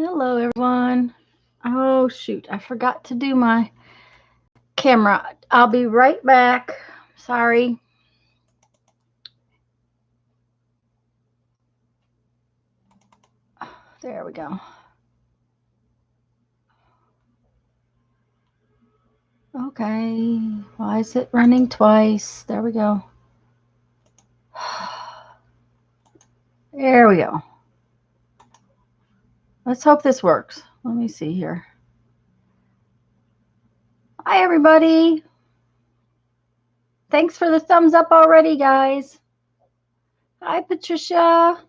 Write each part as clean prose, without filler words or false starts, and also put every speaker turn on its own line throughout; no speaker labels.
Hello, everyone. Oh, shoot. I forgot to do my camera. I'll be right back. Sorry. There we go. Okay. Why is it running twice? There we go. There we go. Let's hope this works. Let me see here. Hi, everybody. Thanks for the thumbs up already, guys. Hi, Patricia.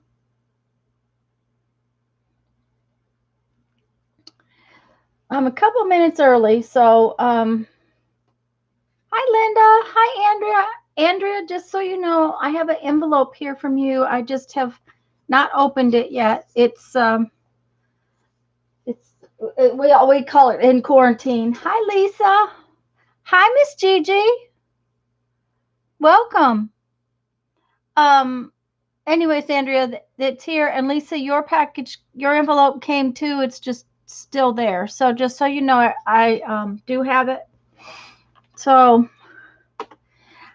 I'm a couple minutes early, so hi, Linda. Hi, Andrea. Andrea, just so you know, I have an envelope here from you. I just have not opened it yet. We call it in quarantine. Hi, Lisa. Hi, Miss Gigi. Welcome. Anyways, Andrea, it's here, and Lisa, your package, your envelope came too. It's just still there. So just so you know, I do have it. So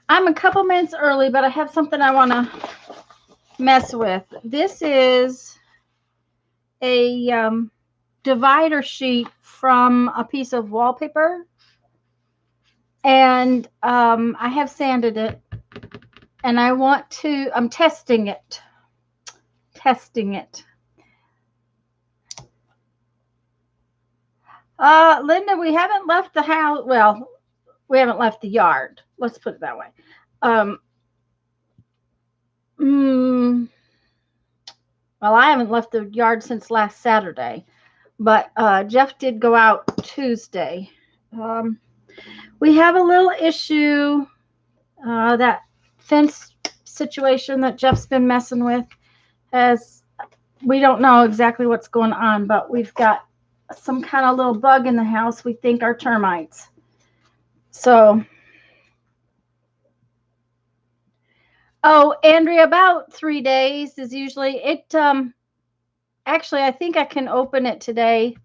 I'm a couple minutes early, but I have something I want to mess with. This is a divider sheet from a piece of wallpaper, and I have sanded it, and I'm testing it. Linda, we haven't left the house. Well, we haven't left the yard. Let's put it that way. Well, I haven't left the yard since last Saturday, but Jeff did go out Tuesday. We have a little issue, that fence situation that Jeff's been messing with. We don't know exactly what's going on, but we've got some kind of little bug in the house we think are termites. So, Andrea, about 3 days is usually it. Actually, I think I can open it today.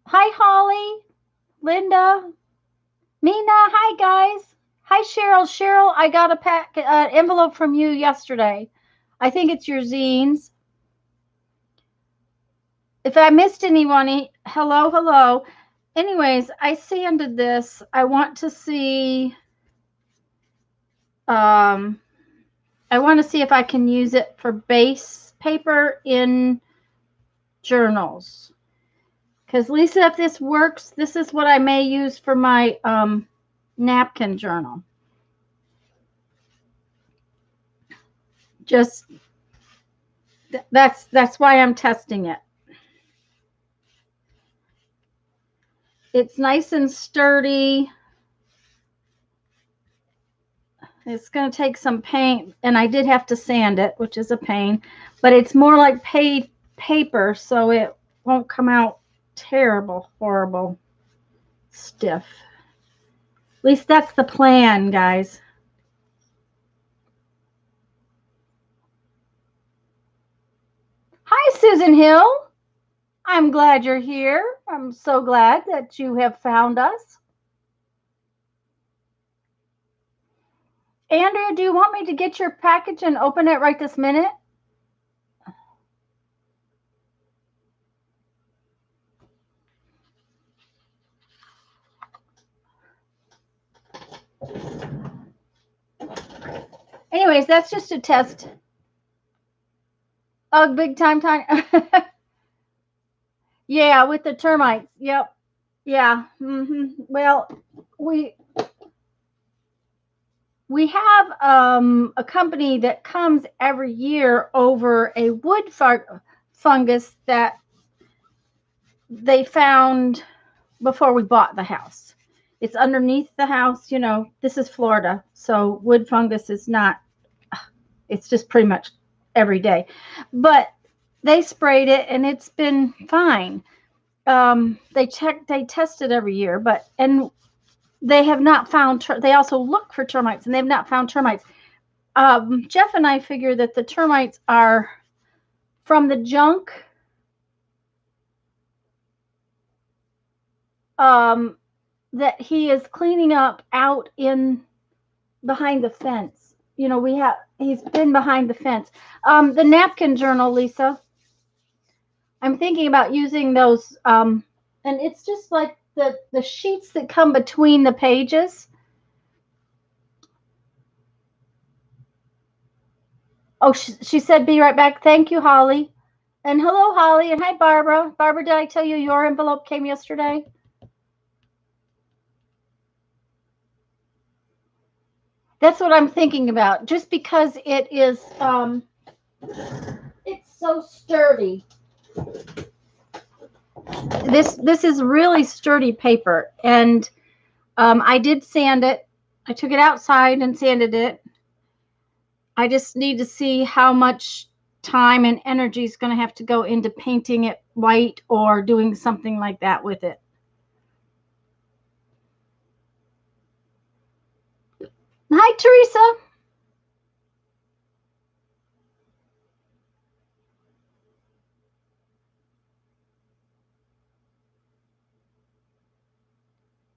Hi, Holly, Linda, Mina. Hi, guys. Hi, Cheryl. Cheryl, I got a envelope from you yesterday. I think it's your zines. If I missed anyone, hello. Anyways, I sanded this. I want to see. I want to see if I can use it for base paper in journals. Because Lisa, if this works, this is what I may use for my napkin journal. Just that's why I'm testing it. It's nice and sturdy. It's going to take some paint, and I did have to sand it, which is a pain, but it's more like paper, so it won't come out terrible, horrible, stiff. At least that's the plan, guys. Hi, Susan Hill. I'm glad you're here. I'm so glad that you have found us. Andrea, do you want me to get your package and open it right this minute? Anyways, that's just a test. Oh, big time. Yeah, with the termites. Yep. Yeah. Well, we have a company that comes every year over a wood fungus that they found before we bought the house. It's underneath the house. You know, this is Florida, so wood fungus is not, it's just pretty much every day. But they sprayed it and it's been fine. They test it every year, and they have not found, they also look for termites and they've not found termites. Jeff and I figure that the termites are from the junk that he is cleaning up out in behind the fence. You know, he's been behind the fence. The napkin journal, Lisa. I'm thinking about using those, and it's just like the sheets that come between the pages. Oh, she said, "Be right back." Thank you, Holly. And hello, Holly, and hi, Barbara. Barbara, did I tell you your envelope came yesterday? That's what I'm thinking about. Just because it is, it's so sturdy. This is really sturdy paper, and I did sand it. I took it outside and sanded it. I just need to see how much time and energy is going to have to go into painting it white or doing something like that with it. Hi, Teresa.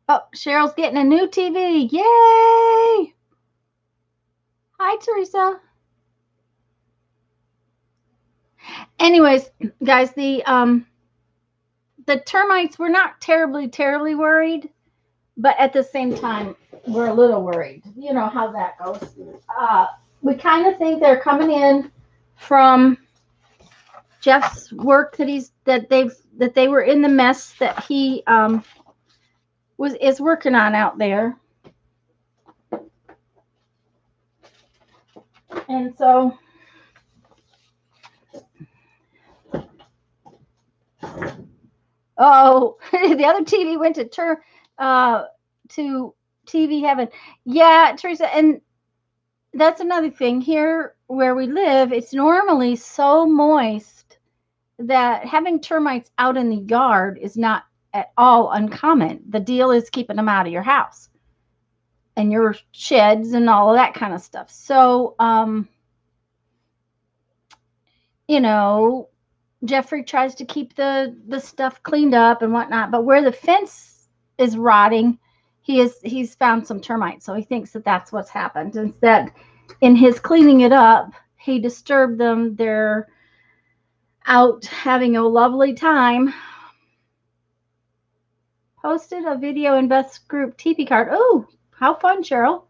Oh, Cheryl's getting a new TV. Yay! Hi, Teresa. Anyways, guys, the termites, we're not terribly worried, but at the same time, we're a little worried. You know how that goes. We kind of think they're coming in from Jeff's work that they were in the mess that he is working on out there. And so the other TV went to TV heaven. Yeah, Teresa, and that's another thing here where we live. It's normally so moist that having termites out in the yard is not at all uncommon. The deal is keeping them out of your house and your sheds and all of that kind of stuff. So, you know, Jeffrey tries to keep the stuff cleaned up and whatnot, but where the fence is rotting, he's found some termites. So he thinks that that's what's happened. And that in his cleaning it up, he disturbed them. They're out having a lovely time. Posted a video in Beth's group TP card. Oh, how fun, Cheryl.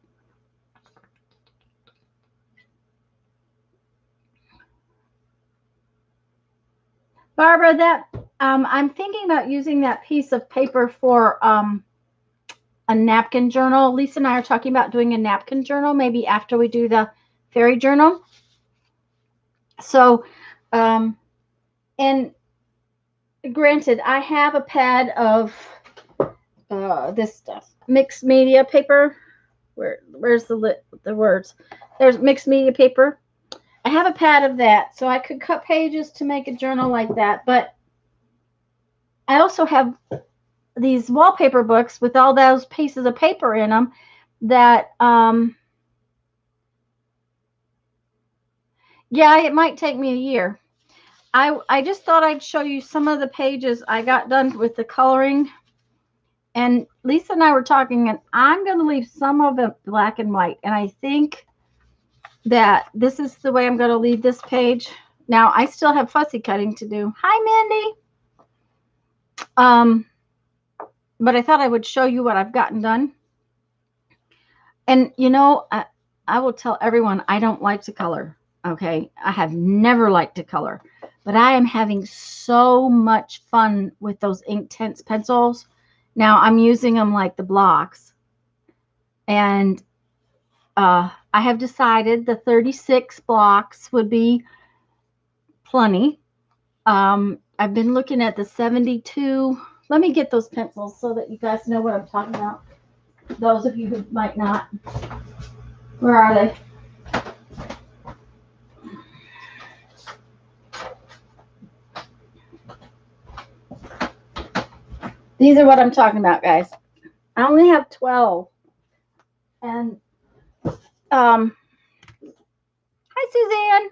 Barbara, that I'm thinking about using that piece of paper for a napkin journal. Lisa and I are talking about doing a napkin journal maybe after we do the fairy journal. So, and granted, I have a pad of this stuff, mixed media paper. Where's the words? There's mixed media paper. I have a pad of that, so I could cut pages to make a journal like that. But I also have these wallpaper books with all those pieces of paper in them that, yeah, it might take me a year. I just thought I'd show you some of the pages I got done with the coloring. And Lisa and I were talking, and I'm going to leave some of it black and white. And I think that this is the way I'm going to leave this page. Now, I still have fussy cutting to do. Hi, Mandy. But I thought I would show you what I've gotten done. And, you know, I will tell everyone I don't like to color. Okay. I have never liked to color. But I am having so much fun with those Inktense pencils. Now, I'm using them like the blocks. And I have decided the 36 blocks would be plenty. I've been looking at the 72. Let me get those pencils so that you guys know what I'm talking about. Those of you who might not. Where are they? These are what I'm talking about, guys. I only have 12. And Hi, Suzanne.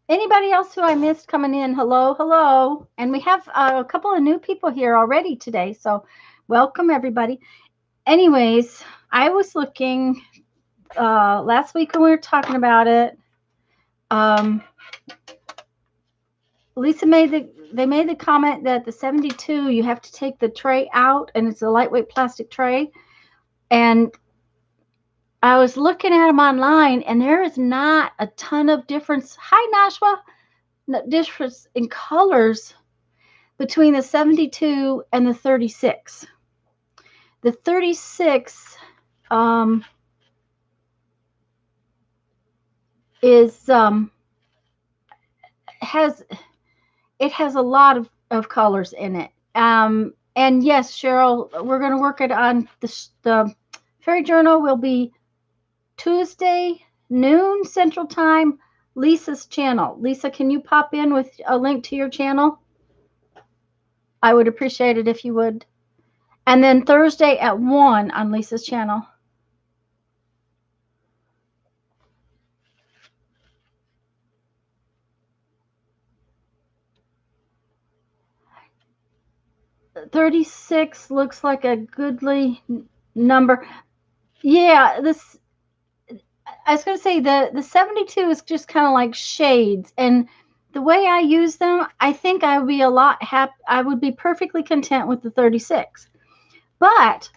Anybody else who I missed coming in? Hello, hello. And we have a couple of new people here already today. So welcome, everybody. Anyways, I was looking last week when we were talking about it. Lisa made the comment that the 72, you have to take the tray out, and it's a lightweight plastic tray. And I was looking at them online, and there is not a ton of difference. Hi, Nashua. Difference in colors between the 72 and the 36. The 36 is has a lot of colors in it. And yes, Cheryl, we're going to work it on the Fairy Journal will be Tuesday, noon Central Time, Lisa's channel. Lisa, can you pop in with a link to your channel? I would appreciate it if you would. And then Thursday at 1 on Lisa's channel. $36 looks like a goodly number. Yeah, I was going to say the 72 is just kind of like shades, and the way I use them, I think I would be a lot happy. I would be perfectly content with the 36. But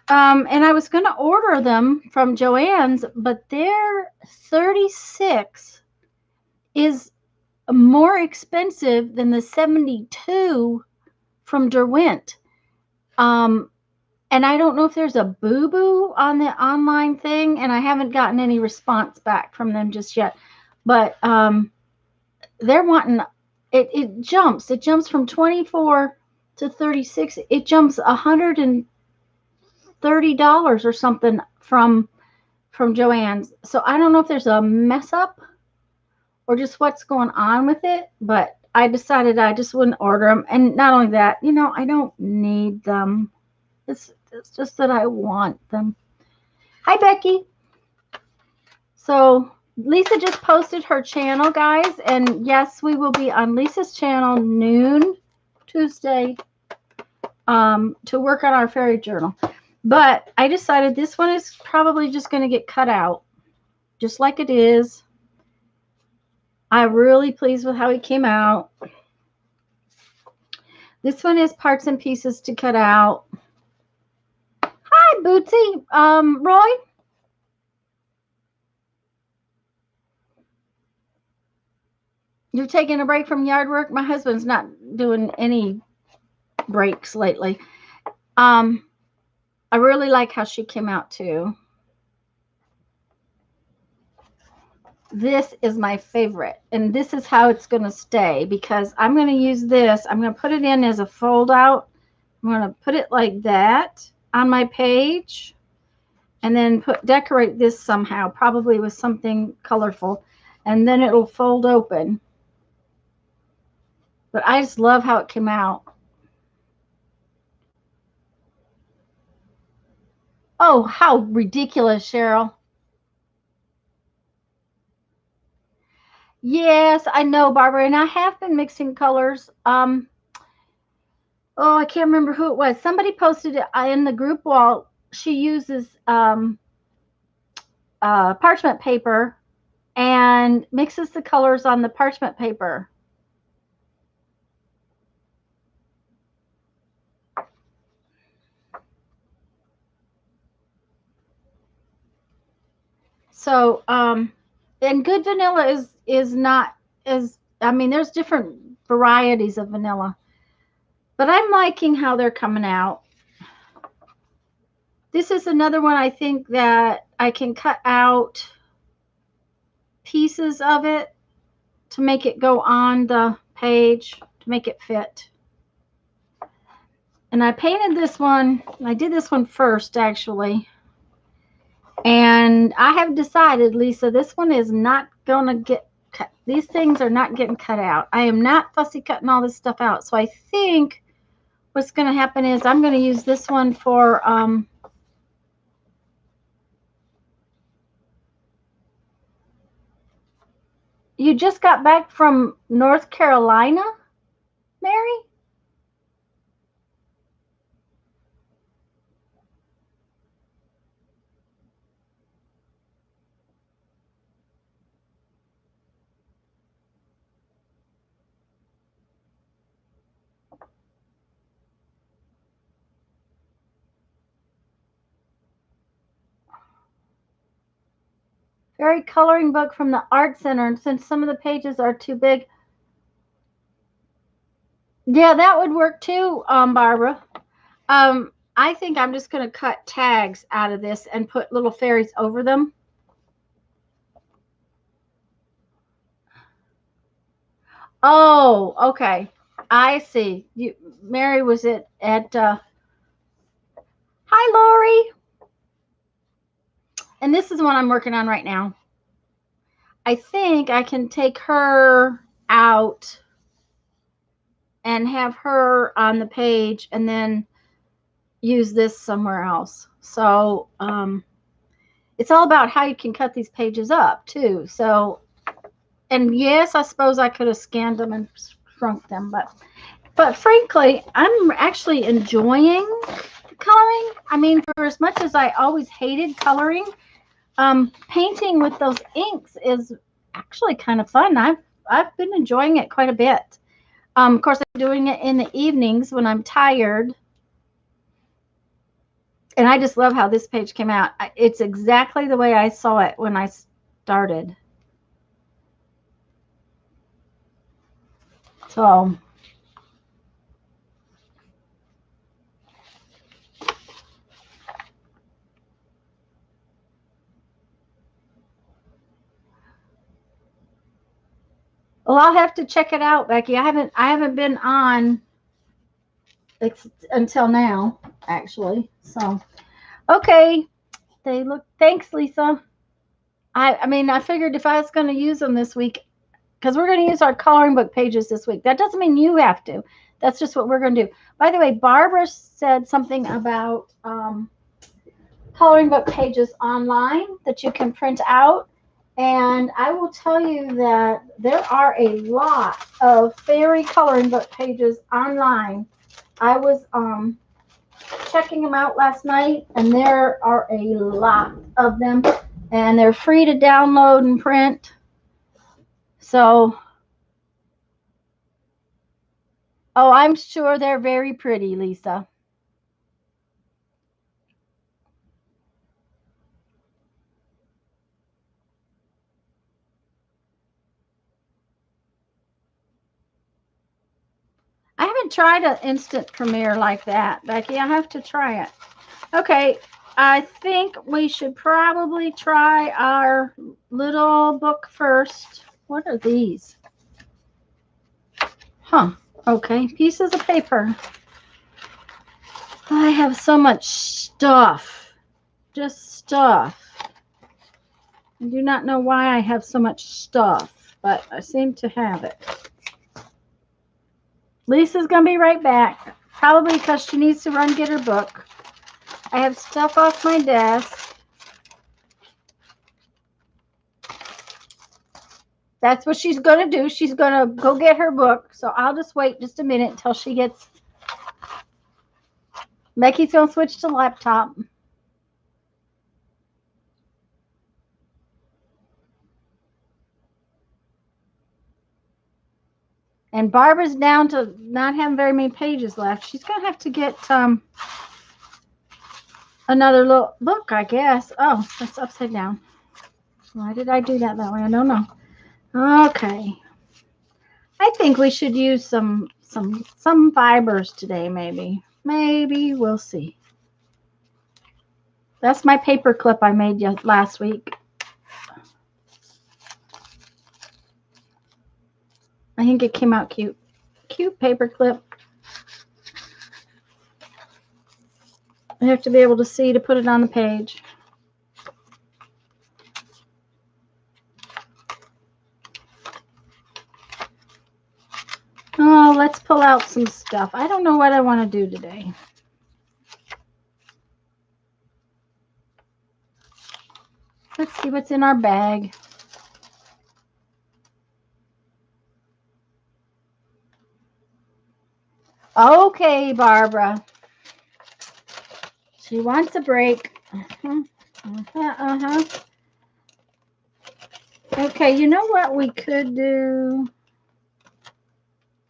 and I was going to order them from Joann's, but their 36 is more expensive than the 72 from Derwent. And I don't know if there's a boo-boo on the online thing, and I haven't gotten any response back from them just yet. But they're wanting it jumps. It jumps from 24 to 36. It jumps $130 or something from Joann's. So I don't know if there's a mess up or just what's going on with it, but I decided I just wouldn't order them. And not only that, I don't need them. It's just that I want them. Hi, Becky. So Lisa just posted her channel, guys. And yes, we will be on Lisa's channel noon Tuesday to work on our fairy journal. But I decided this one is probably just going to get cut out, just like it is. I'm really pleased with how it came out. This one is parts and pieces to cut out. Hi, Bootsy. Roy? You're taking a break from yard work? My husband's not doing any breaks lately. I really like how she came out too. This is my favorite, and this is how it's going to stay, because I'm going to use this. I'm going to put it in as a fold out. I'm going to put it like that on my page, and then decorate this somehow, probably with something colorful, and then it'll fold open. But I just love how it came out. Oh, how ridiculous, Cheryl. Yes, I know, Barbara, and I have been mixing colors. Oh, I can't remember who it was. Somebody posted it in the group wall. She uses parchment paper and mixes the colors on the parchment paper. So, and good vanilla is not as, I mean, there's different varieties of vanilla, but I'm liking how they're coming out. This is another one I think that I can cut out pieces of it to make it go on the page, to make it fit. And I painted this one. I did this one first, actually. And I have decided, Lisa, this one is not going to get cut. These things are not getting cut out. I am not fussy cutting all this stuff out. So I think what's going to happen is I'm going to use this one for You just got back from North Carolina, Mary? Very coloring book from the Art Center. And since some of the pages are too big, yeah, that would work too, Barbara. I think I'm just going to cut tags out of this and put little fairies over them. Oh, okay. I see. You, Mary was at hi, Lori. And this is one I'm working on right now. I think I can take her out and have her on the page and then use this somewhere else. So it's all about how you can cut these pages up too. So, and yes, I suppose I could have scanned them and shrunk them, but frankly, I'm actually enjoying coloring. I mean, for as much as I always hated coloring, painting with those inks is actually kind of fun. I've been enjoying it quite a bit. Of course, I'm doing it in the evenings when I'm tired. And I just love how this page came out. It's exactly the way I saw it when I started. So, well, I'll have to check it out, Becky. I haven't been on until now, actually. So, okay. They look. Thanks, Lisa. I mean, I figured if I was going to use them this week, because we're going to use our coloring book pages this week. That doesn't mean you have to. That's just what we're going to do. By the way, Barbara said something about coloring book pages online that you can print out. And I will tell you that there are a lot of fairy coloring book pages online. I was checking them out last night, and there are a lot of them, and they're free to download and print. So, oh, I'm sure they're very pretty, Lisa. I haven't tried an instant premiere like that, Becky. I have to try it. Okay, I think we should probably try our little book first. What are these? Huh. Okay, pieces of paper. I have so much stuff. Just stuff. I do not know why I have so much stuff, but I seem to have it. Lisa's going to be right back. Probably because she needs to run get her book. I have stuff off my desk. That's what she's going to do. She's going to go get her book. So I'll just wait just a minute until she gets... Becky's going to switch to laptop. And Barbara's down to not having very many pages left. She's going to have to get another little book, I guess. Oh, that's upside down. Why did I do that way? I don't know. Okay. I think we should use some fibers today, maybe. Maybe. We'll see. That's my paper clip I made last week. I think it came out cute. Cute paper clip. I have to be able to see to put it on the page. Oh, let's pull out some stuff. I don't know what I want to do today. Let's see what's in our bag. Okay, Barbara. She wants a break. Uh-huh. Okay, you know what we could do?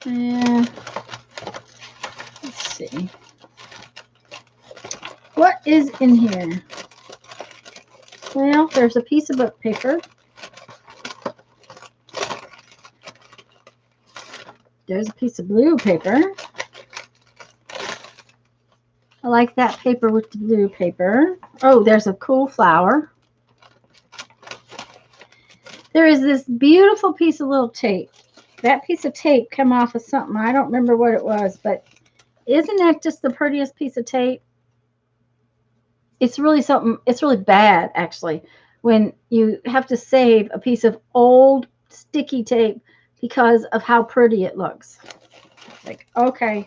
Yeah. Let's see. What is in here? Well, there's a piece of book paper. There's a piece of blue paper. I like that paper with the blue paper. Oh, there's a cool flower. There is this beautiful piece of little tape. That piece of tape came off of something. I don't remember what it was, but isn't that just the prettiest piece of tape? It's really something, it's really bad, actually, when you have to save a piece of old sticky tape because of how pretty it looks. Like, okay.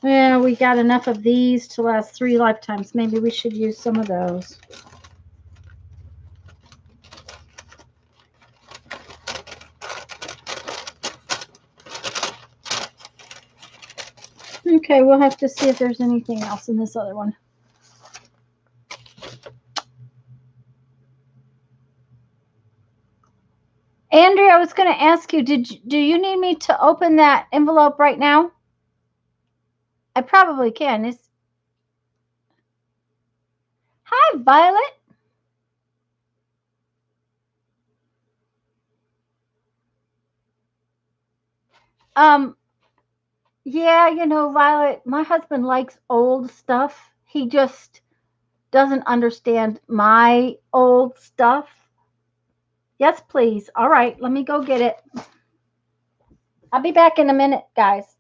Yeah, we got enough of these to last 3 lifetimes. Maybe we should use some of those. Okay, we'll have to see if there's anything else in this other one. Andrea, I was going to ask you, do you need me to open that envelope right now? I probably can. Hi, Violet. Yeah, you know, Violet, my husband likes old stuff. He just doesn't understand my old stuff. Yes, please. All right, let me go get it. I'll be back in a minute, guys.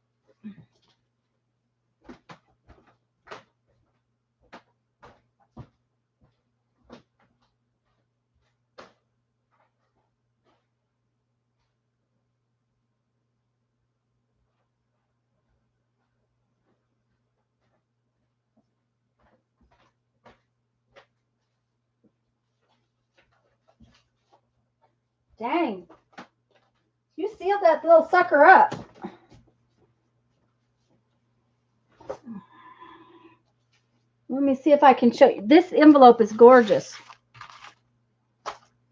Dang. You sealed that little sucker up. Let me see if I can show you. This envelope is gorgeous.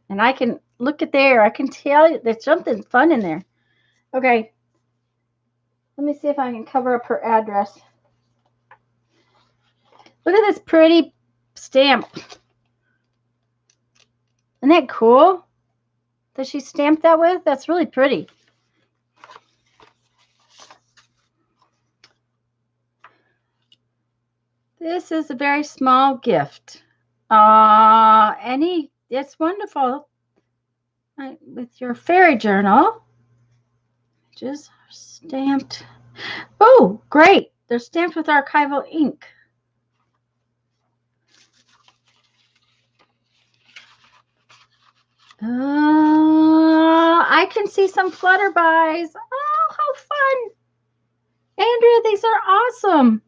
And I can look at there. I can tell you there's something fun in there. Okay. Let me see if I can cover up her address. Look at this pretty stamp. Isn't that cool? Does she stamp that with? That's really pretty. This is a very small gift. It's wonderful. With your fairy journal, just stamped. Oh, great. They're stamped with archival ink. I can see some flutterbys. Oh, how fun. Andrea, these are awesome.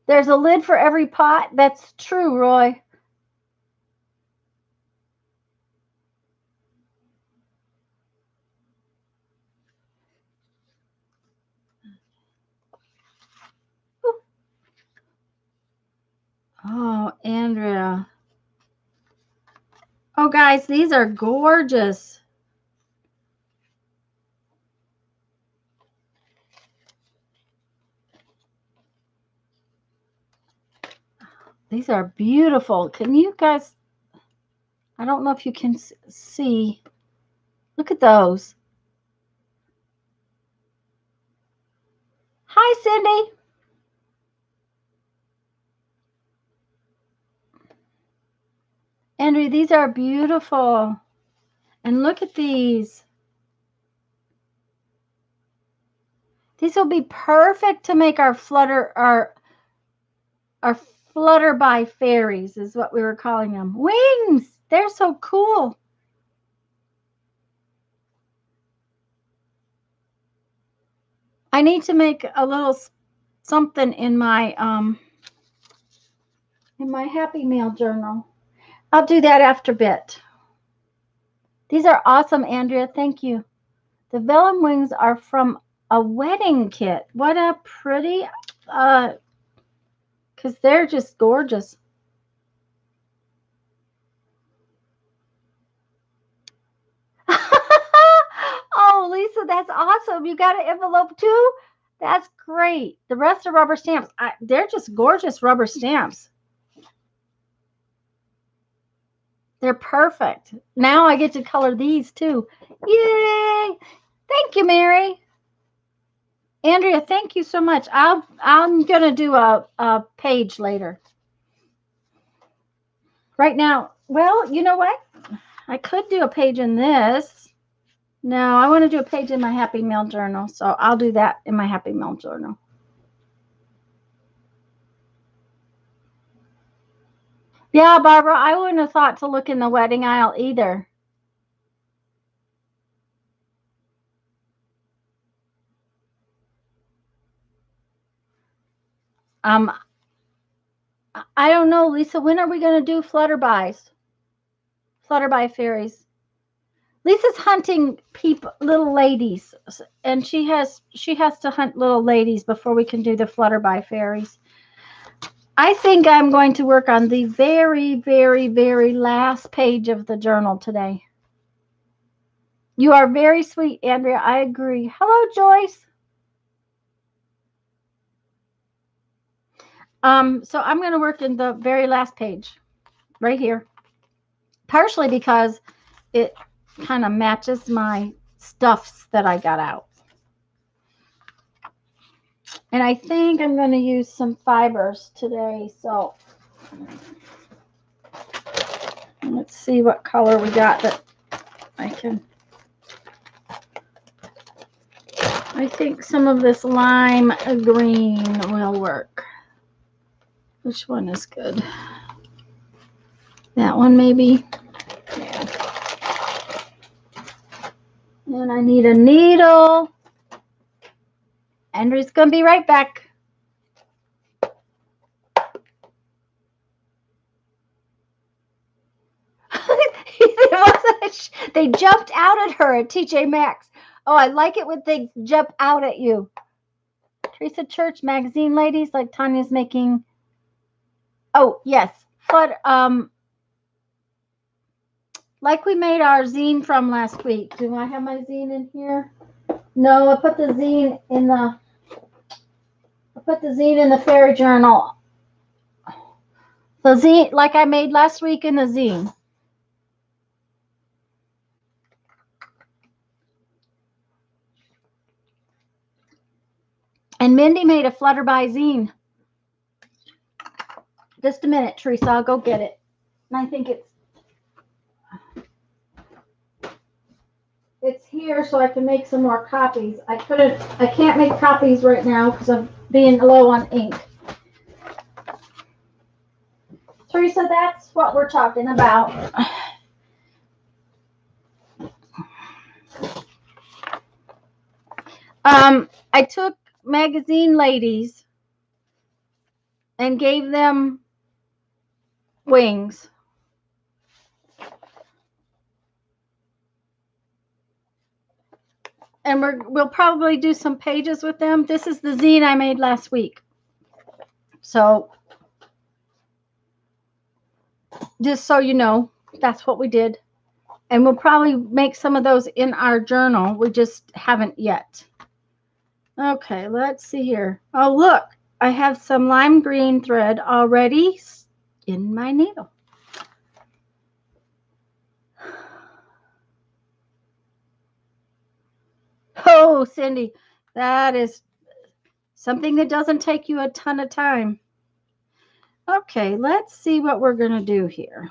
There's a lid for every pot. That's true, Roy. Oh, Andrea. Oh, guys, these are gorgeous. These are beautiful. Can you guys, I don't know if you can see. Look at those. Hi, Cindy. Andrea, these are beautiful. And look at these. These will be perfect to make our flutterby fairies is what we were calling them. Wings. They're so cool. I need to make a little something in my Happy Mail journal. I'll do that after a bit. These are awesome, Andrea. Thank you. The vellum wings are from a wedding kit. What a pretty, because they're just gorgeous. Oh, Lisa, that's awesome. You got an envelope too? That's great. The rest are rubber stamps. They're just gorgeous rubber stamps. They're perfect. Now I get to color these too. Yay! Thank you, Mary. Andrea, thank you so much. I'm gonna do a page later. Right now, well, you know what? I could do a page in this. No, I want to do a page in my Happy Mail journal, so I'll do that in my Happy Mail journal. Yeah, Barbara, I wouldn't have thought to look in the wedding aisle either. Um, I don't know, Lisa. When are we going to do flutterbys? Flutterby fairies. Lisa's hunting people, little ladies, and she has to hunt little ladies before we can do the flutterby fairies. I think I'm going to work on the very, very, very last page of the journal today. You are very sweet, Andrea. I agree. Hello, Joyce. So I'm going to work in the very last page right here, partially because it kind of matches my stuffs that I got out. And I think I'm going to use some fibers today. So let's see what color we got that I can. I think some of this lime green will work. Which one is good? That one maybe. Yeah. And I need a needle. Andrew's going to be right back. They jumped out at her at TJ Maxx. Oh, I like it when they jump out at you. Teresa Church magazine ladies, like Tanya's making. Oh, yes. But like we made our zine from last week. Do I have my zine in here? No, I put the zine in the fairy journal. The zine, like I made last week in the zine. And Mindy made a Flutterby zine. Just a minute, Teresa. I'll go get it. And I think it's here so I can make some more copies. I can't make copies right now because I'm being low on ink. Teresa, that's what we're talking about. I took magazine ladies and gave them wings. And we'll probably do some pages with them. This is the zine I made last week. So just so you know, that's what we did. And we'll probably make some of those in our journal. We just haven't yet. Okay, let's see here. Oh, look, I have some lime green thread already in my needle. Oh, Cindy, that is something that doesn't take you a ton of time. Okay, let's see what we're going to do here.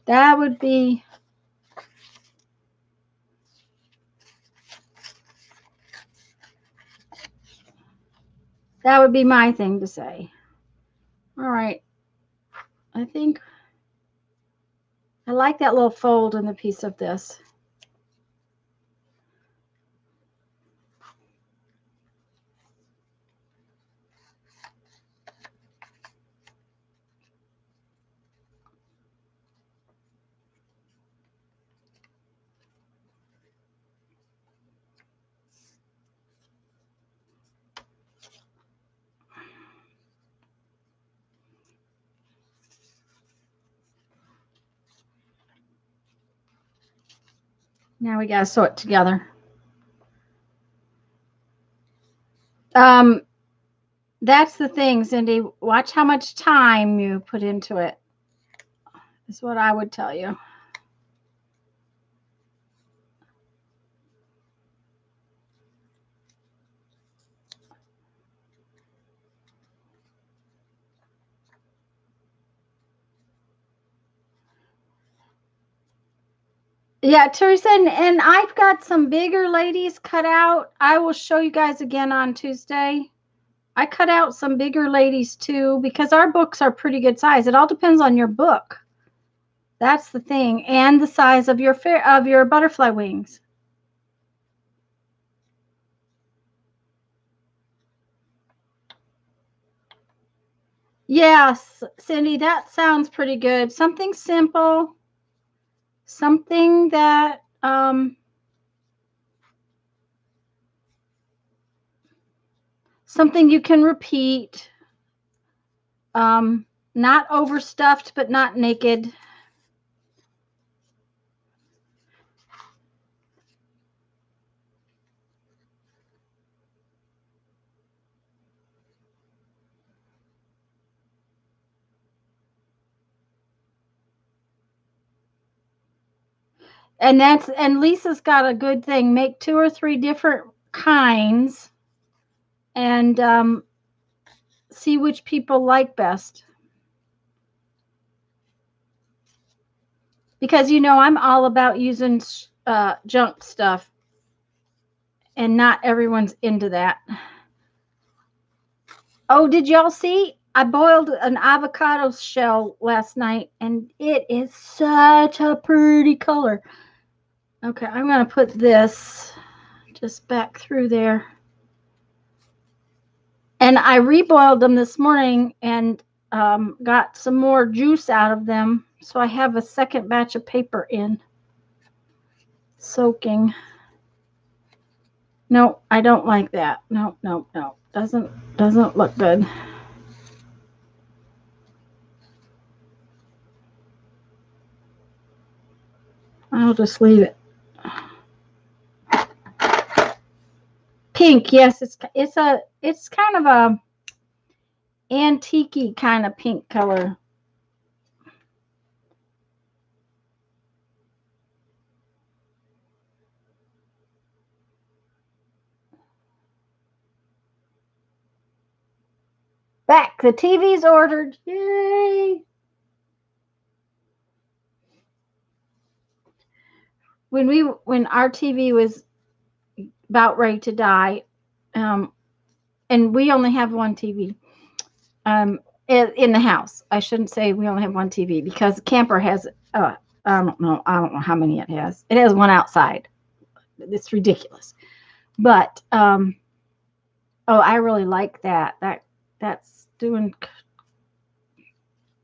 That would be my thing to say. All right. I think I like that little fold in the piece of this. Now we got to sew it together. Um, that's the thing, Cindy. Watch how much time you put into it. Is what I would tell you. Yeah, Teresa, and I've got some bigger ladies cut out. I will show you guys again on Tuesday. I cut out some bigger ladies too because our books are pretty good size. It all depends on your book. That's the thing, and the size of your butterfly wings. Yes, Cindy, that sounds pretty good. Something simple, something that something you can repeat. Um, Not overstuffed, but not naked. And Lisa's got a good thing. Make 2 or 3 different kinds and see which people like best. Because I'm all about using junk stuff, and not everyone's into that. Oh, did y'all see? I boiled an avocado shell last night, and it is such a pretty color. Okay, I'm going to put this just back through there. And I reboiled them this morning and got some more juice out of them. So I have a second batch of paper in soaking. No, I don't like that. No, no, no. Doesn't look good. I'll just leave it. Pink, yes, it's kind of a antique kind of pink color. Back, the TV's ordered. Yay! When our TV was about ready to die, um, and we only have one TV in the house. I shouldn't say we only have one TV because the camper has I don't know how many it has. It has one outside. It's ridiculous. But oh, I really like that. That's doing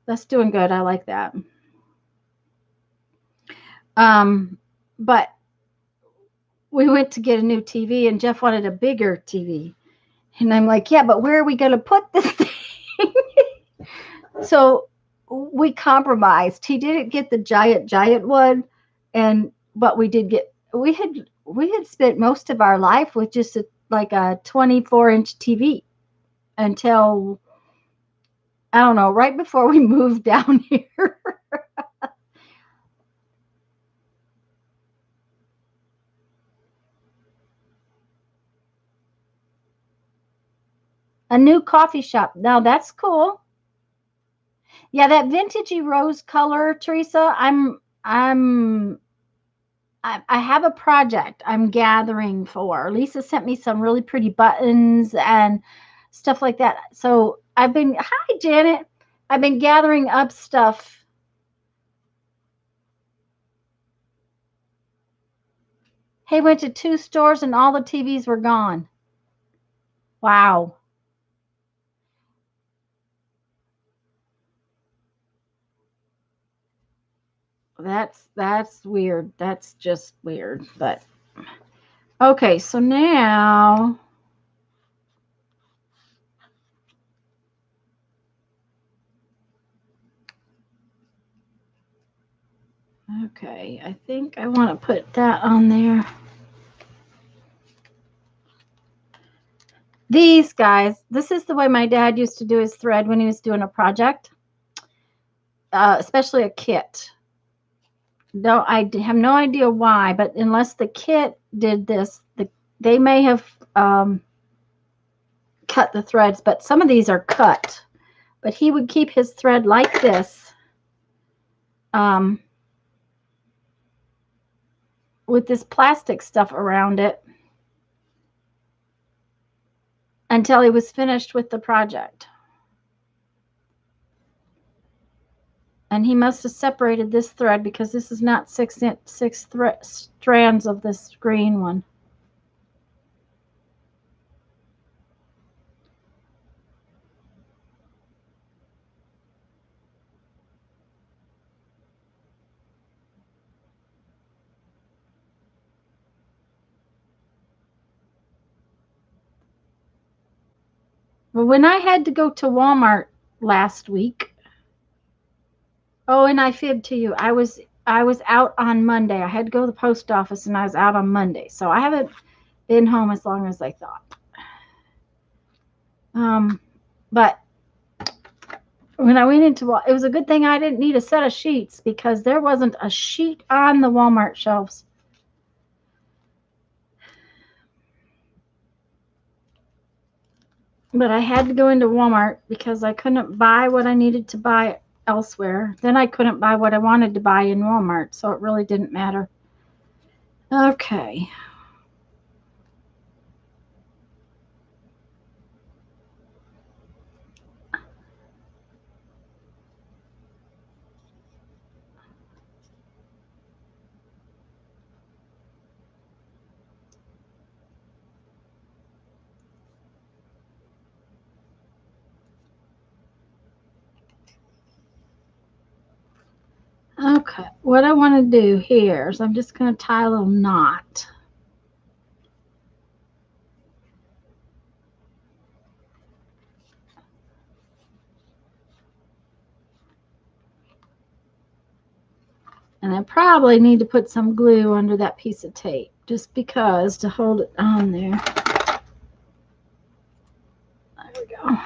good. I like that. But we went to get a new TV, and Jeff wanted a bigger TV. And I'm like, yeah, but where are we going to put this thing? So we compromised. He didn't get the giant one, but we had spent most of our life with just like a 24-inch TV until I don't know, right before we moved down here. A new coffee shop. Now that's cool. Yeah, that vintagey rose color, Teresa. I have a project I'm gathering for. Lisa sent me some really pretty buttons and stuff like that. So hi Janet. I've been gathering up stuff. Hey, went to 2 stores and all the TVs were gone. Wow. That's weird. That's just weird. But okay, so now Okay, I think I want to put that on there. These guys, this is the way my dad used to do his thread when he was doing a project, especially a kit. No, I have no idea why, but unless the kit did this, they may have cut the threads, but some of these are cut. But he would keep his thread like this, with this plastic stuff around it until he was finished with the project. And he must have separated this thread because this is not six strands of this green one. Well, when I had to go to Walmart last week, oh, and I fibbed to you. I was out on Monday. I had to go to the post office, and I was out on Monday, so I haven't been home as long as I thought. But when I went into it was a good thing I didn't need a set of sheets because there wasn't a sheet on the Walmart shelves. But I had to go into Walmart because I couldn't buy what I needed to buy elsewhere. Then I couldn't buy what I wanted to buy in Walmart, so it really didn't matter. Okay. Okay, what I want to do here is I'm just going to tie a little knot. And I probably need to put some glue under that piece of tape just because to hold it on there. There we go.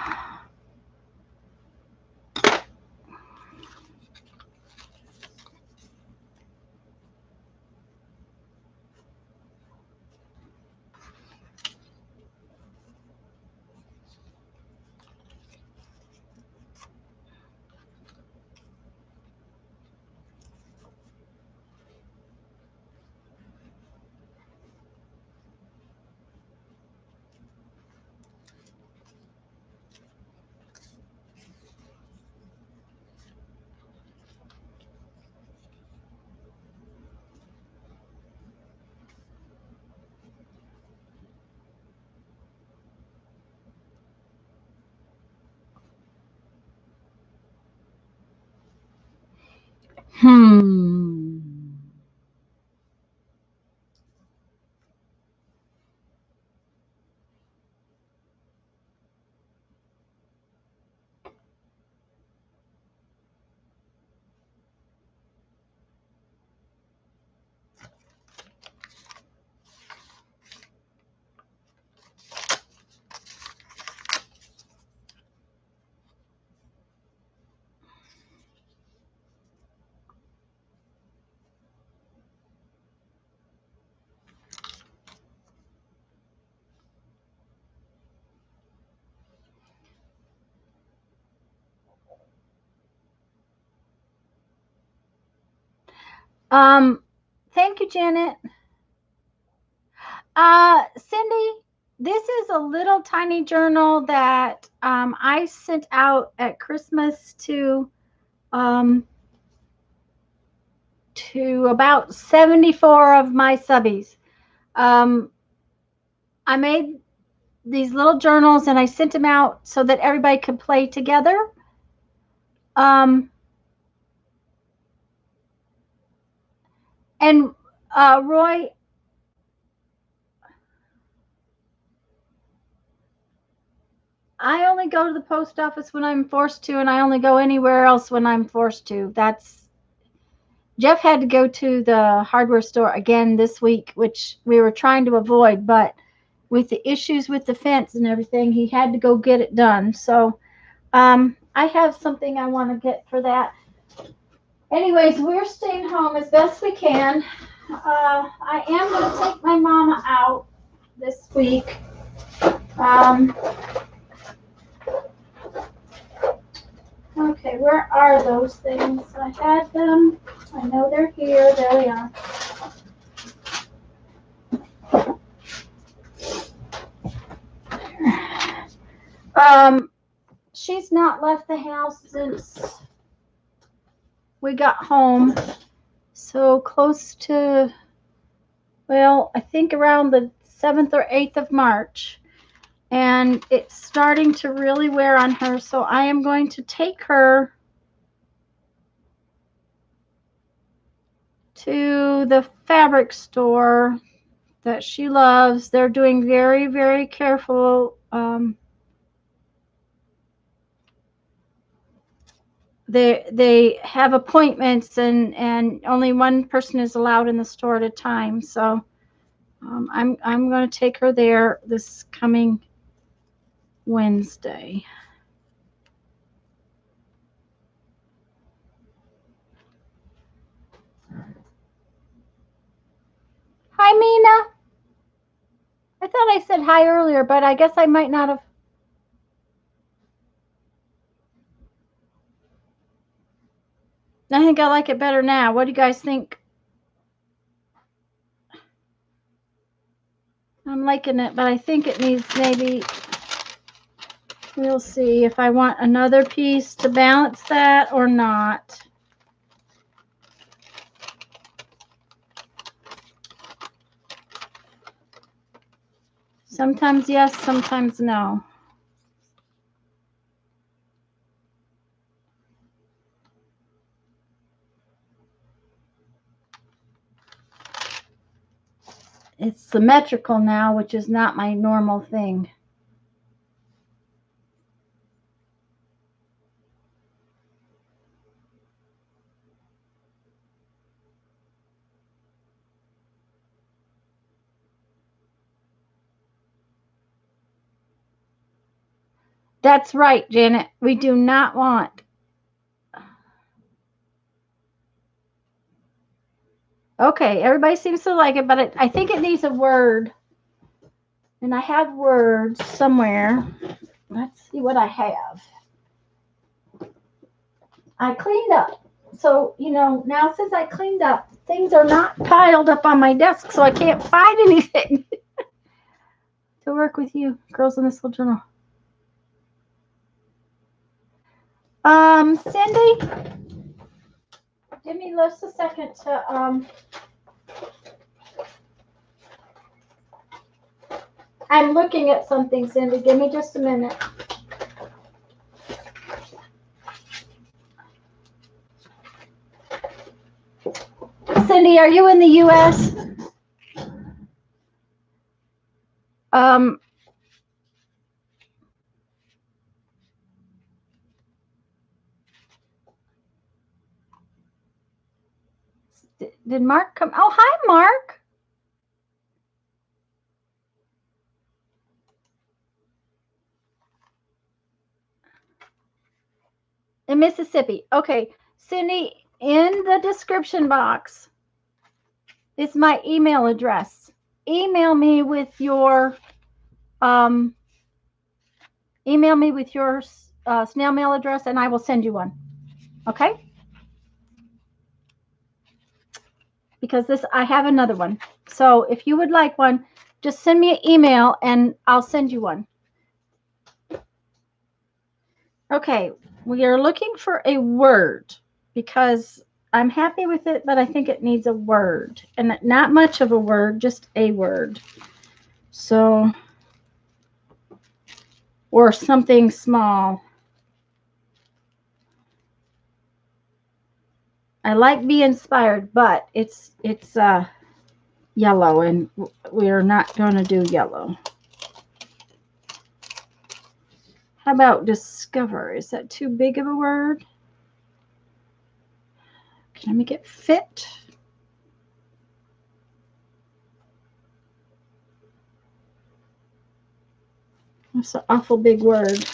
Thank you, Janet. Cindy, this is a little tiny journal that I sent out at Christmas to about 74 of my subbies. I made these little journals and I sent them out so that everybody could play together. And Roy, I only go to the post office when I'm forced to, and I only go anywhere else when I'm forced to. Jeff had to go to the hardware store again this week, which we were trying to avoid, but with the issues with the fence and everything, he had to go get it done. So I have something I want to get for that. Anyways, we're staying home as best we can. I am going to take my mama out this week. Okay, where are those things? I had them. I know they're here. There they are. She's not left the house since we got home. So close to, well, I think around the 7th or 8th of March. And it's starting to really wear on her. So I am going to take her to the fabric store that she loves. They're doing very, very careful. They have appointments, and only one person is allowed in the store at a time. So I'm going to take her there this coming Wednesday. Hi, Mina. I thought I said hi earlier, but I guess I might not have. I think I like it better now. What do you guys think? I'm liking it, but I think it needs maybe, we'll see if I want another piece to balance that or not. Sometimes yes, sometimes no. It's symmetrical now, which is not my normal thing. That's right, Janet. We do not want. Okay, everybody seems to like it, but I think it needs a word. And I have words somewhere. Let's see what I have. I cleaned up. So, now since I cleaned up, things are not piled up on my desk, so I can't find anything to work with you, girls in this little journal. Cindy, give me just a second to, I'm looking at something, Cindy. Give me just a minute. Cindy, are you in the U.S.? Did Mark come? Oh, hi, Mark. In Mississippi. Okay, Cindy, in the description box is my email address. Email me with your snail mail address, and I will send you one. Okay? Because I have another one. So if you would like one, just send me an email and I'll send you one. Okay, we are looking for a word because I'm happy with it, but I think it needs a word. And not much of a word, just a word. So, or something small. I like Be Inspired, but it's yellow, and we're not going to do yellow. How about discover? Is that too big of a word? Let me get fit. That's an awful big word.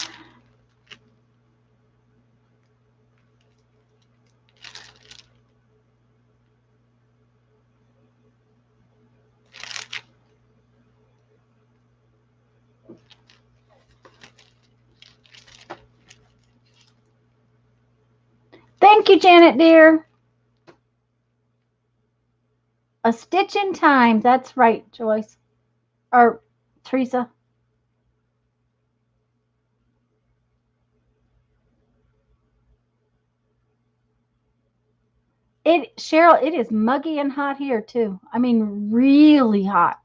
Thank you, Janet, dear. A stitch in time. That's right, Joyce. Or Teresa. Cheryl, it is muggy and hot here too. I mean, really hot,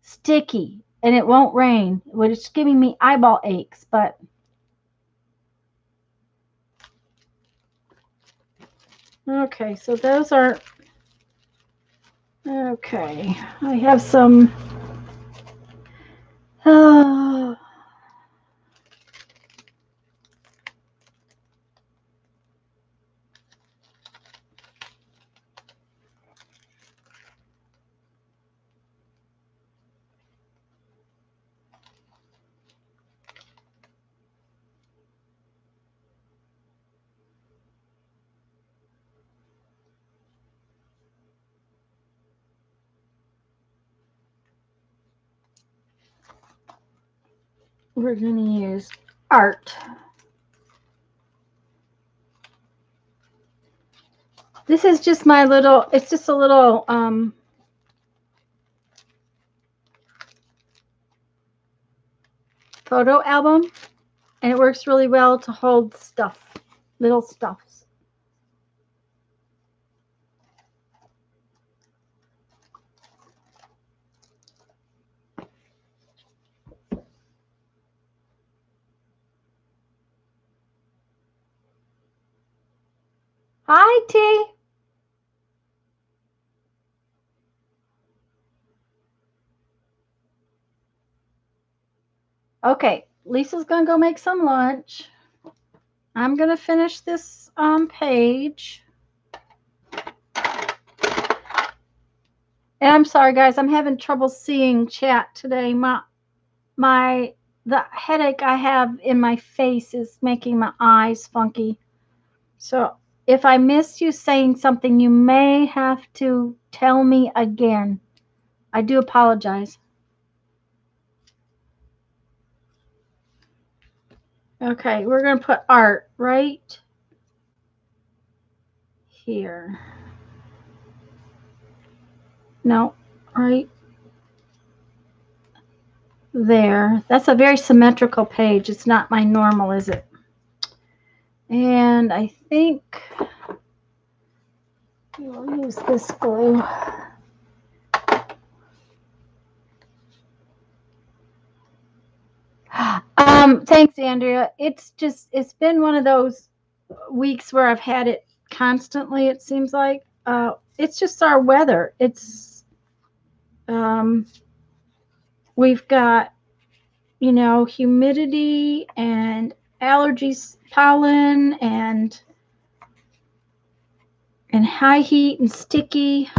sticky, and it won't rain. It's giving me eyeball aches, but okay. So those are okay. I have some. We're going to use art. This is just my little, it's just a little photo album, and it works really well to hold stuff, little stuffs. Hi, T. Okay, Lisa's going to go make some lunch. I'm going to finish this page. And I'm sorry, guys. I'm having trouble seeing chat today. The headache I have in my face is making my eyes funky. So if I miss you saying something, you may have to tell me again. I do apologize. Okay, we're going to put art right here. No, right there. That's a very symmetrical page. It's not my normal, is it? And I think we'll use this glue. Thanks, Andrea. It's been one of those weeks where I've had it constantly, it seems like. It's just our weather. We've got, humidity and allergies, pollen, and high heat and sticky.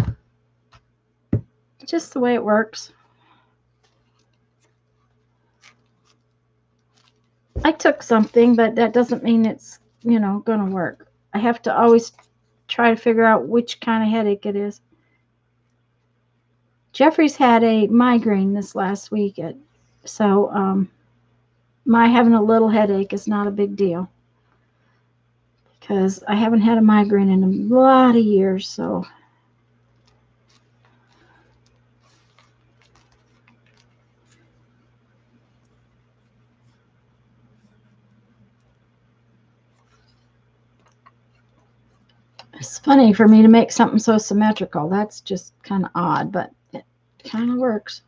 Just the way it works. I took something, but that doesn't mean it's, going to work. I have to always try to figure out which kind of headache it is. Jeffrey's had a migraine this last week, so my having a little headache is not a big deal because I haven't had a migraine in a lot of years, so. It's funny for me to make something so symmetrical. That's just kind of odd, but it kind of works.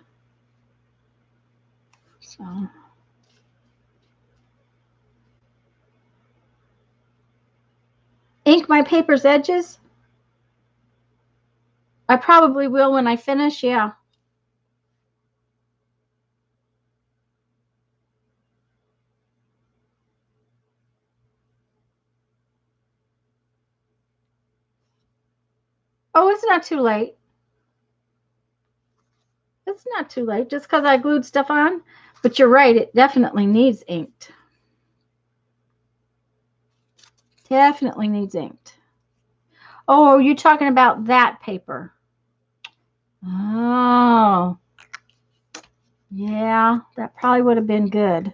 So. Ink my paper's edges? I probably will when I finish, yeah. Oh, it's not too late. It's not too late just because I glued stuff on. But you're right, it definitely needs inked. Definitely needs inked. Oh, are you talking about that paper? Oh, yeah, that probably would have been good.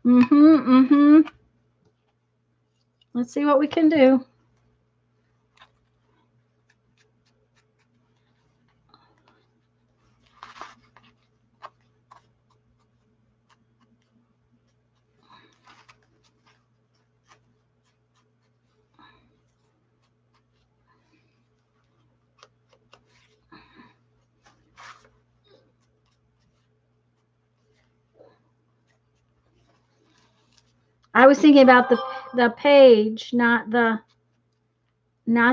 Mm-hmm. Let's see what we can do. I was thinking about the page, not the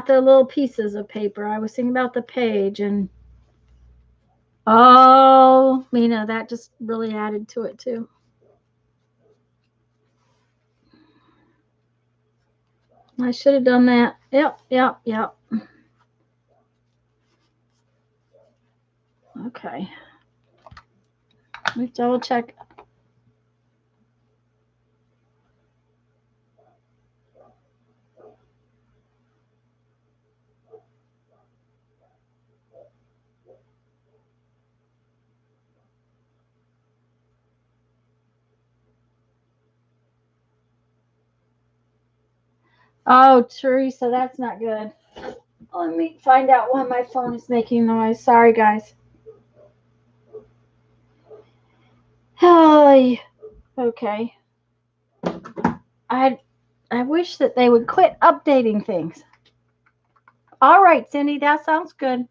little pieces of paper. I was thinking about the page, and oh, Mina, that just really added to it too. I should have done that. Yep. Okay. Let me double check. Oh, Teresa, that's not good. Let me find out why my phone is making noise. Sorry, guys. Hey. Okay. I I wish that they would quit updating things. All right, Cindy, that sounds good.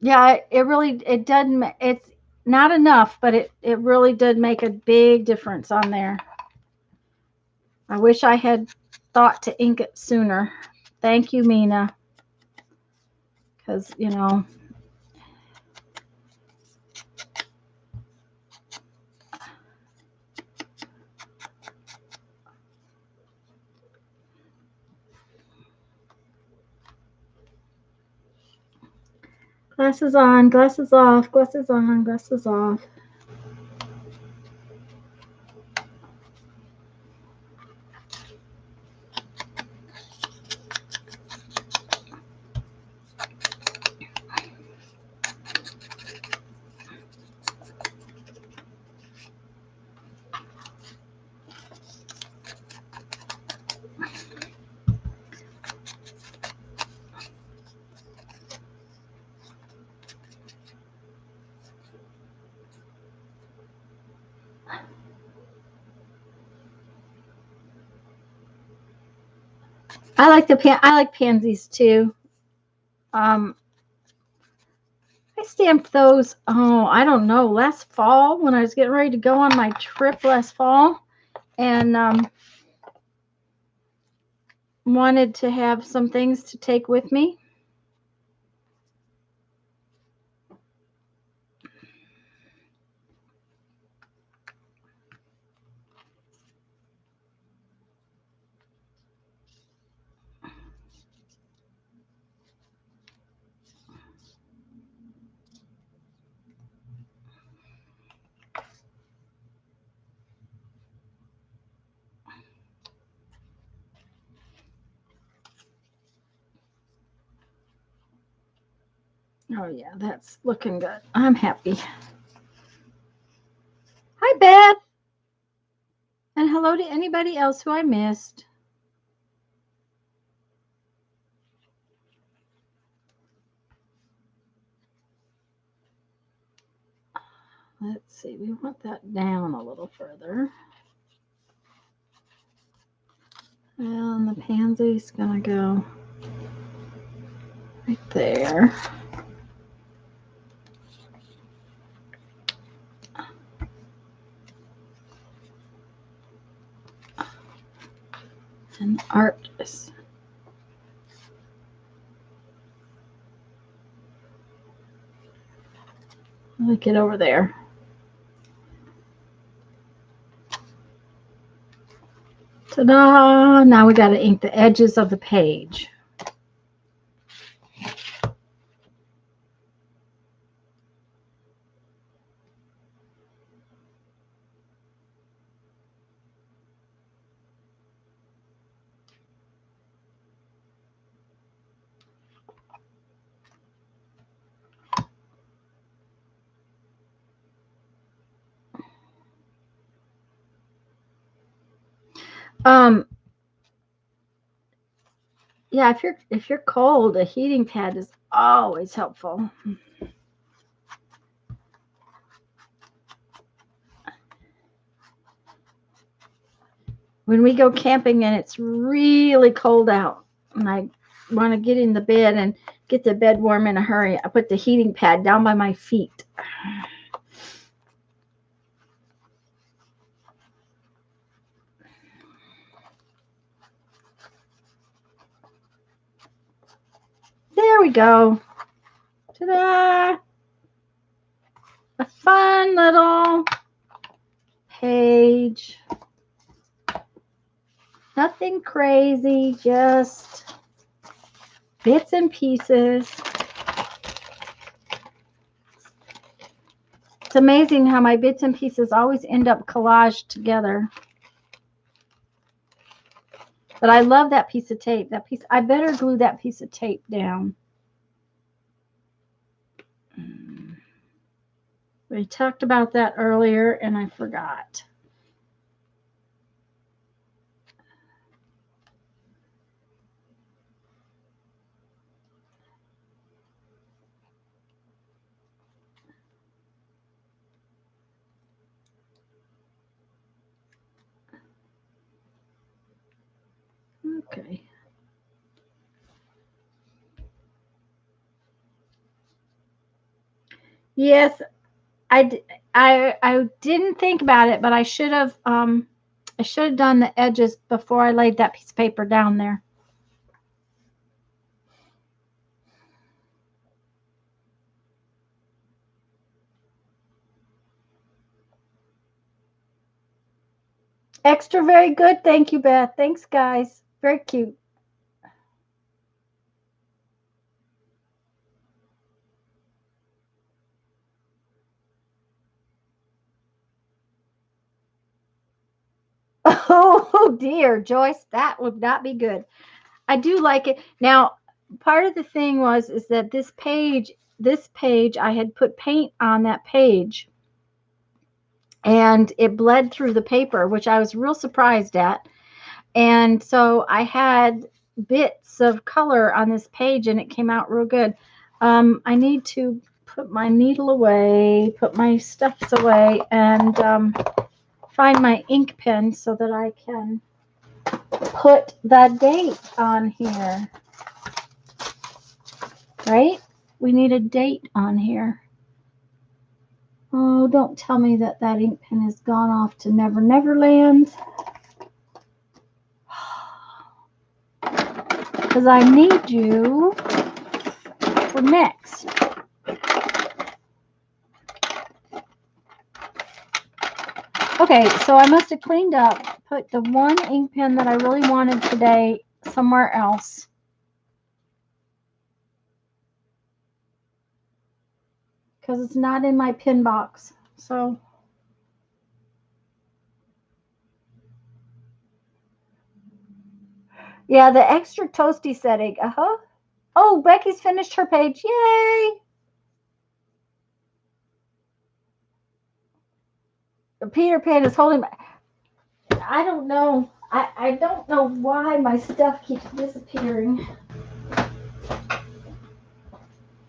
Yeah, it doesn't. It's not enough, but it really did make a big difference on there. I wish I had thought to ink it sooner. Thank you, Mina, because glasses on, glasses off, glasses on, glasses off. I like pansies too. Um, I stamped those. Oh, I don't know. Last fall when I was getting ready to go on my trip last fall, and wanted to have some things to take with me. Oh yeah, that's looking good. I'm happy. Hi, Beth. And hello to anybody else who I missed. Let's see, we want that down a little further. And the pansy's gonna go right there. And artist. Let me get over there. Ta-da! Now we got to ink the edges of the page. Yeah, if you're cold, a heating pad is always helpful. When we go camping and it's really cold out and I want to get in the bed and get the bed warm in a hurry, I put the heating pad down by my feet. There we go. Ta-da! A fun little page. Nothing crazy, just bits and pieces. It's amazing how my bits and pieces always end up collaged together. But I love that piece of tape. That piece, I better glue that piece of tape down. We talked about that earlier and I forgot. Okay. Yes, I didn't think about it, but I should have done the edges before I laid that piece of paper down there. Extra very good. Thank you, Beth. Thanks, guys. Very cute. Oh dear, Joyce, that would not be good. I do like it. Now, part of the thing is that this page, I had put paint on that page and it bled through the paper, which I was real surprised at. And so I had bits of color on this page and it came out real good. I need to put my needle away, put my stuffs away, and find my ink pen so that I can put the date on here. Right? We need a date on here. Oh, don't tell me that ink pen has gone off to Never Never Land. Because I need you for next. Okay, so I must have cleaned up, put the one ink pen that I really wanted today somewhere else. Because it's not in my pin box. So yeah, the extra toasty setting. Oh, Becky's finished her page. Yay! Peter Pan is holding my... I don't know. I don't know why my stuff keeps disappearing.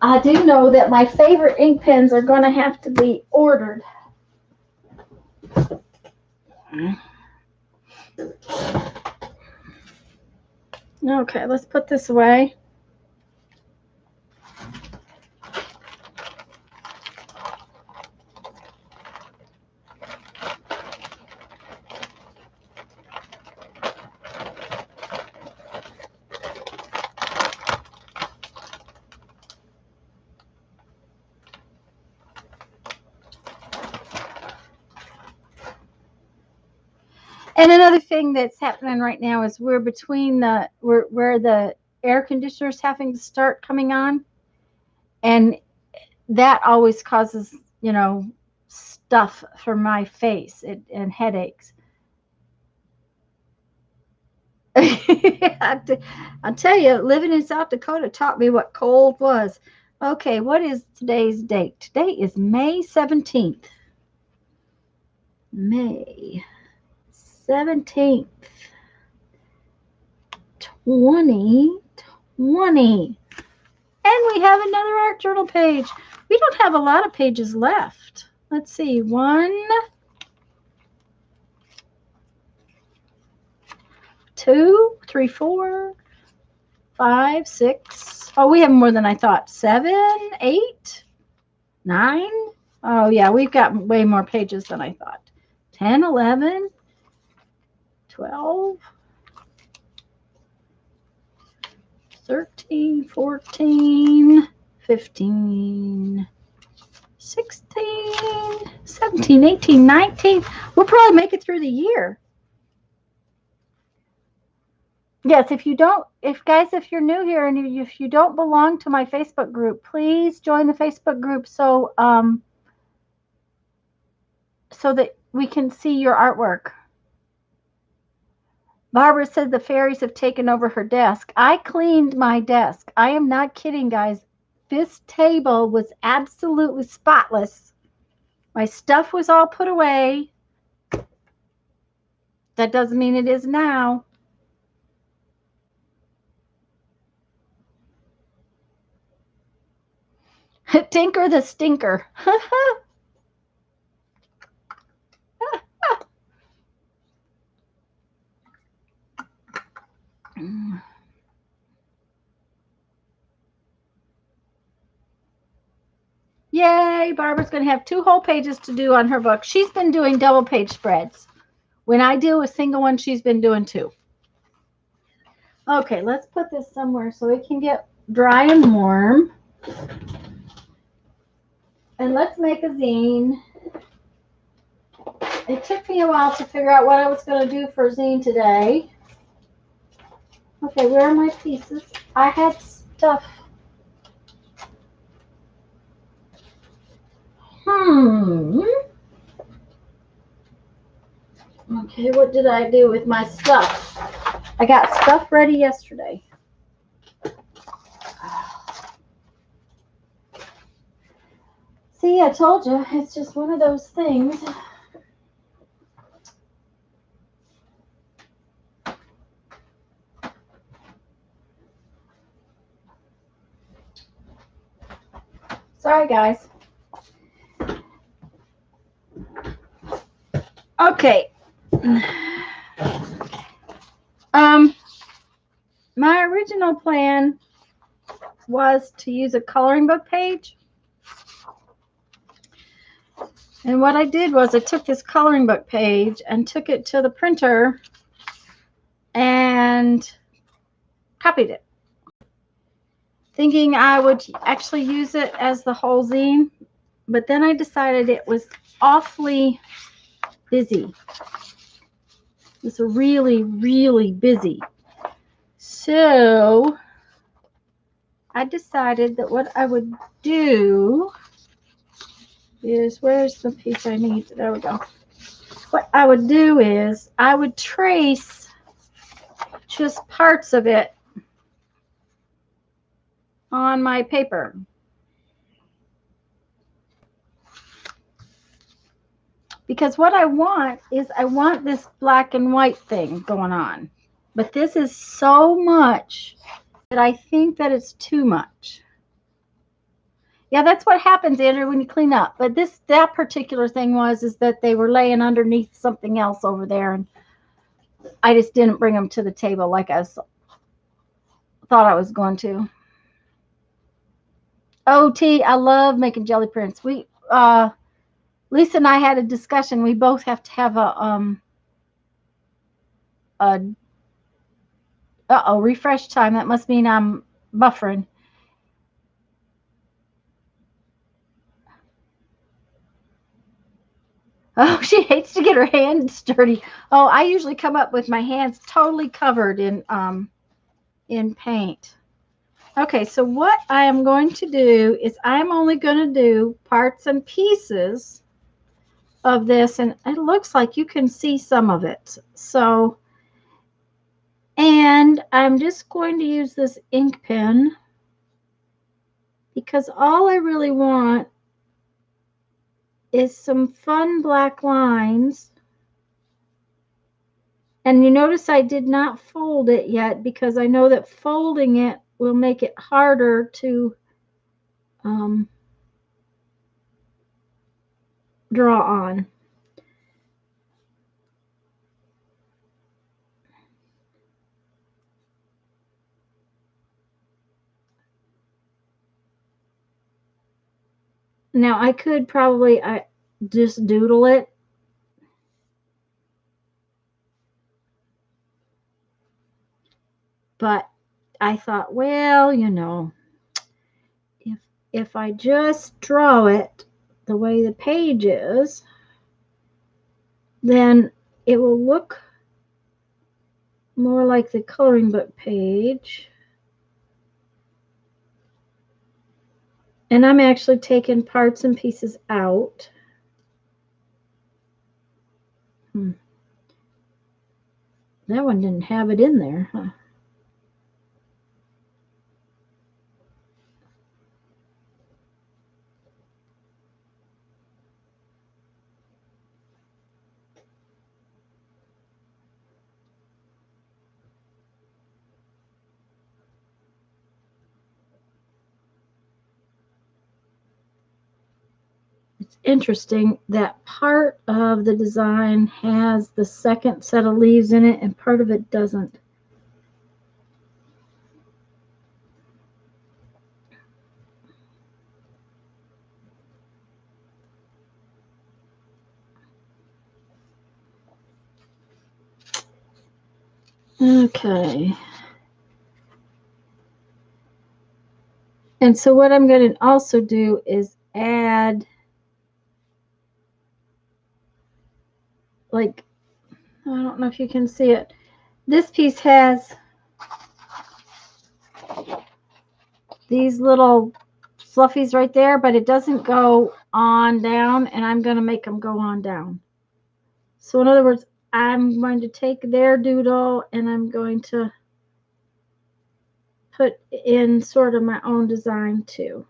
I do know that my favorite ink pens are going to have to be ordered. Okay, let's put this away. And another thing that's happening right now is we're between where the air conditioner's having to start coming on, and that always causes, stuff for my face and headaches. I'll tell you, living in South Dakota taught me what cold was. Okay, what is today's date? Today is May 17th. May 17th, 2020. And we have another art journal page. We don't have a lot of pages left. Let's see. 1, 2, 3, 4, 5, 6. Oh, we have more than I thought. 7, 8, 9. Oh, yeah, we've got way more pages than I thought. 10, 11, 12, 13, 14, 15, 16, 17, 18, 19. We'll probably make it through the year. Yes, if you're new here and if you don't belong to my Facebook group, please join the Facebook group so that we can see your artwork. Barbara said the fairies have taken over her desk. I cleaned my desk. I am not kidding, guys. This table was absolutely spotless. My stuff was all put away. That doesn't mean it is now. Tinker the stinker. Yay, Barbara's going to have 2 whole pages to do on her book. She's been doing double page spreads. When I do a single one, she's been doing 2. Okay, let's put this somewhere so it can get dry and warm. And let's make a zine. It took me a while to figure out what I was going to do for a zine today. Okay, where are my pieces? I had stuff. Okay, what did I do with my stuff? I got stuff ready yesterday. See, I told you, it's just one of those things. Sorry, guys. Okay. My original plan was to use a coloring book page. And what I did was I took this coloring book page and took it to the printer and copied it, thinking I would actually use it as the whole zine. But then I decided it was awfully busy. It's really, really busy. So I decided that what I would do is, where's the piece I need? There we go. What I would do is I would trace just parts of it on my paper. Because what I want is I want this black and white thing going on. But this is so much that I think that it's too much. Yeah, that's what happens, Andrew, when you clean up. But that particular thing is that they were laying underneath something else over there, and I just didn't bring them to the table like I thought I was going to. OT, I love making jelly prints. Lisa and I had a discussion. We both have to have refresh time. That must mean I'm buffering. Oh, she hates to get her hands dirty. Oh, I usually come up with my hands totally covered in paint. Okay, so what I am going to do is I'm only going to do parts and pieces of this, and it looks like you can see some of it. So, and I'm just going to use this ink pen because all I really want is some fun black lines. And you notice I did not fold it yet because I know that folding it will make it harder to um, draw on. Now I could probably just doodle it, but I thought, well, if if I just draw it the way the page is, then it will look more like the coloring book page. And I'm actually taking parts and pieces out. That one didn't have it in there, huh? It's interesting that part of the design has the second set of leaves in it and part of it doesn't. Okay. And so what I'm going to also do is add, like, I don't know if you can see it. This piece has these little fluffies right there, but it doesn't go on down, and I'm going to make them go on down. So in other words, I'm going to take their doodle and I'm going to put in sort of my own design too.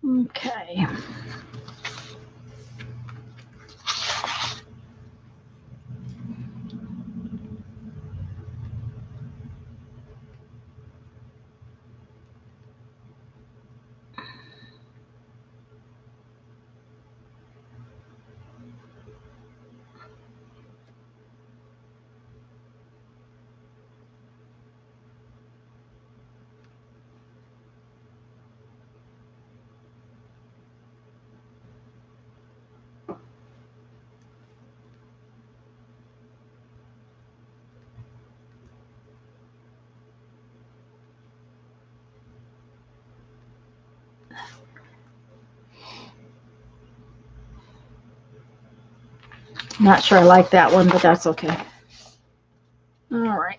Okay. Not sure I like that one, but that's okay. All right.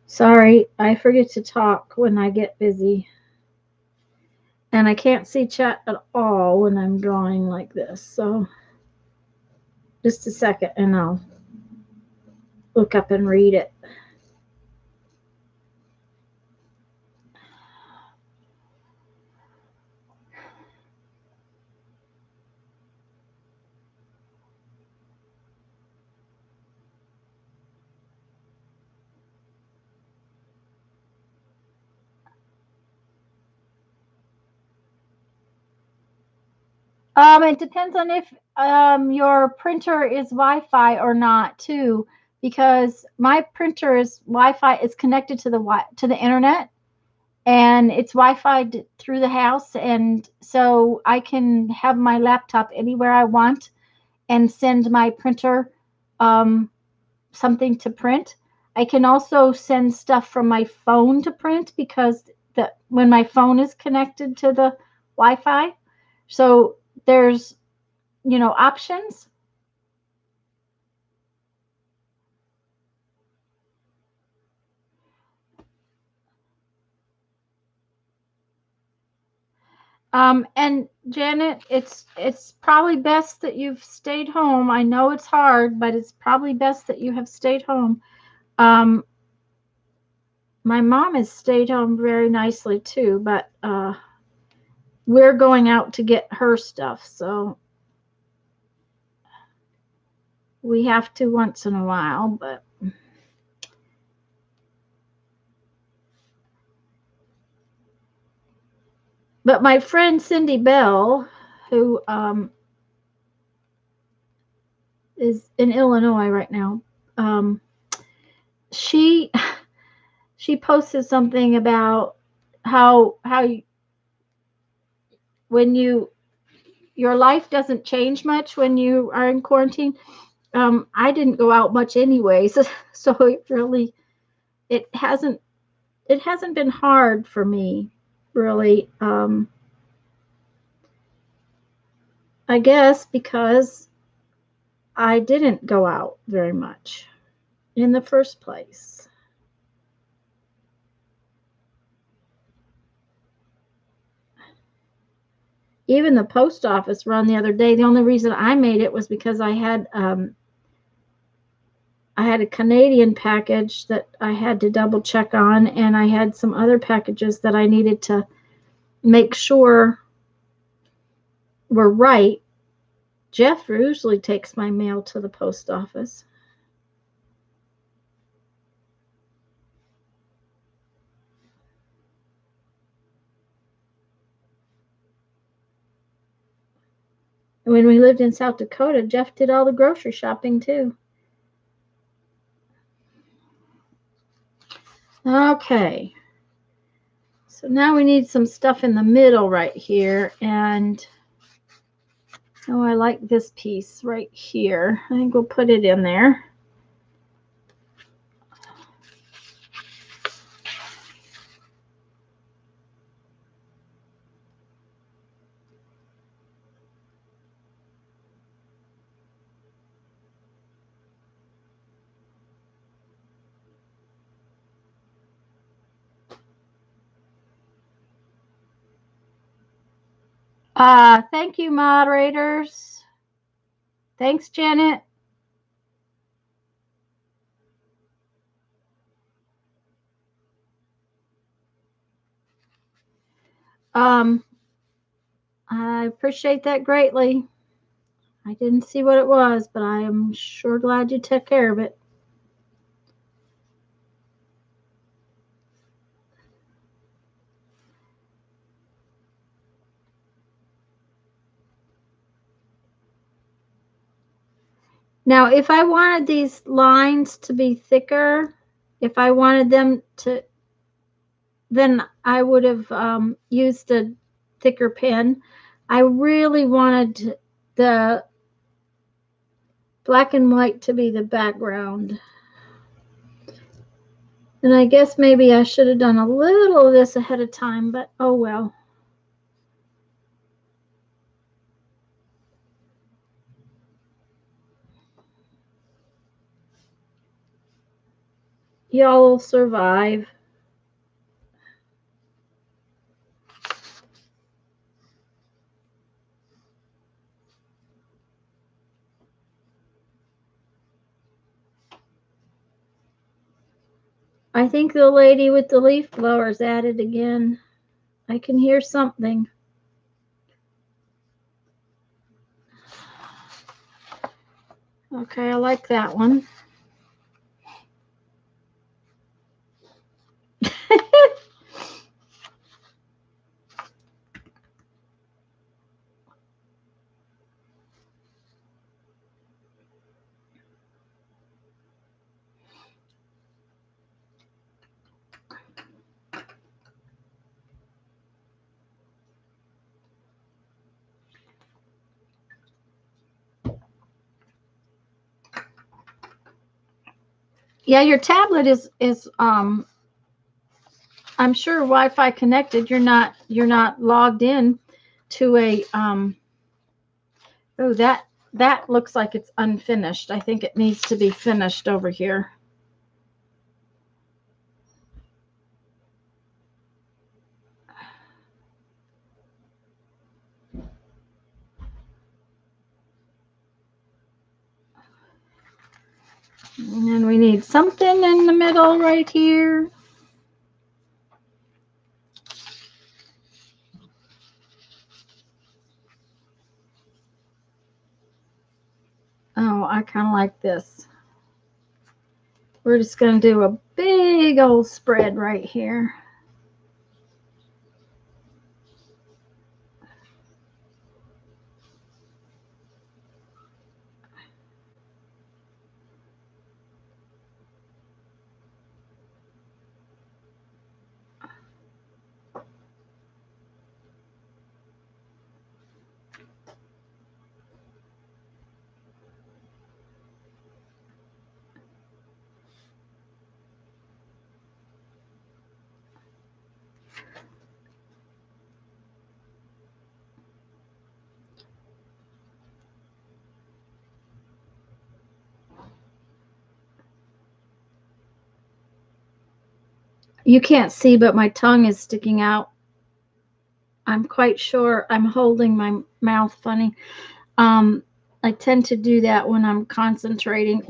Sorry, I forget to talk when I get busy. And I can't see chat at all when I'm drawing like this. So just a second and I'll look up and read it. It depends on if your printer is Wi-Fi or not too, because my printer is Wi-Fi is connected to the to the internet, and it's Wi-Fi through the house, and so I can have my laptop anywhere I want and send my printer um, something to print. I can also send stuff from my phone to print because when my phone is connected to the Wi-Fi, so there's options. And Janet, it's probably best that you've stayed home. I know it's hard, but it's probably best that you have stayed home. Um, my mom has stayed home very nicely too, but we're going out to get her stuff, so we have to once in a while. But my friend Cindy Bell, who is in Illinois right now, um, she she posted something about how when your life doesn't change much when you are in quarantine. I didn't go out much anyways, so it hasn't it hasn't been hard for me really. I guess because I didn't go out very much in the first place. Even the post office run the other day, the only reason I made it was because I had a Canadian package that I had to double check on, and I had some other packages that I needed to make sure were right. Jeff usually takes my mail to the post office. When we lived in South Dakota, Jeff did all the grocery shopping too. Okay. So now we need some stuff in the middle right here. And oh, I like this piece right here. I think we'll put it in there. Thank you, moderators. Thanks, Janet. Um, I appreciate that greatly. I didn't see what it was, but I am sure glad you took care of it. Now, if I wanted these lines to be thicker, if I wanted them to, then I would have used a thicker pen. I really wanted the black and white to be the background. And I guess maybe I should have done a little of this ahead of time, but oh well. Y'all will survive. I think the lady with the leaf blower's at it again. I can hear something. Okay, I like that one. Yeah, your tablet is I'm sure Wi-Fi connected. You're not logged in to a oh, that looks like it's unfinished. I think it needs to be finished over here. And we need something in the middle right here. Oh, I kind of like this. We're just going to do a big old spread right here. You can't see, but my tongue is sticking out. I'm quite sure I'm holding my mouth funny. Um, I tend to do that when I'm concentrating.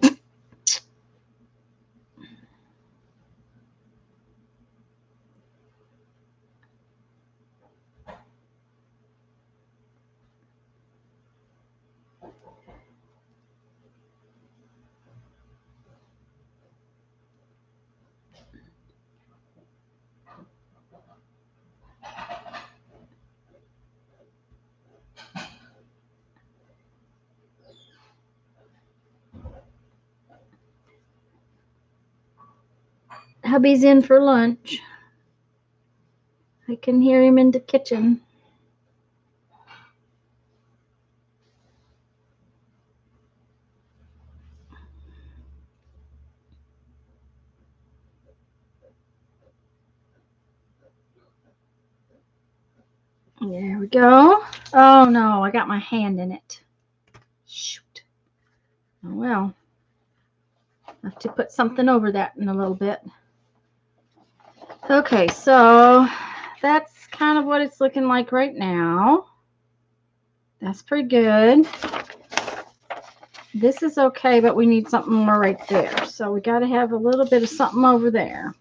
Hubby's in for lunch. I can hear him in the kitchen. There we go. Oh no, I got my hand in it. Shoot. Oh well. I have to put something over that in a little bit. Okay, so that's kind of what it's looking like right now. That's pretty good. This is okay, but we need something more right there. So we got to have a little bit of something over there.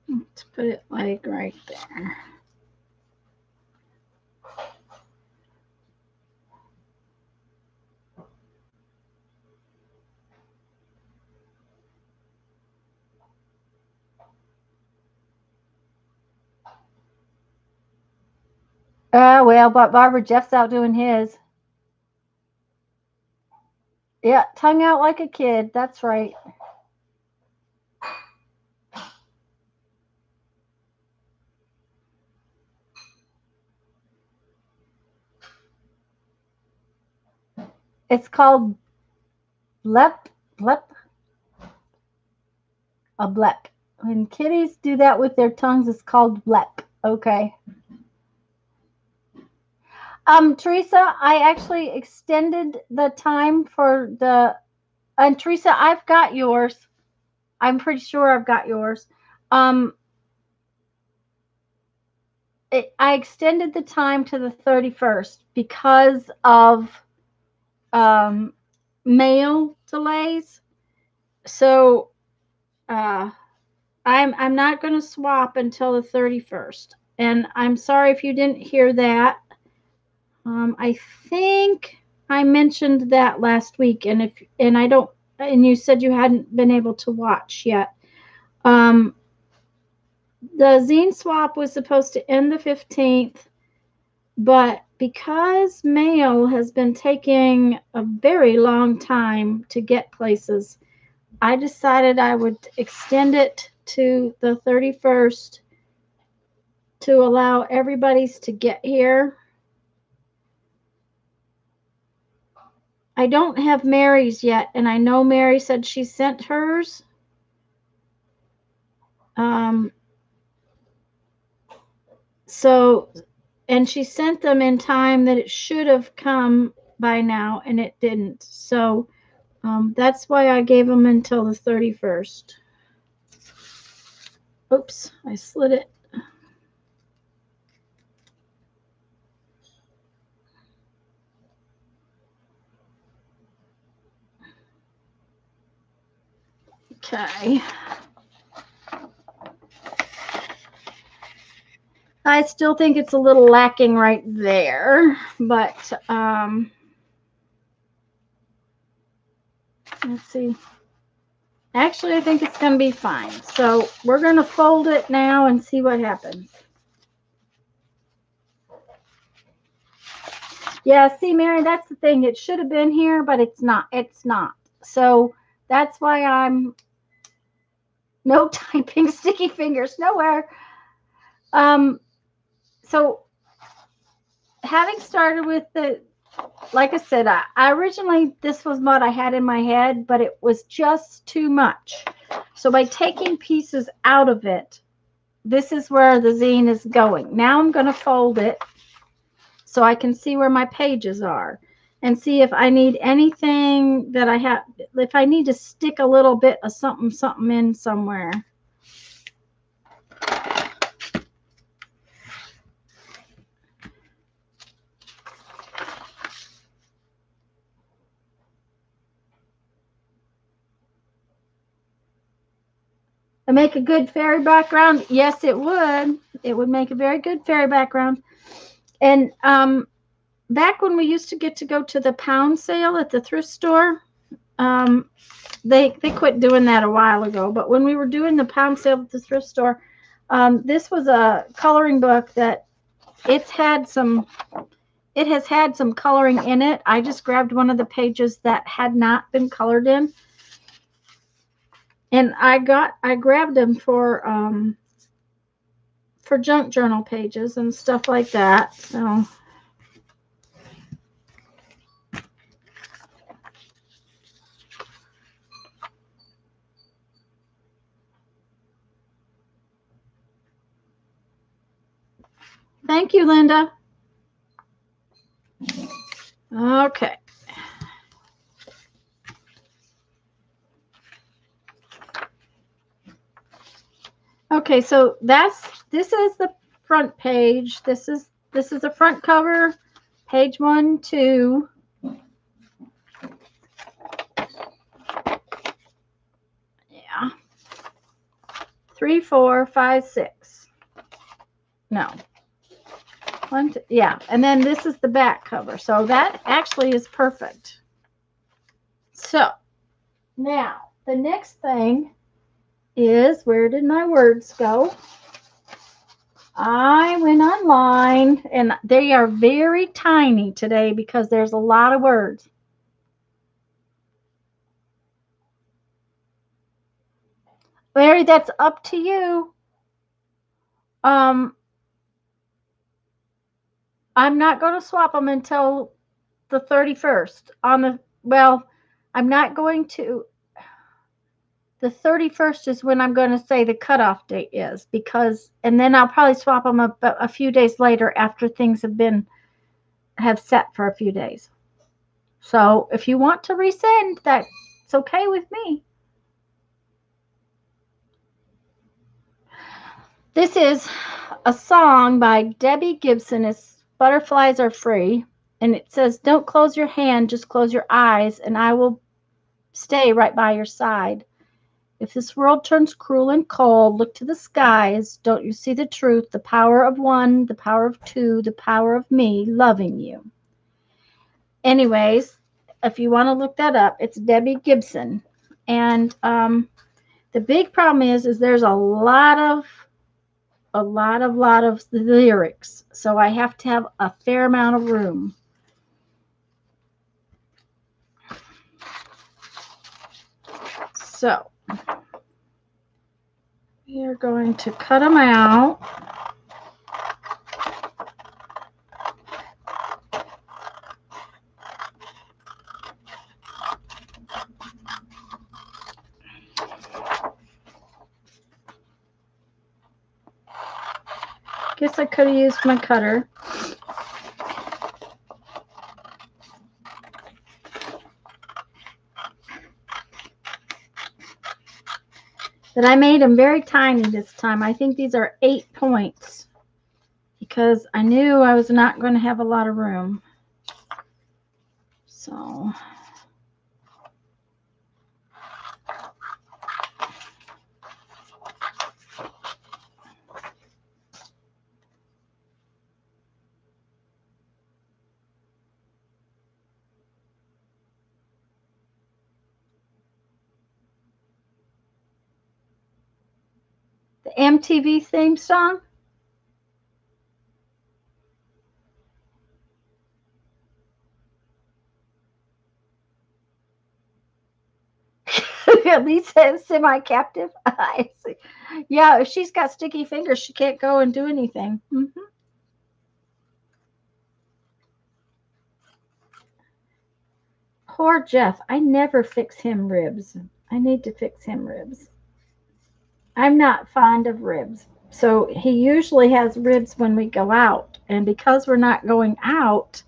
Let's put it like right there. Well, but Barbara, Jeff's out doing his. Yeah, tongue out like a kid. That's right. It's called blep, blep, a blep. When kitties do that with their tongues, it's called blep. Okay. Teresa, I actually extended the time for the, and Teresa, I've got yours. I'm pretty sure I've got yours. Um, I extended the time to the 31st because of um, mail delays. So I'm not going to swap until the 31st. And I'm sorry if you didn't hear that. I think I mentioned that last week, and I don't, and you said you hadn't been able to watch yet. Um, the zine swap was supposed to end the 15th, but because mail has been taking a very long time to get places, I decided I would extend it to the 31st to allow everybody's to get here. I don't have Mary's yet, and I know Mary said she sent hers. So, and she sent them in time that it should have come by now, and it didn't. So that's why I gave them until the 31st. Oops, I slid it. Okay. I still think it's a little lacking right there, but let's see. Actually, I think it's going to be fine. So we're going to fold it now and see what happens. Yeah, see, Mary, that's the thing. It should have been here, but it's not. It's not. So that's why I'm no typing, sticky fingers, nowhere. So having started with the, like I said, I originally, this was what I had in my head, but it was just too much. So by taking pieces out of it, this is where the zine is going. Now I'm going to fold it so I can see where my pages are and see if I need anything that I have, if I need to stick a little bit of something in somewhere. To make a good fairy background? Yes, it would. It would make a very good fairy background. And back when we used to get to go to the pound sale at the thrift store, they quit doing that a while ago. But when we were doing the pound sale at the thrift store, this was a coloring book that it has had some coloring in it. I just grabbed one of the pages that had not been colored in. And I grabbed them for junk journal pages and stuff like that. So thank you, Linda. Okay. Okay, so this is the front page. This is the front cover, page 1, 2. Yeah. 3, 4, 5, 6. No. 1, 2, yeah, and then this is the back cover. So that actually is perfect. So now the next thing is, where did my words go? I went online, and they are very tiny today because there's a lot of words. Larry, that's up to you. I'm not going to swap them until the 31st. I'm not going to. The 31st is when I'm going to say the cutoff date is, because, and then I'll probably swap them a few days later after things have set for a few days. So if you want to resend, that's okay with me. This is a song by Debbie Gibson. It's Butterflies Are Free. And it says, don't close your hand, just close your eyes, and I will stay right by your side. If this world turns cruel and cold, look to the skies. Don't you see the truth? The power of one, the power of two, the power of me loving you. Anyways, if you want to look that up, it's Debbie Gibson. And the big problem is there's a lot of lyrics. So I have to have a fair amount of room. So we are going to cut them out. Guess I could have used my cutter. But I made them very tiny this time. I think these are 8 points because I knew I was not going to have a lot of room. So the MTV theme song. At least semi-captive. I see. Yeah, if she's got sticky fingers, she can't go and do anything. Poor Jeff. I never fix him ribs. I need to fix him ribs. I'm not fond of ribs. So he usually has ribs when we go out. And because we're not going out,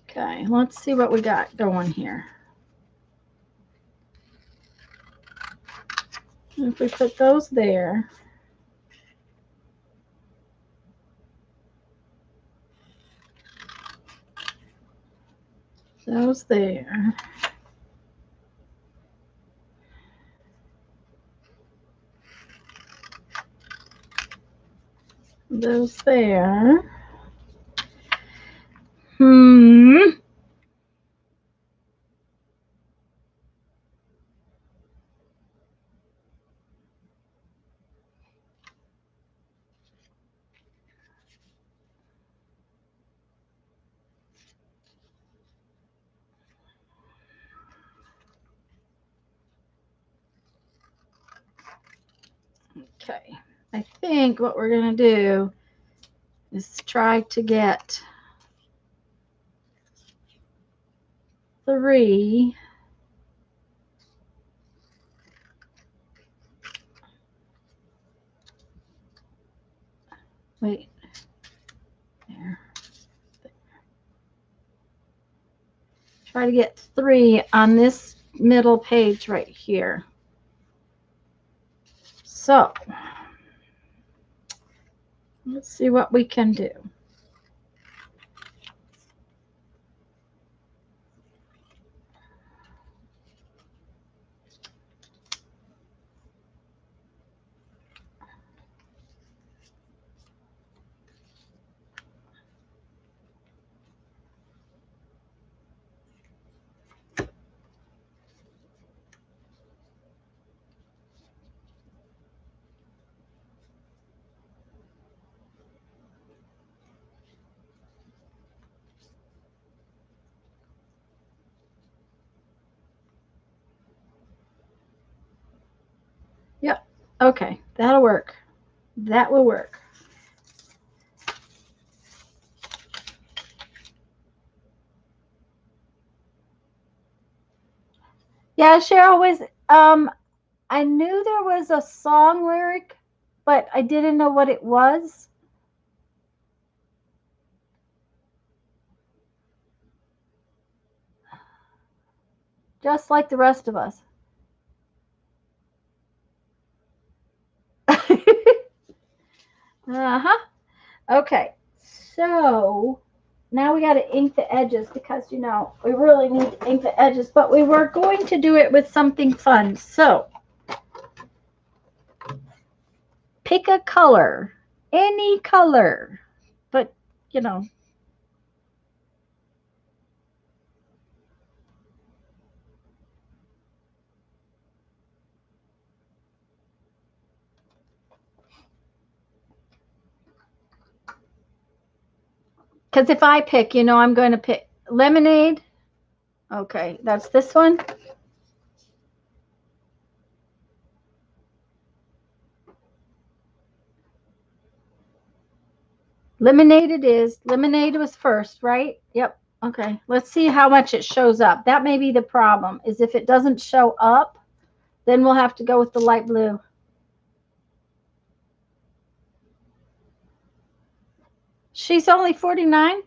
okay, let's see what we got going here. If we put those there, those there, those there. Okay, I think what we're going to do is try to get 3. Wait, there. Try to get 3 on this middle page right here. So let's see what we can do. Yep. Okay, that'll work. That will work. Yeah, Cheryl was I knew there was a song lyric, but I didn't know what it was. Just like the rest of us. Uh-huh. Okay. So now we got to ink the edges because, you know, we really need to ink the edges, but we were going to do it with something fun. So pick a color, any color, but, you know. Because if I pick, you know, I'm going to pick lemonade. Okay, that's this one. Lemonade it is. Lemonade was first, right? Yep. Okay, let's see how much it shows up. That may be the problem, is if it doesn't show up, then we'll have to go with the light blue. She's only 49?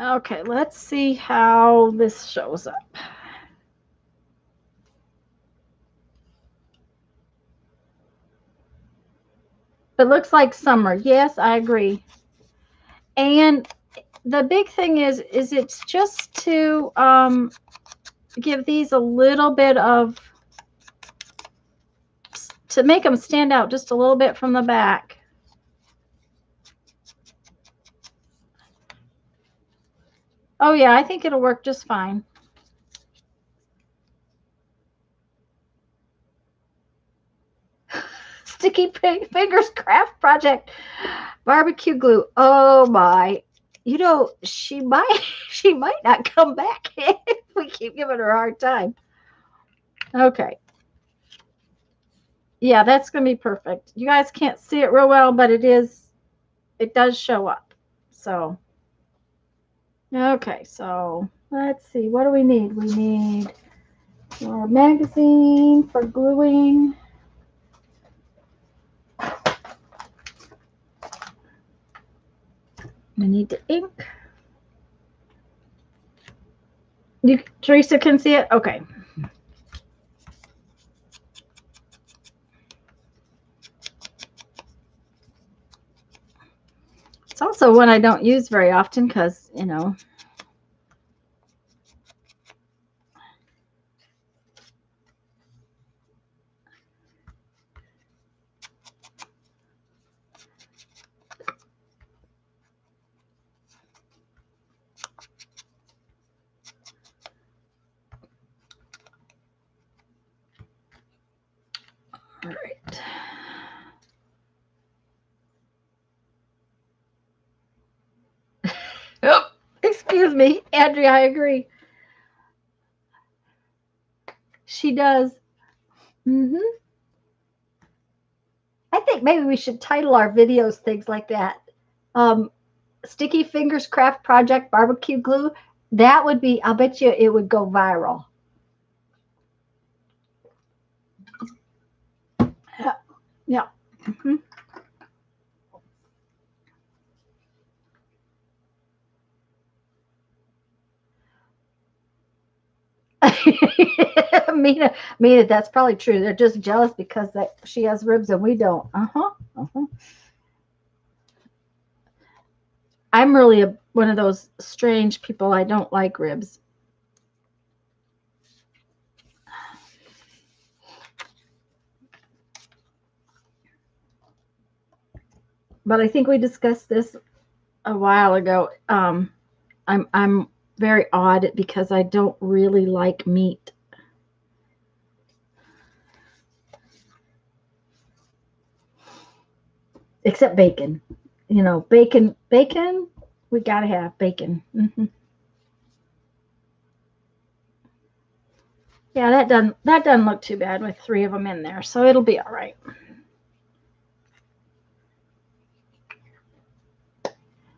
Okay, let's see how this shows up. It looks like summer. Yes, I agree. And the big thing is it's just to give these a little bit of, to make them stand out just a little bit from the back. Oh yeah, I think it'll work just fine. Sticky Fingers Craft Project barbecue glue. Oh my. You know, she might she might not come back if we keep giving her a hard time. Okay. Yeah, that's going to be perfect. You guys can't see it real well, but it does show up. So, okay. So, let's see. What do we need? We need our magazine for gluing. We need the ink. Teresa can see it? Okay. It's also one I don't use very often because, you know. All right. Oh, excuse me, Andrea, I agree. She does. Mm-hmm. I think maybe we should title our videos things like that. Sticky Fingers Craft Project Barbecue Glue. That would be, I'll bet you it would go viral. Yeah. Yeah. Mm-hmm. Mina, that's probably true. They're just jealous because she has ribs and we don't. Uh-huh. Uh-huh. I'm really one of those strange people. I don't like ribs. But I think we discussed this a while ago. I'm very odd because I don't really like meat. Except bacon. You know, bacon, we gotta have bacon. Mm-hmm. Yeah, that doesn't look too bad with 3 of them in there, so it'll be all right.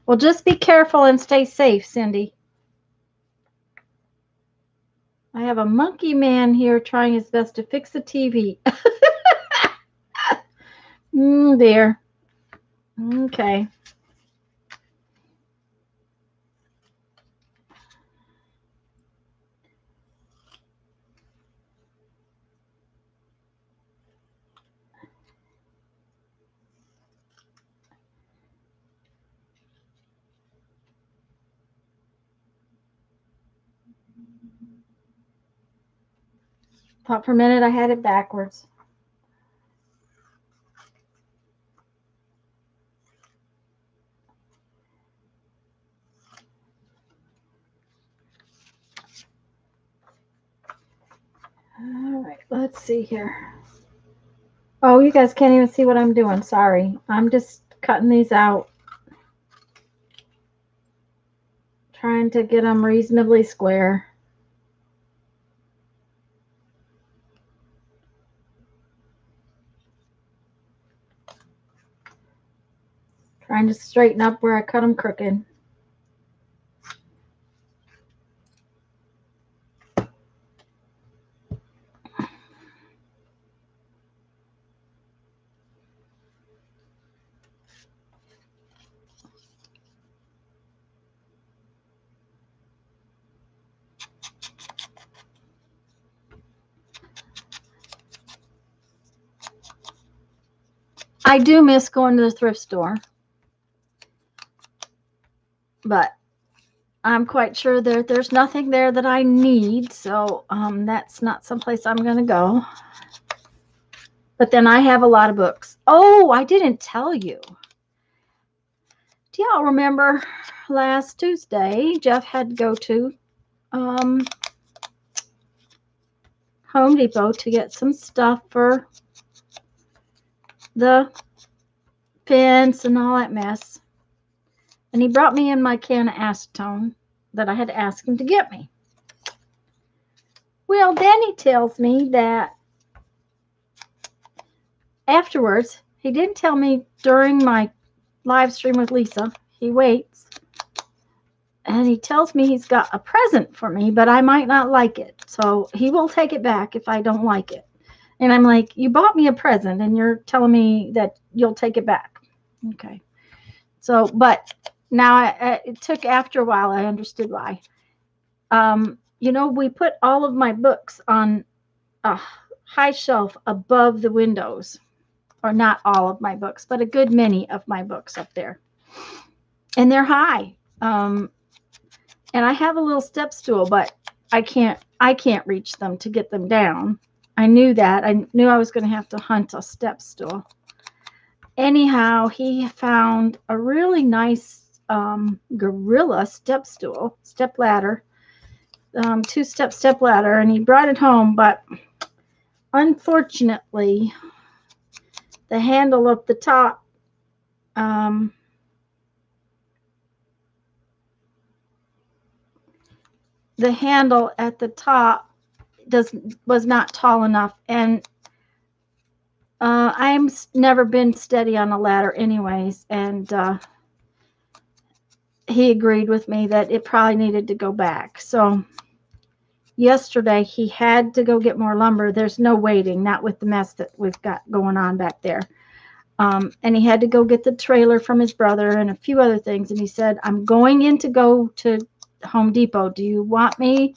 Well, just be careful and stay safe, Cindy. I have a monkey man here trying his best to fix the TV. Dear. Okay. Thought for a minute I had it backwards. All right, let's see here. Oh, you guys can't even see what I'm doing. Sorry. I'm just cutting these out. trying to get them reasonably square. Trying to straighten up where I cut them crooked. I do miss going to the thrift store, but I'm quite sure that there's nothing there that I need, so that's not someplace I'm going to go. But then I have a lot of books. Oh, I didn't tell you. Do y'all remember last Tuesday, Jeff had to go to Home Depot to get some stuff for the fence and all that mess. And he brought me in my can of acetone that I had asked him to get me. Well, then he tells me that afterwards, he didn't tell me during my live stream with Lisa. He waits. And he tells me he's got a present for me, but I might not like it. So he will take it back if I don't like it. And I'm like, you bought me a present and you're telling me that you'll take it back. Okay. So, but now it took after a while, I understood why. You know, we put all of my books on a high shelf above the windows. Or not all of my books, but a good many of my books up there. And they're high. And I have a little step stool, but I can't reach them to get them down. I knew that. I knew I was going to have to hunt a step stool. Anyhow, he found a really nice gorilla step stool, step ladder, two-step step ladder, and he brought it home, but unfortunately, the handle up the top the handle at the top was not tall enough, and I'm never been steady on a ladder anyways, and he agreed with me that it probably needed to go back. So yesterday he had to go get more lumber. There's no waiting, not with the mess that we've got going on back there. And he had to go get the trailer from his brother and a few other things, and he said, I'm going in to go to Home Depot. Do you want me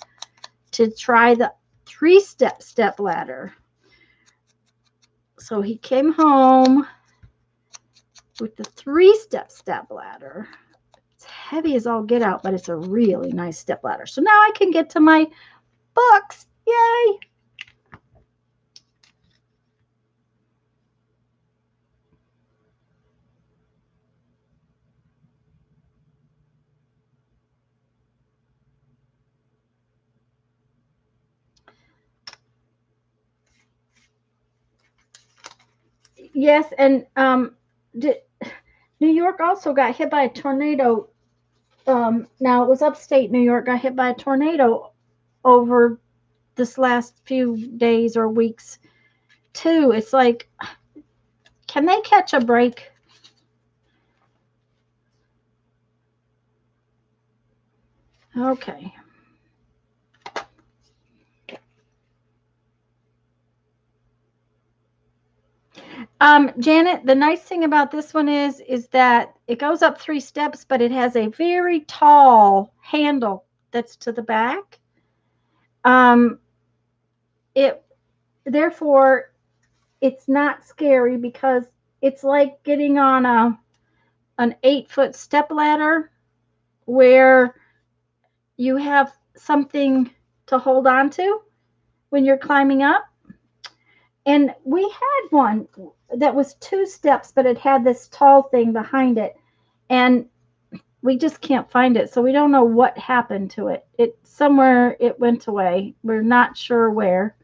to try the three-step ladder? So he came home with the three-step ladder. It's heavy as all get out, but it's a really nice step ladder. So now I can get to my books. Yay! Yes, and New York also got hit by a tornado. Now it was upstate New York got hit by a tornado over this last few days or weeks too. It's like, can they catch a break? Okay. Janet, the nice thing about this one is that it goes up 3 steps, but it has a very tall handle that's to the back. It therefore it's not scary because it's like getting on an 8-foot step ladder where you have something to hold on to when you're climbing up. And we had one that was 2 steps, but it had this tall thing behind it. And we just can't find it. So we don't know what happened to it. Somewhere it went away. We're not sure where.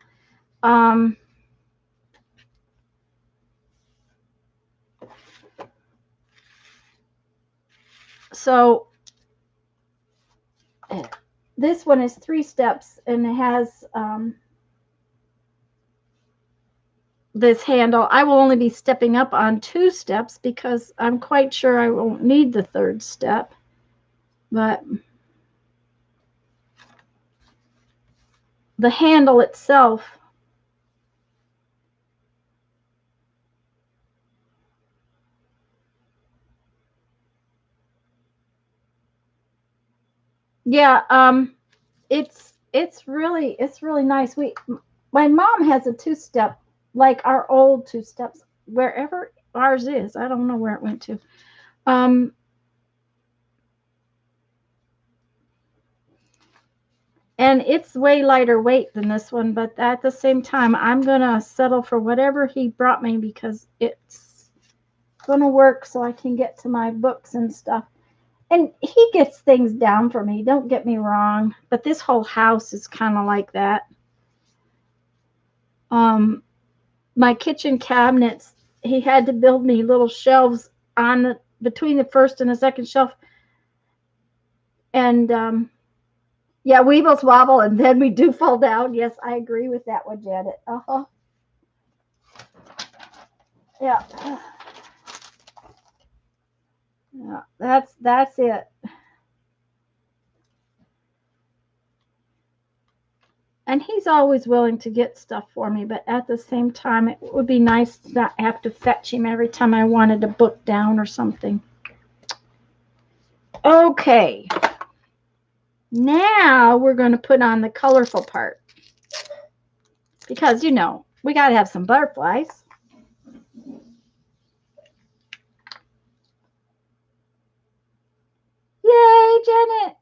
So this one is 3 steps and it has this handle. I will only be stepping up on 2 steps because I'm quite sure I won't need the 3rd step. But the handle itself, yeah, it's really nice. My mom has a 2-step, like our old 2 steps, wherever ours is. I don't know where it went to. And it's way lighter weight than this one, but at the same time, I'm gonna settle for whatever he brought me because it's gonna work so I can get to my books and stuff. And he gets things down for me, don't get me wrong, but this whole house is kind of like that. My kitchen cabinets, he had to build me little shelves on the between the first and the second shelf. And yeah, weebles wobble and then we do fall down. Yes, I agree with that one, Janet. Yeah. Yeah, that's it. And he's always willing to get stuff for me, but at the same time, it would be nice to not have to fetch him every time I wanted a book down or something. Okay. Now we're going to put on the colorful part. Because, you know, we got to have some butterflies. Yay, Janet.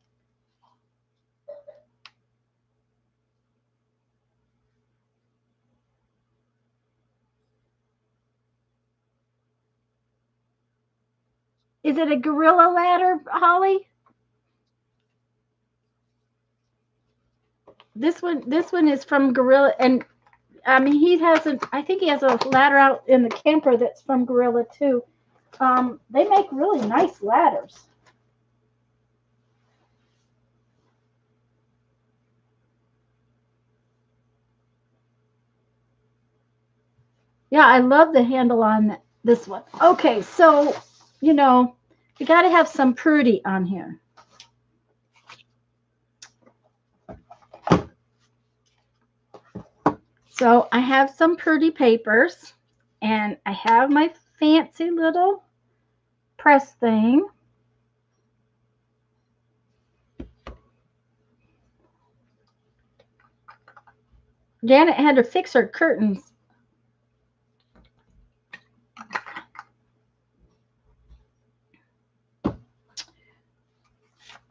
Is it a gorilla ladder, Holly? This one is from Gorilla, and I mean I think he has a ladder out in the camper that's from Gorilla too. They make really nice ladders. Yeah, I love the handle on this one. Okay, so you know, you got to have some pretty on here. So I have some pretty papers, and I have my fancy little press thing. Janet had to fix her curtains.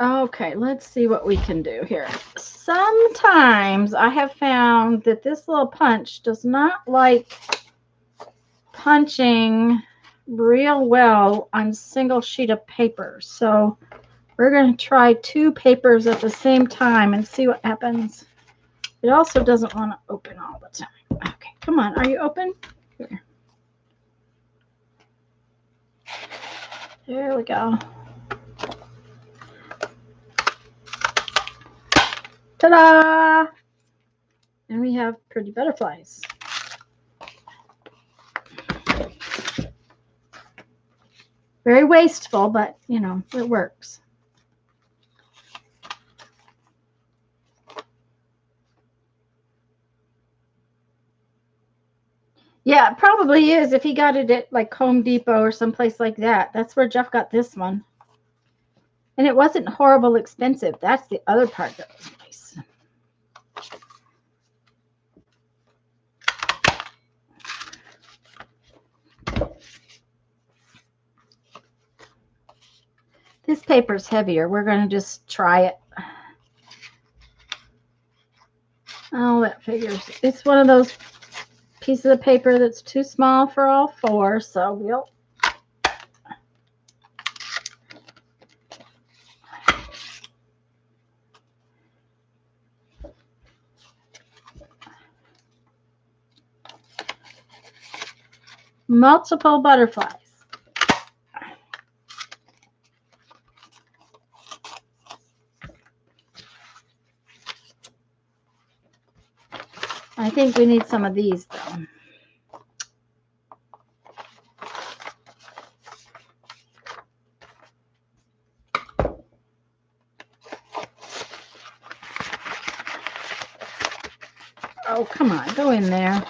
Okay, let's see what we can do here. Sometimes I have found that this little punch does not like punching real well on single sheet of paper. So we're going to try 2 papers at the same time and see what happens. It also doesn't want to open all the time. Okay, come on. Are you open? Here. There we go. Ta-da! And we have pretty butterflies. Very wasteful, but, you know, it works. Yeah, it probably is if he got it at like Home Depot or someplace like that. That's where Jeff got this one. And it wasn't horrible expensive. That's the other part that was nice. This paper's heavier. We're going to just try it. Oh, that figures. It's one of those pieces of paper that's too small for all 4, so we'll multiple butterflies. I think we need some of these though. Oh, come on, go in there.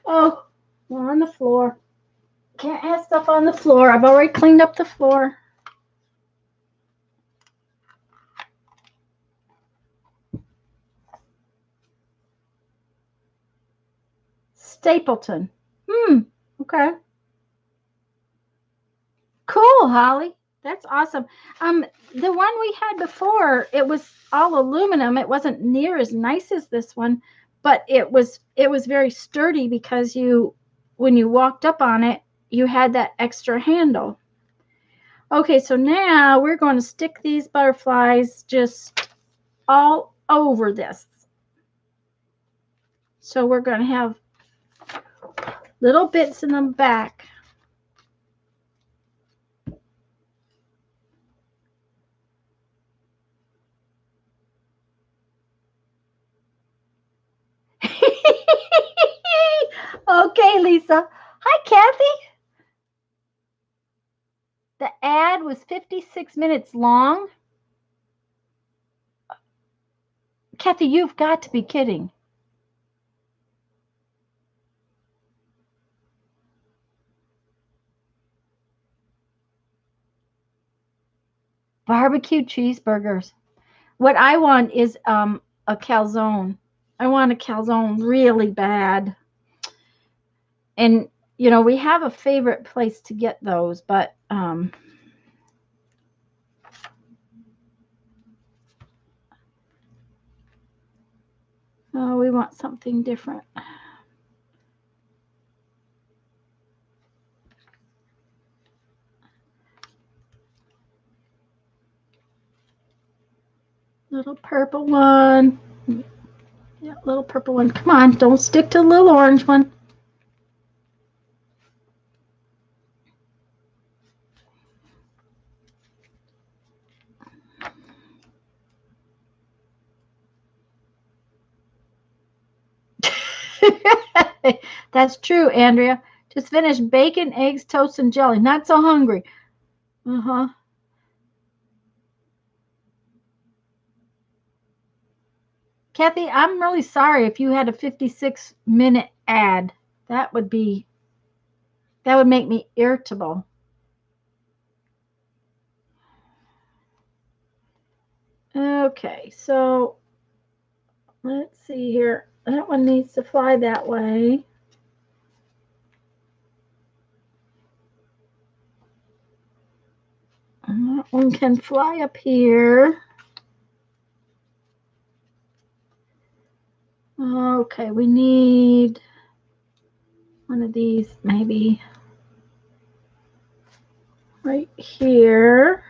Oh, we're on the floor. Can't have stuff on the floor. I've already cleaned up the floor. Stapleton. Okay. Cool, Holly. That's awesome. The one we had before, it was all aluminum. It wasn't near as nice as this one, but it was very sturdy because when you walked up on it, you had that extra handle. Okay, so now we're going to stick these butterflies just all over this. So we're going to have little bits in the back. Okay, Lisa. Hi, Kathy. The ad was 56 minutes long. Kathy, you've got to be kidding. Barbecue cheeseburgers. What I want is a calzone. I want a calzone really bad. And, you know, we have a favorite place to get those, but oh, we want something different. Little purple one. Yeah, little purple one. Come on, don't stick to the little orange one. That's true, Andrea. Just finished bacon, eggs, toast, and jelly. Not so hungry. Uh-huh. Kathy, I'm really sorry if you had a 56-minute ad. That would make me irritable. Okay, so let's see here. That one needs to fly that way. And that one can fly up here. Okay, we need one of these maybe right here.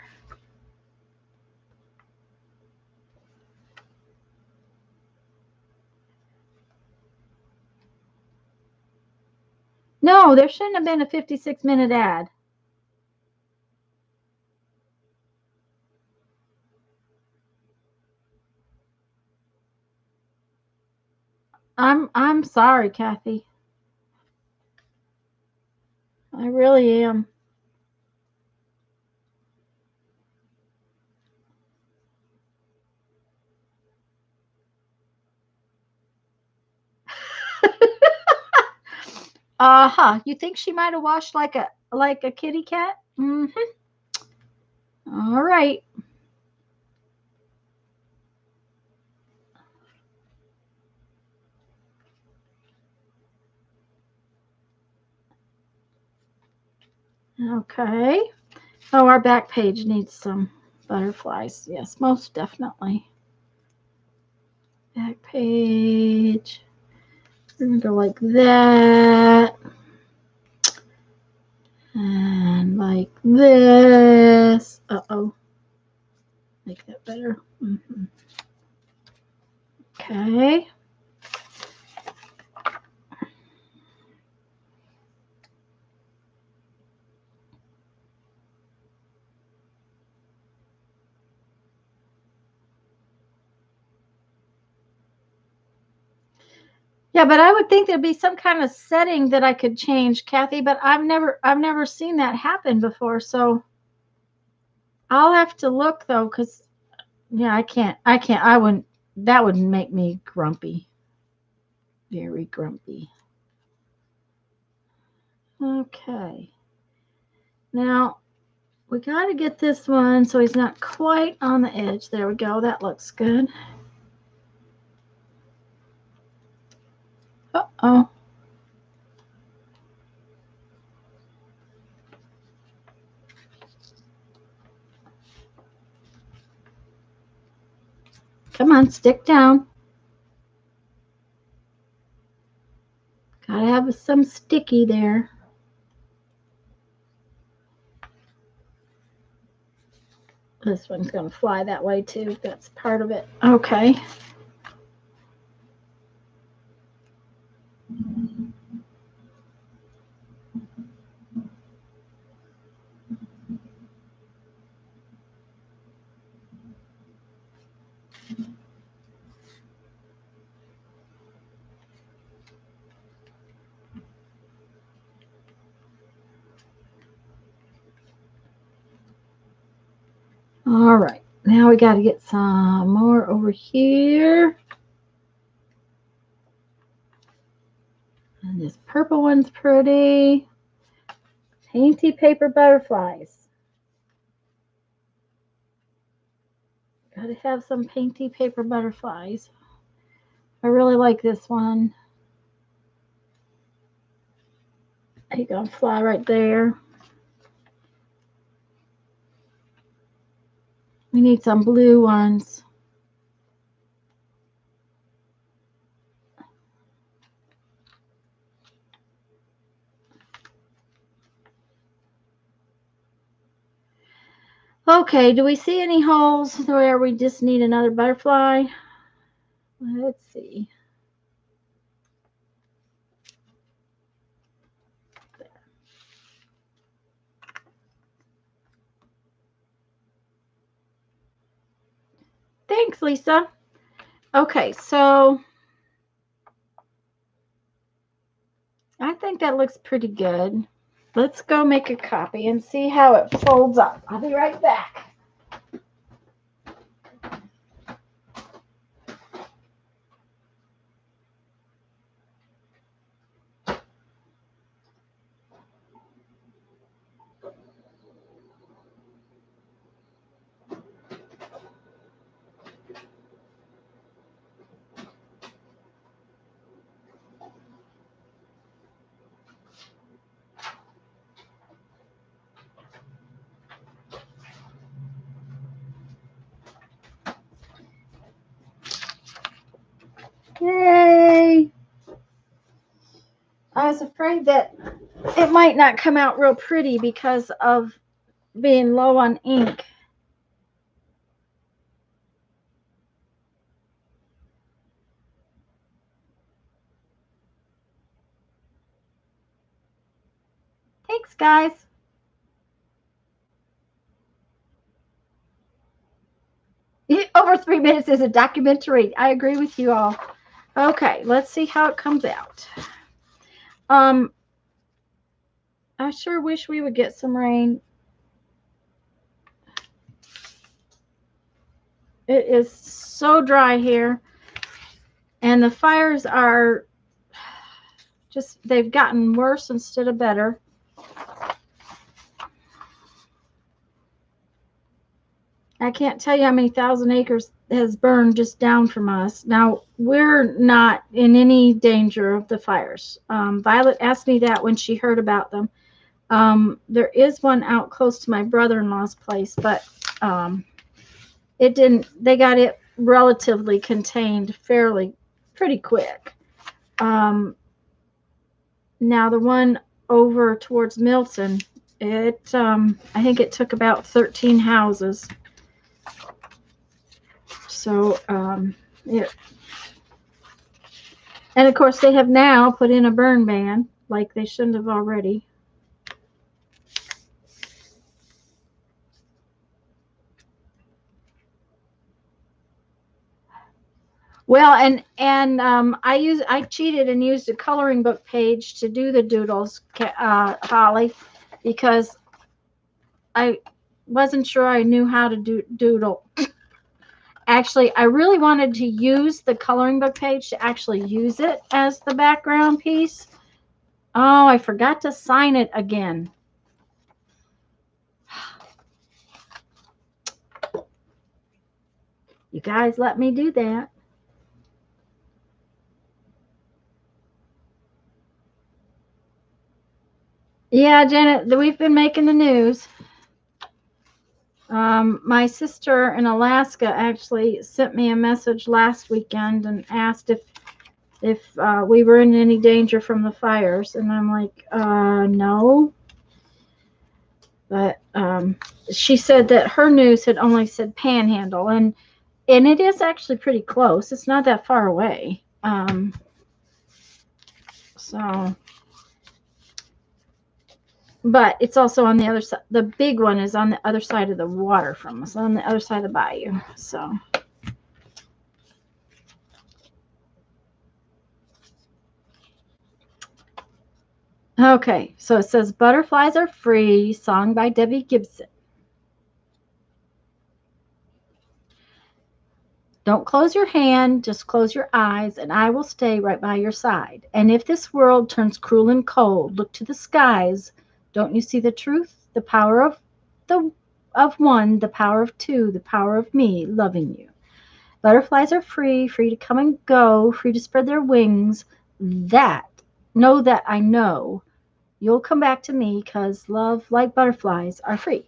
No, there shouldn't have been a 56-minute ad. I'm sorry, Kathy. I really am. You think she might have washed like a kitty cat? Mm-hmm. All right. Okay. Oh, our back page needs some butterflies. Yes, most definitely. Back page. We're going to go like that. And like this. Uh-oh. Make that better. Mm-hmm. Okay. Yeah, but I would think there'd be some kind of setting that I could change, Kathy, but I've never seen that happen before. So I'll have to look though, because yeah, I wouldn't, that would make me grumpy. Very grumpy. Okay. Now we got to get this one so he's not quite on the edge. There we go. That looks good. Uh-oh. Come on, stick down. Gotta have some sticky there. This one's going to fly that way too. That's part of it. Okay. All right. Now we got to get some more over here. And this purple one's pretty. Painty paper butterflies. Got to have some painty paper butterflies. I really like this one. He's going to fly right there. We need some blue ones. Okay, do we see any holes where we just need another butterfly? Let's see. Thanks, Lisa. Okay, so I think that looks pretty good. Let's go make a copy and see how it folds up. I'll be right back. Yay! I was afraid that it might not come out real pretty because of being low on ink. Thanks, guys. Over 3 minutes is a documentary. I agree with you all. Okay, let's see how it comes out. I sure wish we would get some rain. It is so dry here. And the fires are just, they've gotten worse instead of better. I can't tell you how many thousand acres has burned just down from us. Now, we're not in any danger of the fires. Violet asked me that when she heard about them. There is one out close to my brother-in-law's place, but it didn't, they got it relatively contained pretty quick. Now the one over towards Milton, I think it took about 13 houses. So And of course, they have now put in a burn ban, like they shouldn't have already. Well, and I cheated and used a coloring book page to do the doodles, Holly, because I wasn't sure I knew how to doodle. Actually, I really wanted to use the coloring book page to actually use it as the background piece. Oh, I forgot to sign it again. You guys let me do that. Yeah, Janet, we've been making the news. My sister in Alaska actually sent me a message last weekend and asked if we were in any danger from the fires, and I'm like, no. But she said that her news had only said Panhandle, and it is actually pretty close. It's not that far away. So, but it's also on the other side. The big one is on the other side of the water from us, on the other side of the bayou. So. Okay, so it says Butterflies Are Free, song by Debbie Gibson. Don't close your hand, just close your eyes, and I will stay right by your side. And if this world turns cruel and cold, look to the skies. Don't you see the truth? The power of one, the power of two, the power of me loving you. Butterflies are free, free to come and go, free to spread their wings. That, know that I know. You'll come back to me because love, like butterflies, are free.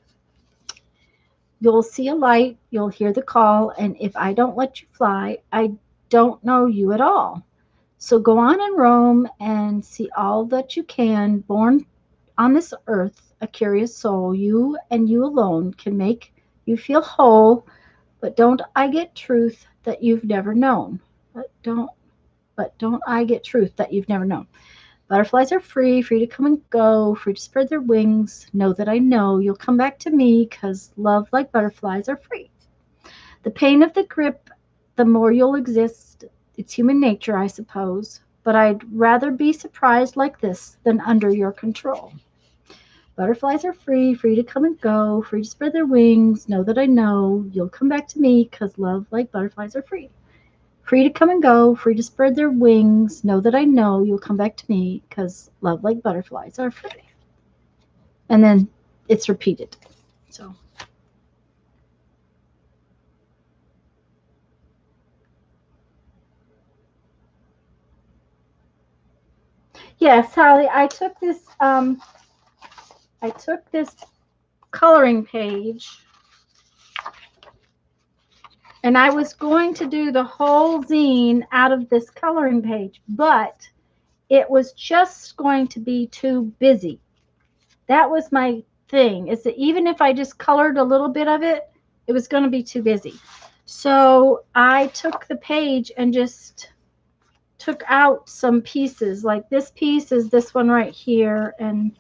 You'll see a light, you'll hear the call, and if I don't let you fly, I don't know you at all. So go on and roam and see all that you can. Born on this earth, a curious soul, you and you alone can make you feel whole. But don't I get truth that you've never known? But don't I get truth that you've never known? Butterflies are free, free to come and go, free to spread their wings. Know that I know you'll come back to me, 'cause love like butterflies are free. The pain of the grip, the more you'll exist. It's human nature, I suppose. But I'd rather be surprised like this than under your control. Butterflies are free, free to come and go, free to spread their wings. Know that I know you'll come back to me, 'cause love like butterflies are free. Free to come and go, free to spread their wings. Know that I know you'll come back to me, 'cause love like butterflies are free. And then it's repeated. So. Yes, Holly, I took this coloring page and I was going to do the whole zine out of this coloring page, but it was just going to be too busy. That was my thing, is that even if I just colored a little bit of it, it was going to be too busy. So I took the page and just took out some pieces. Like this piece is this one right here, and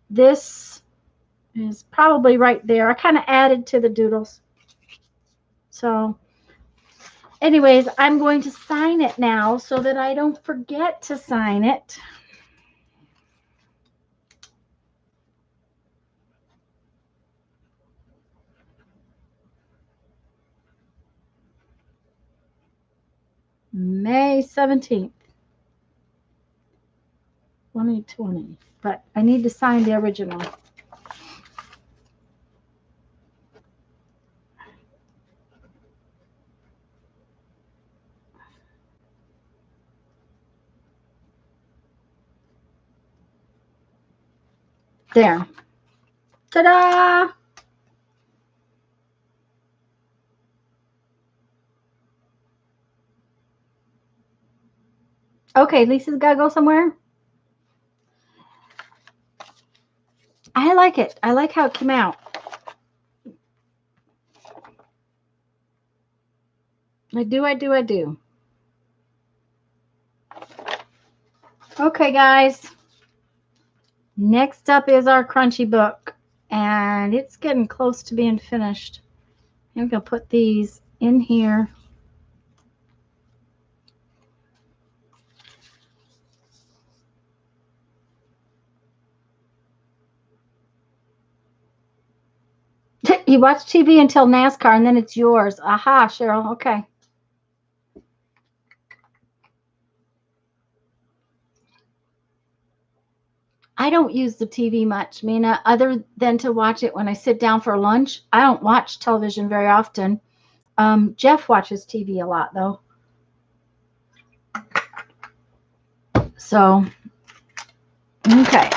this is probably right there. I kind of added to the doodles. So anyways, I'm going to sign it now so that I don't forget to sign it. May 17th, 2020. But I need to sign the original. There. Ta-da! Okay, Lisa's got to go somewhere. I like it. I like how it came out. I do. Okay, guys. Next up is our crunchy book, and it's getting close to being finished. I'm going to put these in here. You watch TV until NASCAR, and then it's yours. Aha, Cheryl. Okay. I don't use the TV much, Mina, other than to watch it when I sit down for lunch. I don't watch television very often. Jeff watches TV a lot, though. So, okay.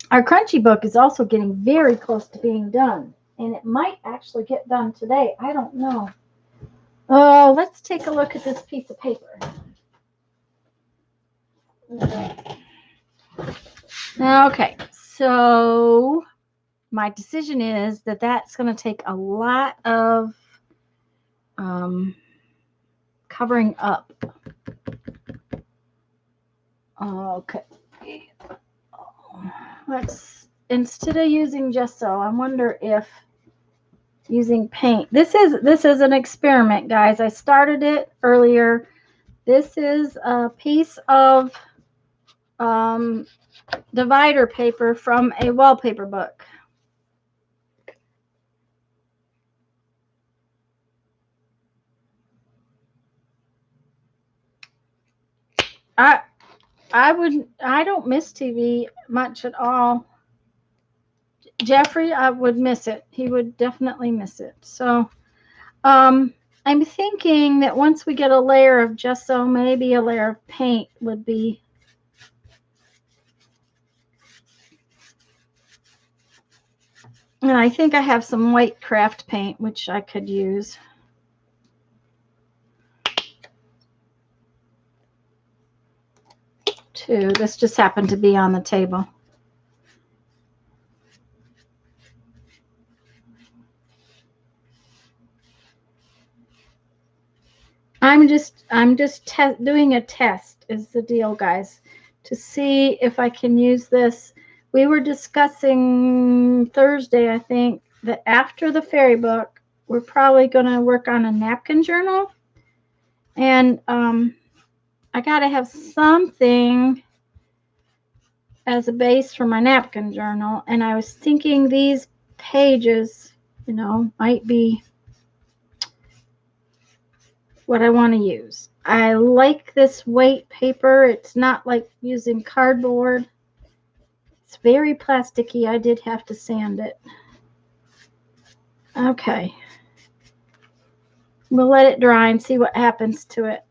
Our crunchy book is also getting very close to being done, and it might actually get done today. I don't know. Oh, let's take a look at this piece of paper. Okay, so my decision is that that's going to take a lot of covering up. Okay. Let's, instead of using gesso, I wonder if using paint. This is an experiment, guys. I started it earlier. This is a piece of divider paper from a wallpaper book. I don't miss TV much at all. Jeffrey, I would miss it. He would definitely miss it. So, I'm thinking that once we get a layer of gesso, maybe a layer of paint would be. And I think I have some white craft paint, which I could use. Too. This just happened to be on the table. I'm just doing a test is the deal, guys, to see if I can use this. We were discussing Thursday, I think, that after the fairy book, we're probably going to work on a napkin journal. And I got to have something as a base for my napkin journal. And I was thinking these pages, might be what I want to use. I like this weight paper. It's not like using cardboard. It's very plasticky. I did have to sand it. Okay. We'll let it dry and see what happens to it.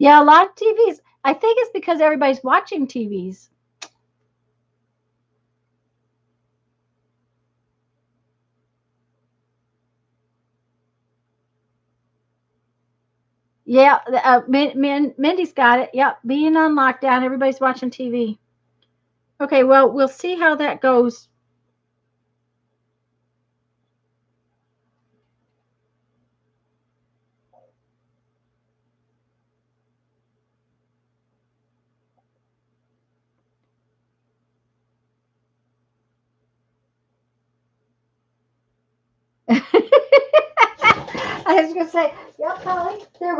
Yeah, a lot of TVs. I think it's because everybody's watching TVs. Yeah, Mindy's got it. Yep, being on lockdown, everybody's watching TV. Okay, well, we'll see how that goes. I was gonna say, yep, Holly. There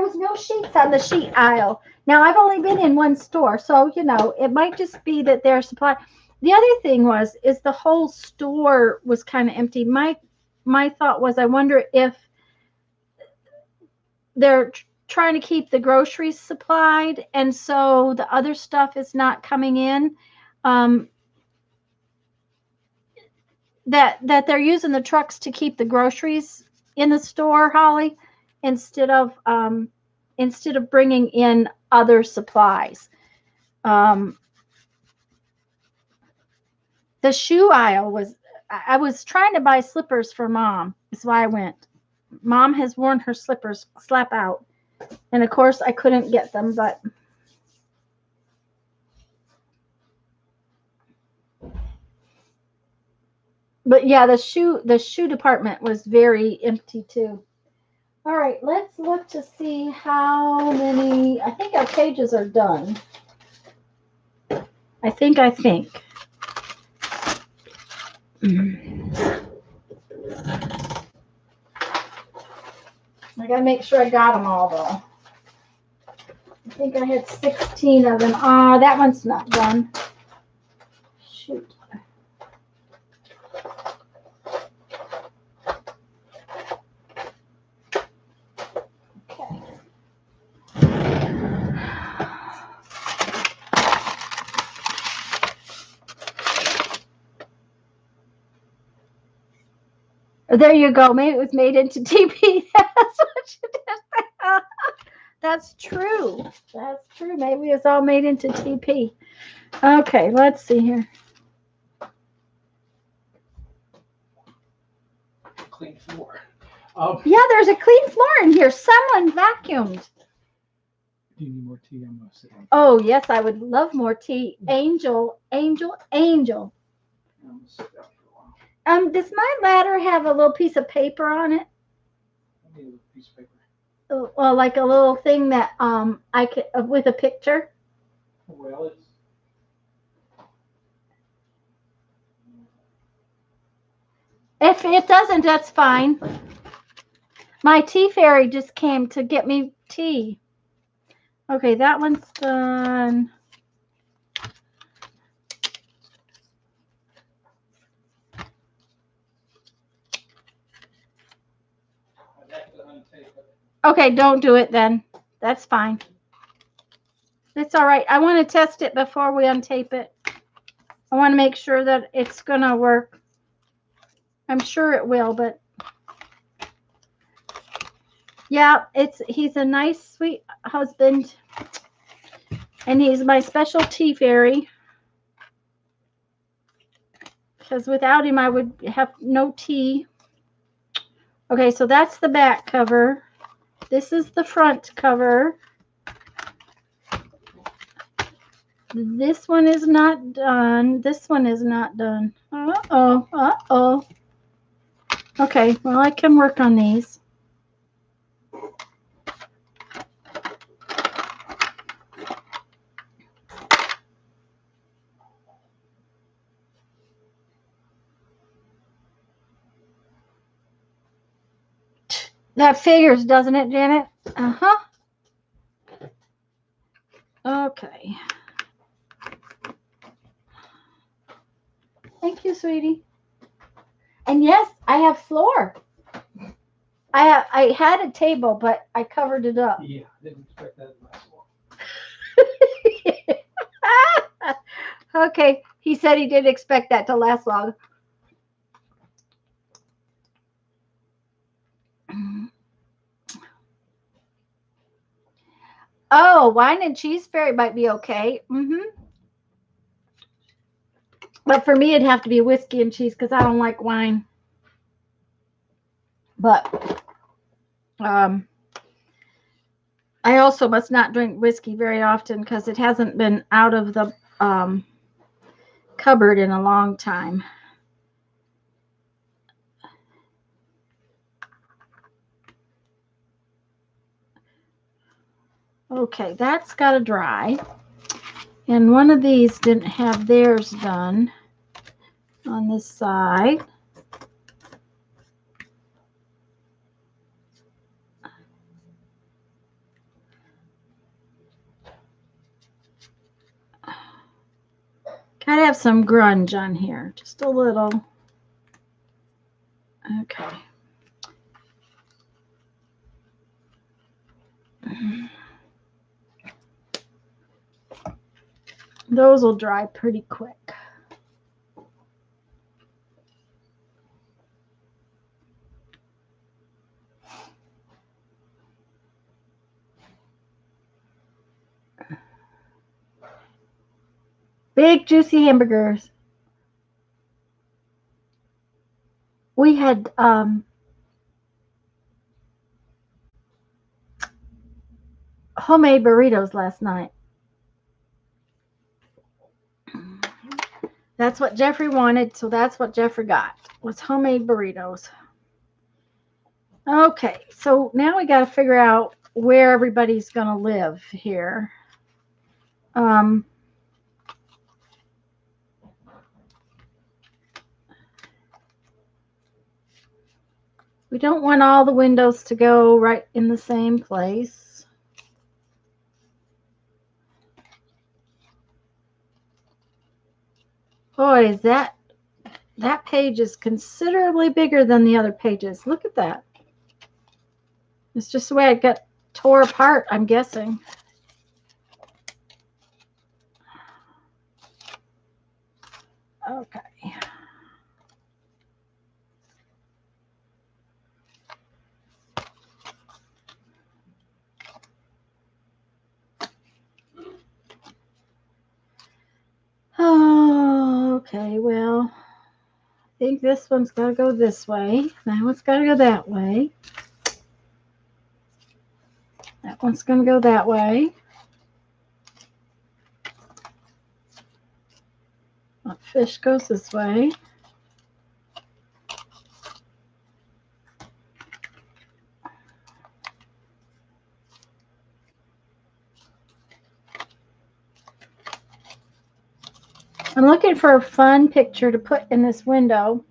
was no sheets on the sheet aisle. Now I've only been in one store, so it might just be that their supply. The other thing is the whole store was kind of empty. My thought was, I wonder if they're trying to keep the groceries supplied, and so the other stuff is not coming in. Um, that they're using the trucks to keep the groceries in the store, Holly, instead of bringing in other supplies. The shoe aisle was. I was trying to buy slippers for Mom. That's why I went. Mom has worn her slippers slap out. And of course I couldn't get them, but yeah, the shoe department was very empty too. All right, let's look to see how many. I think our pages are done. I think. I gotta make sure I got them all though. I think I had 16 of them. Ah, that one's not done. Shoot. Okay. There you go. Maybe it was made into TP. That's what you did. That's true. That's true. Maybe it's all made into TP. Okay, let's see here.
Clean floor.
Yeah, there's a clean floor in here. Someone vacuumed.
Do you need more tea? I'm going to sit down.
Oh, yes, I would love more tea. Angel, Angel, Angel.
I'm going to sit down for a while.
Does my ladder have a little piece of paper on it?
I need a little piece of paper.
Well, like a little thing that I could with a picture.
Well, it's.
If it doesn't, that's fine. My tea fairy just came to get me tea. Okay, that one's done. Okay, don't do it then. That's fine. It's all right. I want to test it before we untape it. I want to make sure that it's going to work. I'm sure it will, but yeah, he's a nice, sweet husband. And he's my special tea fairy. Because without him, I would have no tea. Okay, so that's the back cover. This is the front cover. This one is not done. This one is not done. Uh-oh, uh-oh. Okay, well, I can work on these. That figures, doesn't it, Janet? Uh-huh. Okay. Thank you, sweetie. And yes, I have floor. I had a table, but I covered it up.
Yeah, I didn't expect that last long.
Okay, he said he didn't expect that to last long. Oh, wine and cheese fairy might be okay. But for me, it'd have to be whiskey and cheese because I don't like wine. But I also must not drink whiskey very often because it hasn't been out of the cupboard in a long time. Okay, that's got to dry. And one of these didn't have theirs done on this side. Gotta have some grunge on here, just a little. Okay. Those will dry pretty quick. Big juicy hamburgers. We had homemade burritos last night. That's what Jeffrey wanted, so that's what Jeffrey got, was homemade burritos. Okay, so now we got to figure out where everybody's going to live here. We don't want all the windows to go right in the same place. Boy, is that page is considerably bigger than the other pages. Look at that. It's just the way it got tore apart, I'm guessing. Okay. Oh, okay, well, I think this one's got to go this way. That one's got to go that way. That one's going to go that way. That fish goes this way. I'm looking for a fun picture to put in this window.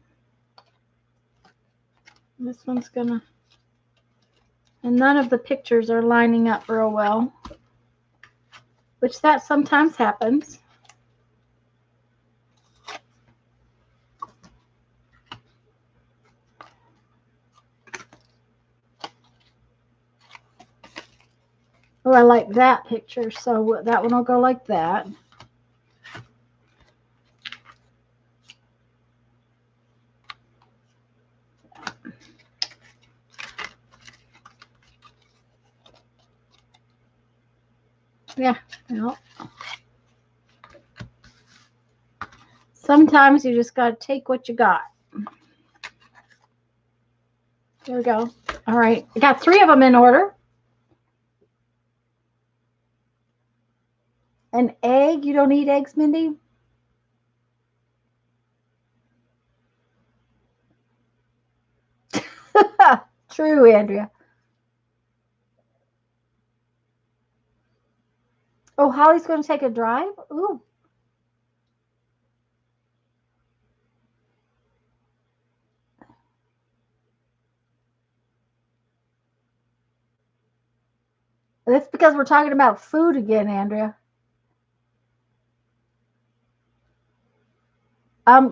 This one's gonna, and none of the pictures are lining up real well, which that sometimes happens. Oh, I like that picture, so that one will go like that. Yeah, well, sometimes you just got to take what you got. There we go. All right, I got 3 of them in order. An egg? You don't eat eggs, Mindy? True, Andrea. Oh, Holly's going to take a drive? Ooh. That's because we're talking about food again, Andrea.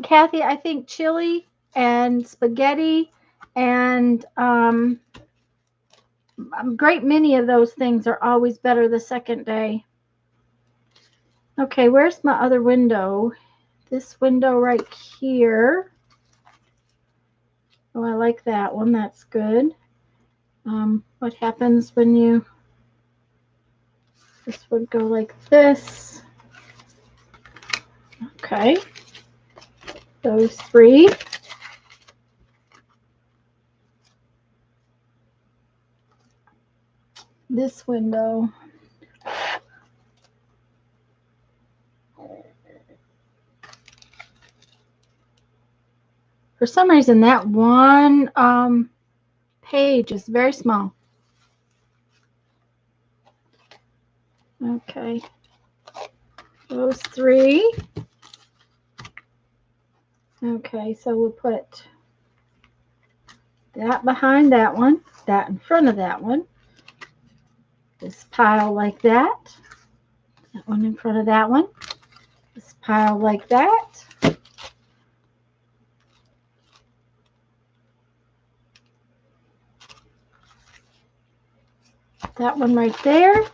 Kathy, I think chili and spaghetti and a great many of those things are always better the second day. Okay, where's my other window? This window right here. Oh, I like that one. That's good. What happens when you... This would go like this. Okay. Those 3. This window. For some reason, that one page is very small. Okay. Those 3. Okay, so we'll put that behind that one, that in front of that one. This pile like that. That one in front of that one. This pile like that. That one right there.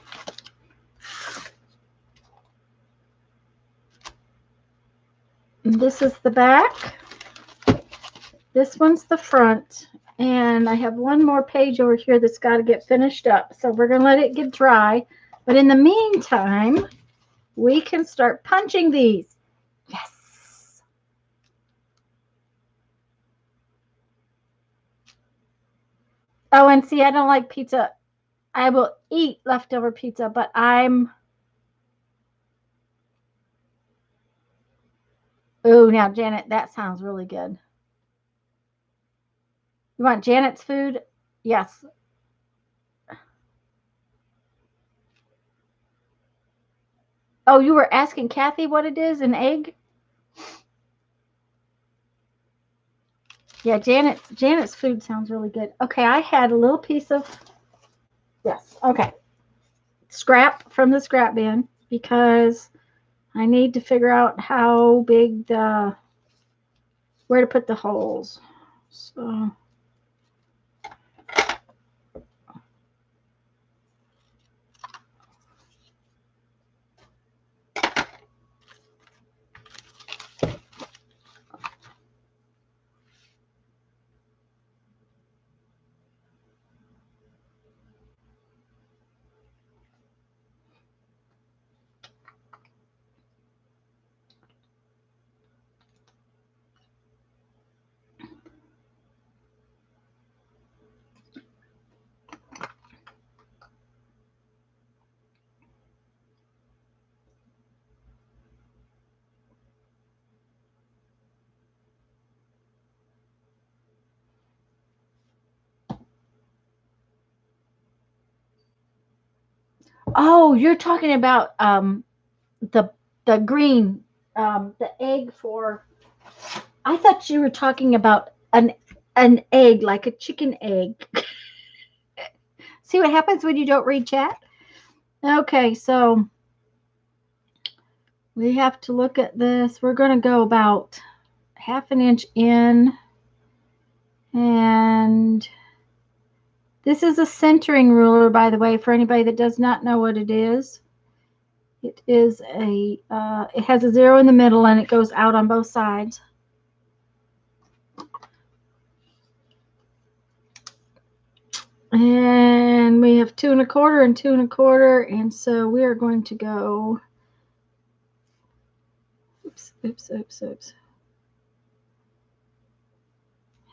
And this is the back. This one's the front. And I have one more page over here that's got to get finished up. So we're going to let it get dry. But in the meantime, we can start punching these. Yes. Oh, and see, I don't like pizza. I will eat leftover pizza, but I'm. Oh, now Janet, that sounds really good. You want Janet's food? Yes. Oh, you were asking Kathy what it is? An egg? Yeah, Janet's food sounds really good. Okay, I had a little piece of yes. Okay, scrap from the scrap bin because I need to figure out how big the where to put the holes. So oh, you're talking about the green the egg for. I thought you were talking about an egg like a chicken egg. See what happens when you don't read chat? Okay, so we have to look at this. We're going to go about half an inch in, and this is a centering ruler, by the way, for anybody that does not know what it is. It is it has a 0 in the middle and it goes out on both sides. And we have 2 1/4 and 2 1/4, and so we are going to go, oops,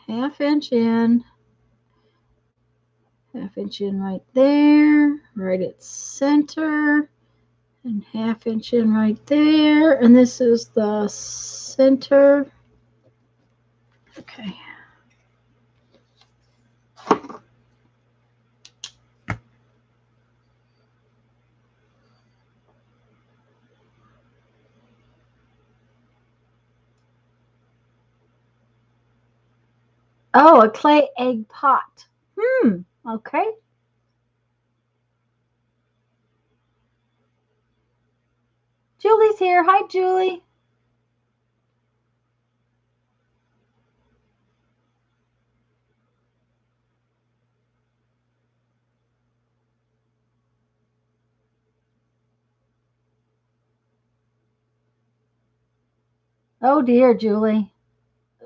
half inch in, half inch in right there, right at center, and half inch in right there, and this is the center. Okay. Oh, a clay egg pot. Okay. Julie's here. Hi, Julie. Oh dear, Julie.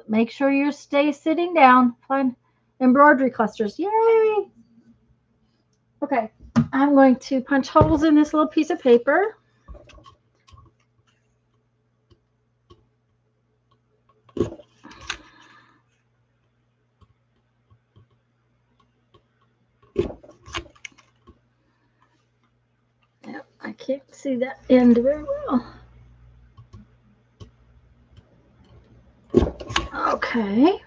Make sure you stay sitting down. Find embroidery clusters. Yay! Okay, I'm going to punch holes in this little piece of paper. Yep, I can't see that end very well. Okay.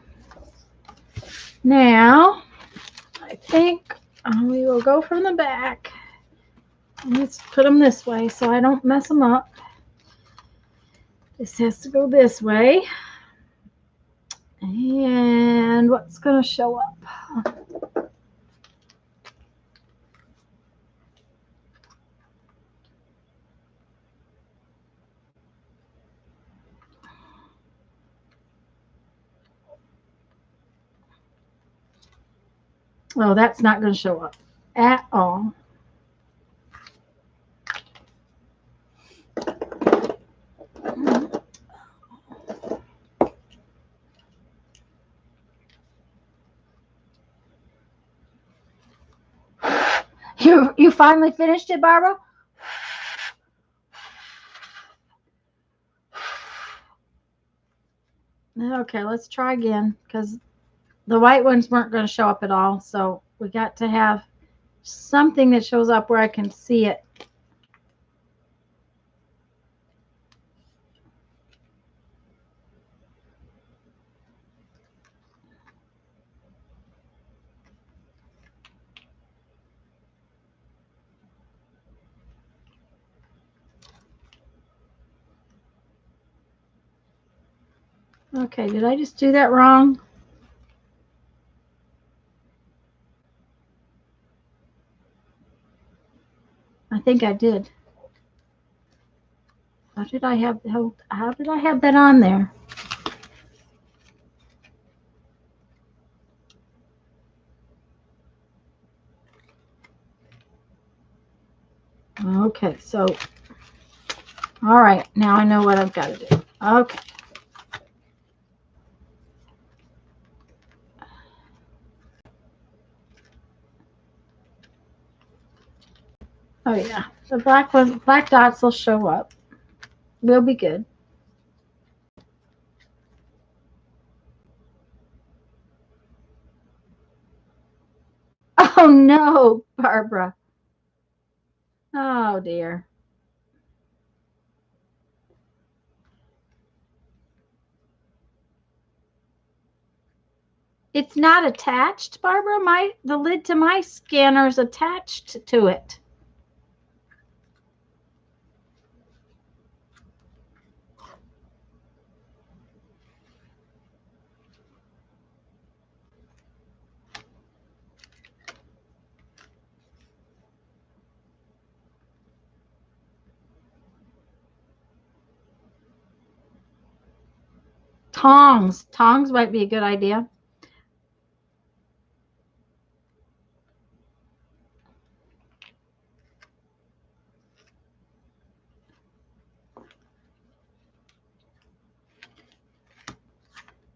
Now, I think we will go from the back. Let's put them this way so I don't mess them up. This has to go this way. And what's going to show up? Oh, that's not going to show up at all. You finally finished it, Barbara? Okay, let's try again because the white ones weren't going to show up at all. So we got to have something that shows up where I can see it. Okay, did I just do that wrong? I think I did. How did I have that on there? Okay, so all right, now I know what I've got to do. Okay. Oh yeah, the black dots will show up. We'll be good. Oh no, Barbara. Oh dear. It's not attached, Barbara. The lid to my scanner is attached to it. Tongs. Tongs might be a good idea.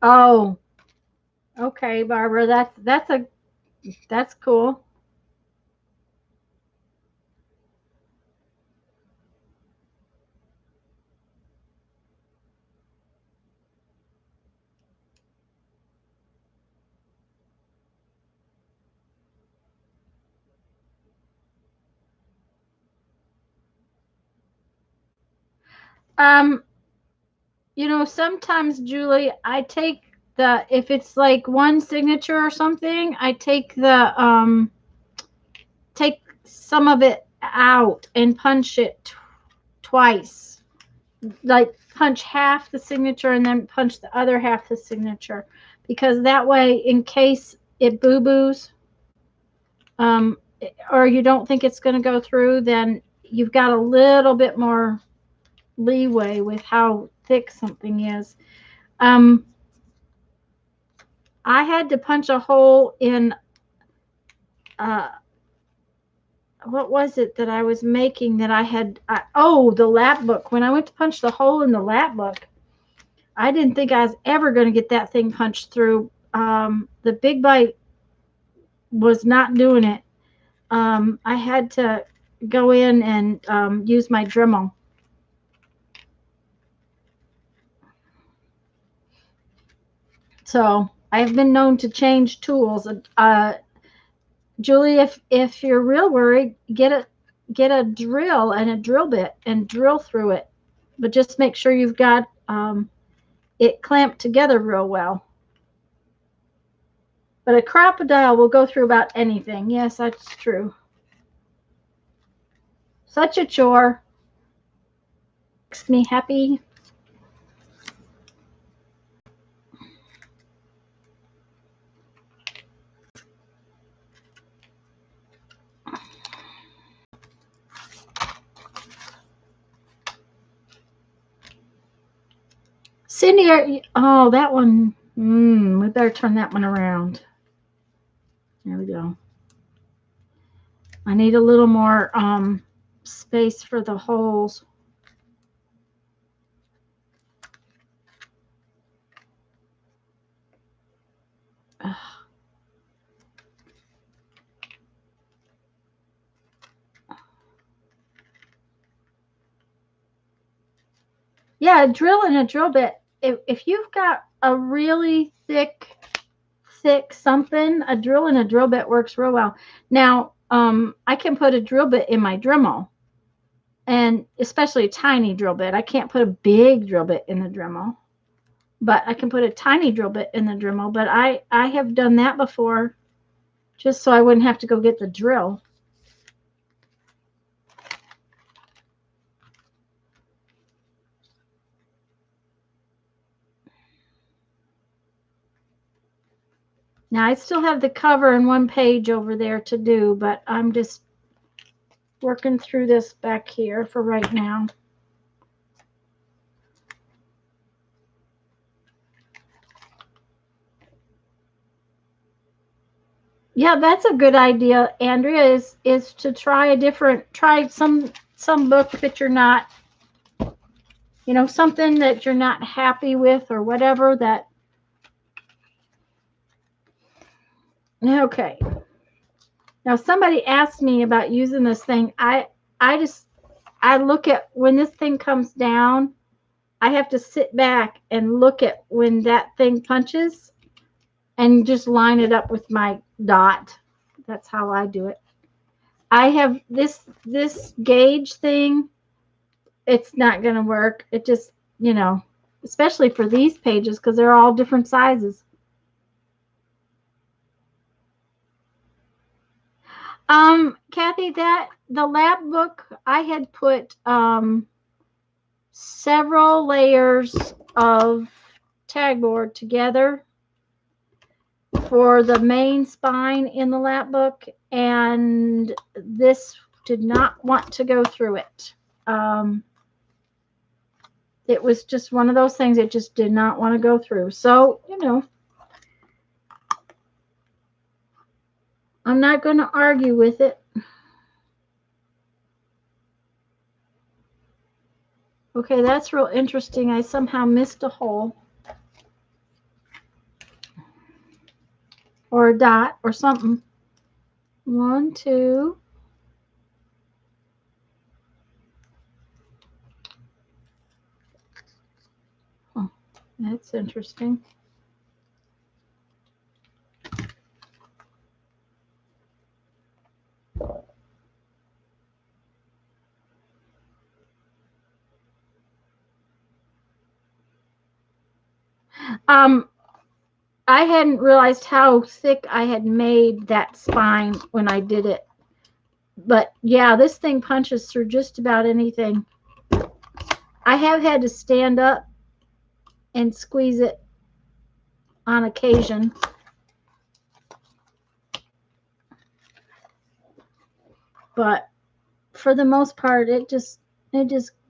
Oh, okay, Barbara. That's cool. Um, sometimes, Julie, I take if it's like one signature or something, I take some of it out and punch it twice. Like punch half the signature and then punch the other half the signature, because that way, in case it boo-boos, um, or you don't think it's going to go through, then you've got a little bit more leeway with how thick something is. I had to punch a hole in uh, what was it that I was making that the lap book. When I went to punch the hole in the lap book, I didn't think I was ever going to get that thing punched through. The Big Bite was not doing it. I had to go in and use my Dremel. So I've been known to change tools. Julie, if you're real worried, get a drill and a drill bit and drill through it, but just make sure you've got it clamped together real well. But a crocodile will go through about anything. Yes, that's true. Such a chore. Makes me happy. Cindy, oh, that one. We better turn that one around. There we go. I need a little more space for the holes. Ugh. Yeah, a drill and a drill bit. If you've got a really thick something, a drill and a drill bit works real well. Now, I can put a drill bit in my Dremel, and especially a tiny drill bit. I can't put a big drill bit in the Dremel, but I can put a tiny drill bit in the Dremel. But I have done that before, just so I wouldn't have to go get the drill. Now I still have the cover and one page over there to do, but I'm just working through this back here for right now. Yeah, that's a good idea, Andrea, is to try some book that you're not, something that you're not happy with or whatever that. Okay. Now somebody asked me about using this thing. I look at when this thing comes down, I have to sit back and look at when that thing punches and just line it up with my dot. That's how I do it. I have this gauge thing. It's not going to work. It just, especially for these pages because they're all different sizes. Kathy, that the lab book, I had put several layers of tagboard together for the main spine in the lap book, and this did not want to go through it. It was just one of those things it just did not want to go through. So, I'm not going to argue with it. Okay, that's real interesting. I somehow missed a hole or a dot or something. 1, 2. Oh, that's interesting. I hadn't realized how thick I had made that spine when I did it. But yeah, this thing punches through just about anything. I have had to stand up and squeeze it on occasion. But for the most part, it just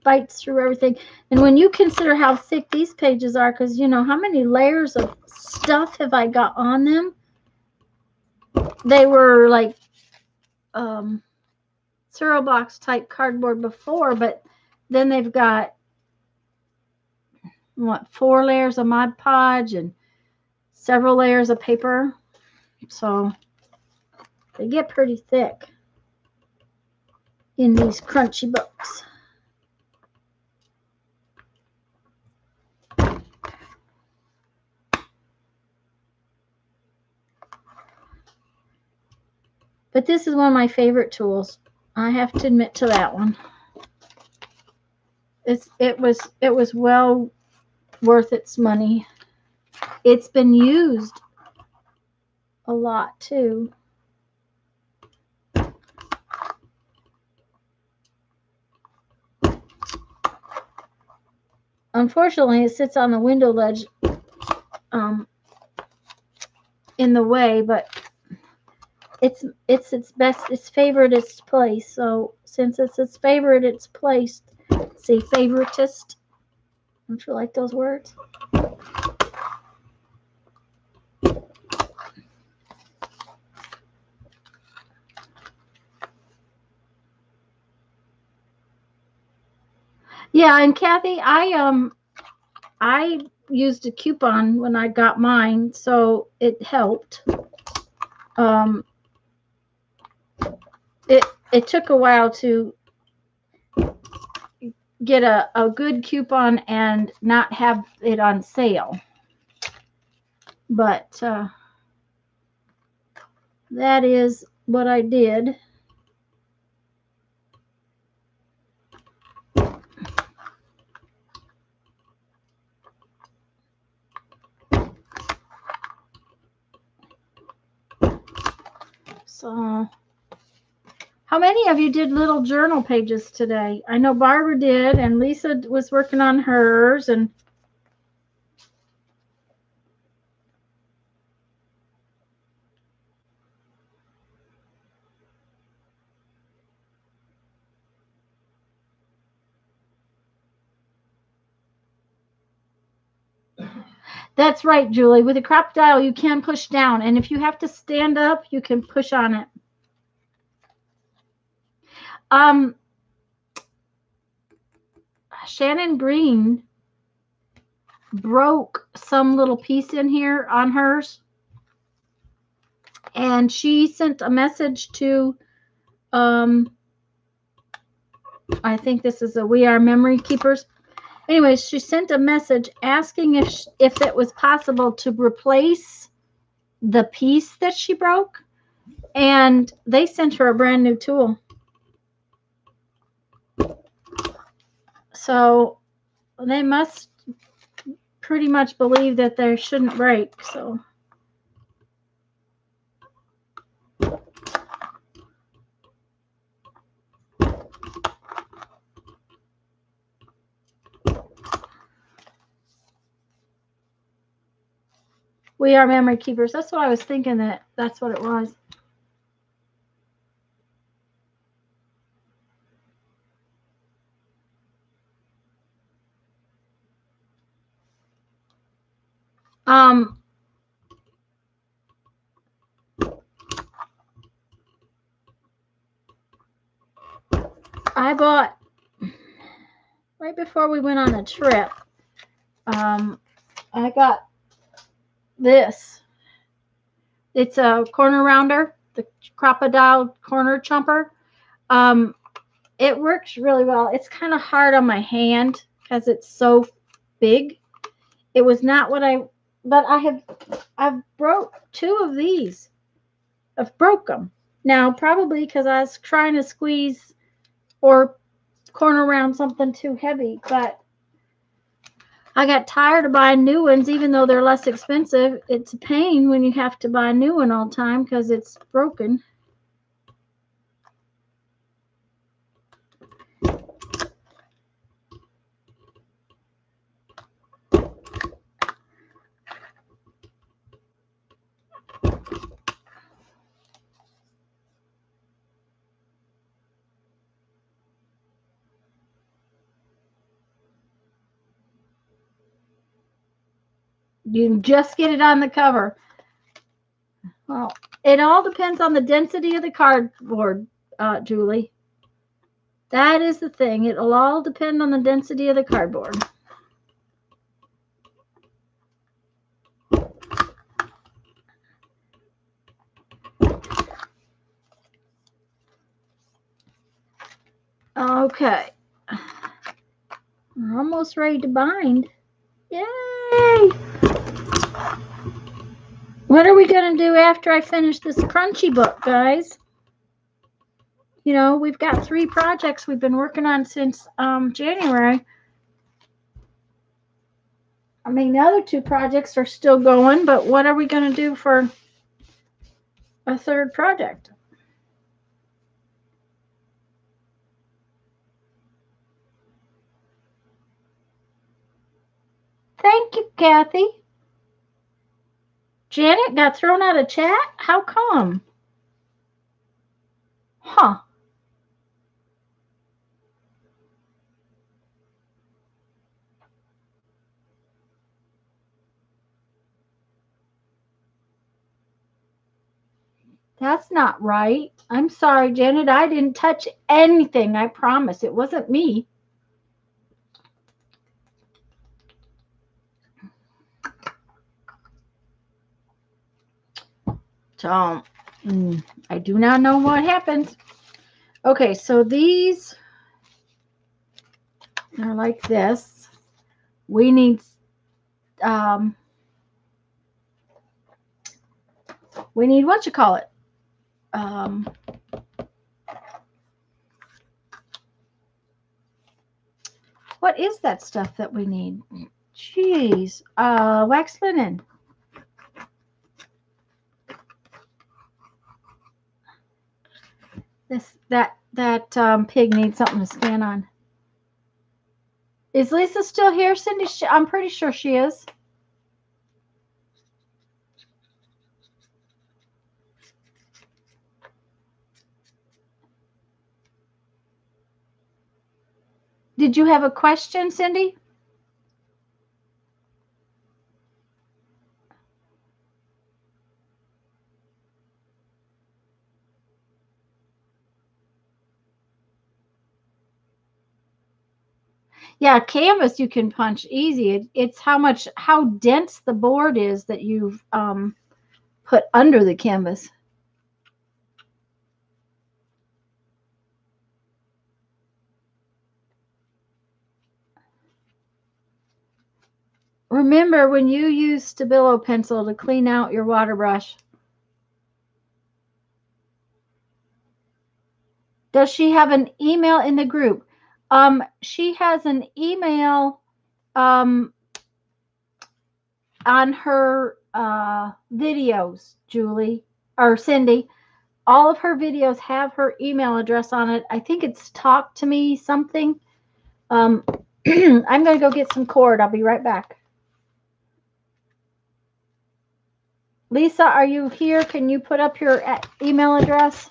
bites through everything. And when you consider how thick these pages are, because how many layers of stuff have I got on them? They were like cereal box type cardboard before, but then they've got 4 layers of Mod Podge and several layers of paper, so they get pretty thick in these crunchy books. But this is one of my favorite tools. I have to admit to that one. It was well worth its money. It's been used a lot too. Unfortunately, it sits on the window ledge in the way, but it's favored its place. So since it's its favorite, it's placed. See, favoritist. Don't you like those words? Yeah, and Kathy, I used a coupon when I got mine, so it helped. It took a while to get a good coupon and not have it on sale, but that is what I did. So, how many of you did little journal pages today? I know Barbara did, and Lisa was working on hers, and that's right, Julie. With a crocodile, you can push down, and if you have to stand up, you can push on it. Shannon Green broke some little piece in here on hers, and she sent a message to I think this is a We Are Memory Keepers. Anyways, she sent a message asking if it was possible to replace the piece that she broke, and they sent her a brand new tool. So they must pretty much believe that they shouldn't break. So We Are Memory Keepers. That's what I was thinking, that's what it was. I bought, right before we went on the trip, I got this. It's a corner rounder, the crocodile corner chomper. It works really well. It's kind of hard on my hand because it's so big. It was not what but I've broke two of these. I've broke them. Now, probably because I was trying to squeeze or corner round something too heavy, but I got tired of buying new ones, even though they're less expensive. It's a pain when you have to buy a new one all the time because it's broken. You can just get it on the cover. Well, it all depends on the density of the cardboard, Julie. That is the thing. It'll all depend on the density of the cardboard. Okay. We're almost ready to bind. Yay! What are we going to do after I finish this crunchy book, guys? You know, we've got 3 projects we've been working on since January. I mean, the other 2 projects are still going, but what are we going to do for a 3rd project? Thank you, Kathy. Janet got thrown out of chat? How come? Huh. That's not right. I'm sorry, Janet. I didn't touch anything. I promise. It wasn't me. So, I do not know what happened. Okay, so these are like this. We need what you call it. What is that stuff that we need? Jeez, wax linen. That pig needs something to stand on. Is Lisa still here, Cindy? I'm pretty sure she is. Did you have a question, Cindy? Yeah, canvas you can punch easy. It's how dense the board is that you've put under the canvas. Remember when you use Stabilo pencil to clean out your water brush. Does she have an email in the group? She has an email on her videos, Julie or Cindy. All of her videos have her email address on it. I think it's talk to me something. I'm going to go get some cord. I'll be right back. Lisa, are you here? Can you put up your email address?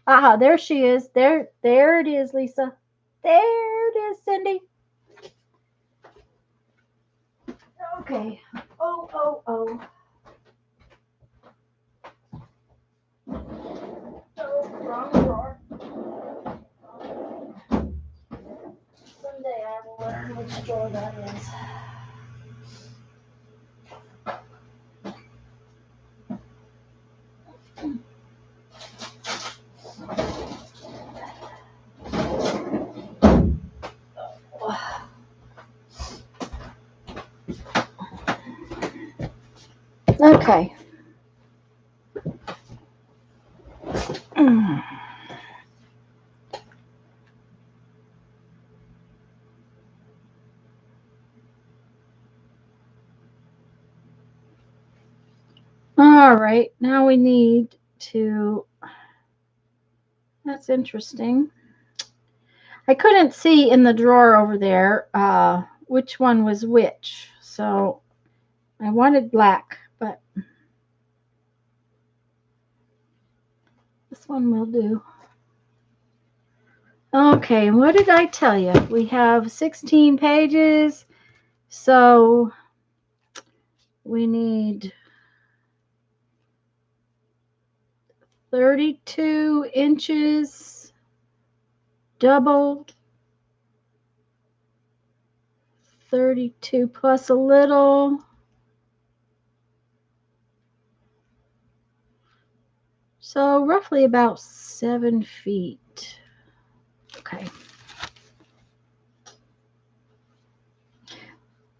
Aha, there she is. There it is, Lisa. There it is, Cindy. Okay. Oh. Oh, wrong drawer. Someday I will learn which drawer that is. Okay. All right, now we need to, that's interesting. I couldn't see in the drawer over there which one was which, so I wanted black, but this one will do. Okay, what did I tell you? We have 16 pages, so we need 32 inches doubled, 32 plus a little, so roughly about 7 feet. Okay.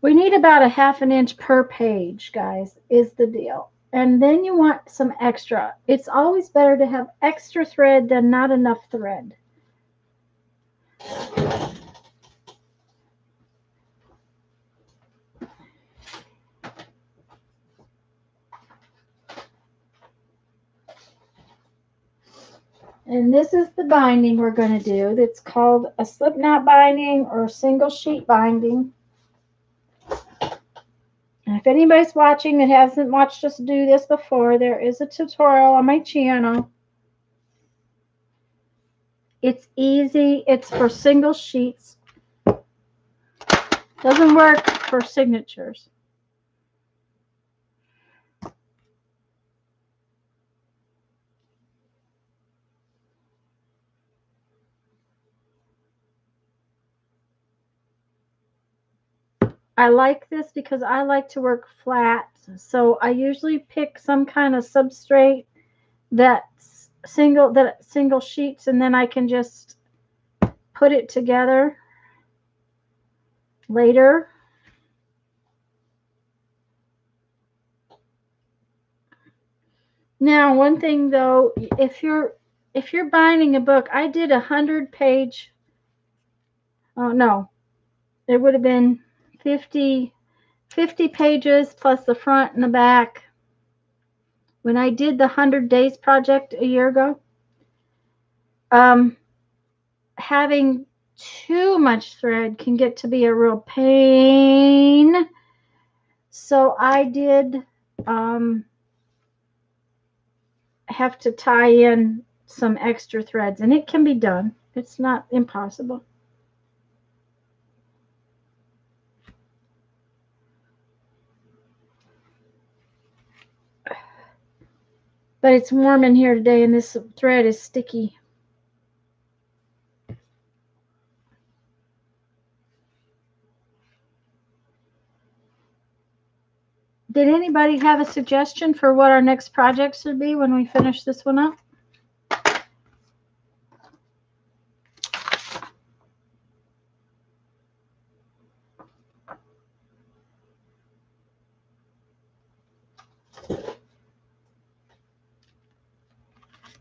We need about a half an inch per page, guys, is the deal. And then you want some extra. It's always better to have extra thread than not enough thread. And this is the binding we're going to do. That's called a slip knot binding or single sheet binding. And if anybody's watching that hasn't watched us do this before, there is a tutorial on my channel. It's easy. It's for single sheets. Doesn't work for signatures. I like this because I like to work flat. So I usually pick some kind of substrate that's single sheets, and then I can just put it together later. Now, one thing though, if you're binding a book, I did 100-page. Oh no, it would have been 50 pages plus the front and the back when I did the 100 Days project a year ago. having too much thread can get to be a real pain. So I did have to tie in some extra threads, and it can be done. It's not impossible. But it's warm in here today, and this thread is sticky. Did anybody have a suggestion for what our next project should be when we finish this one up?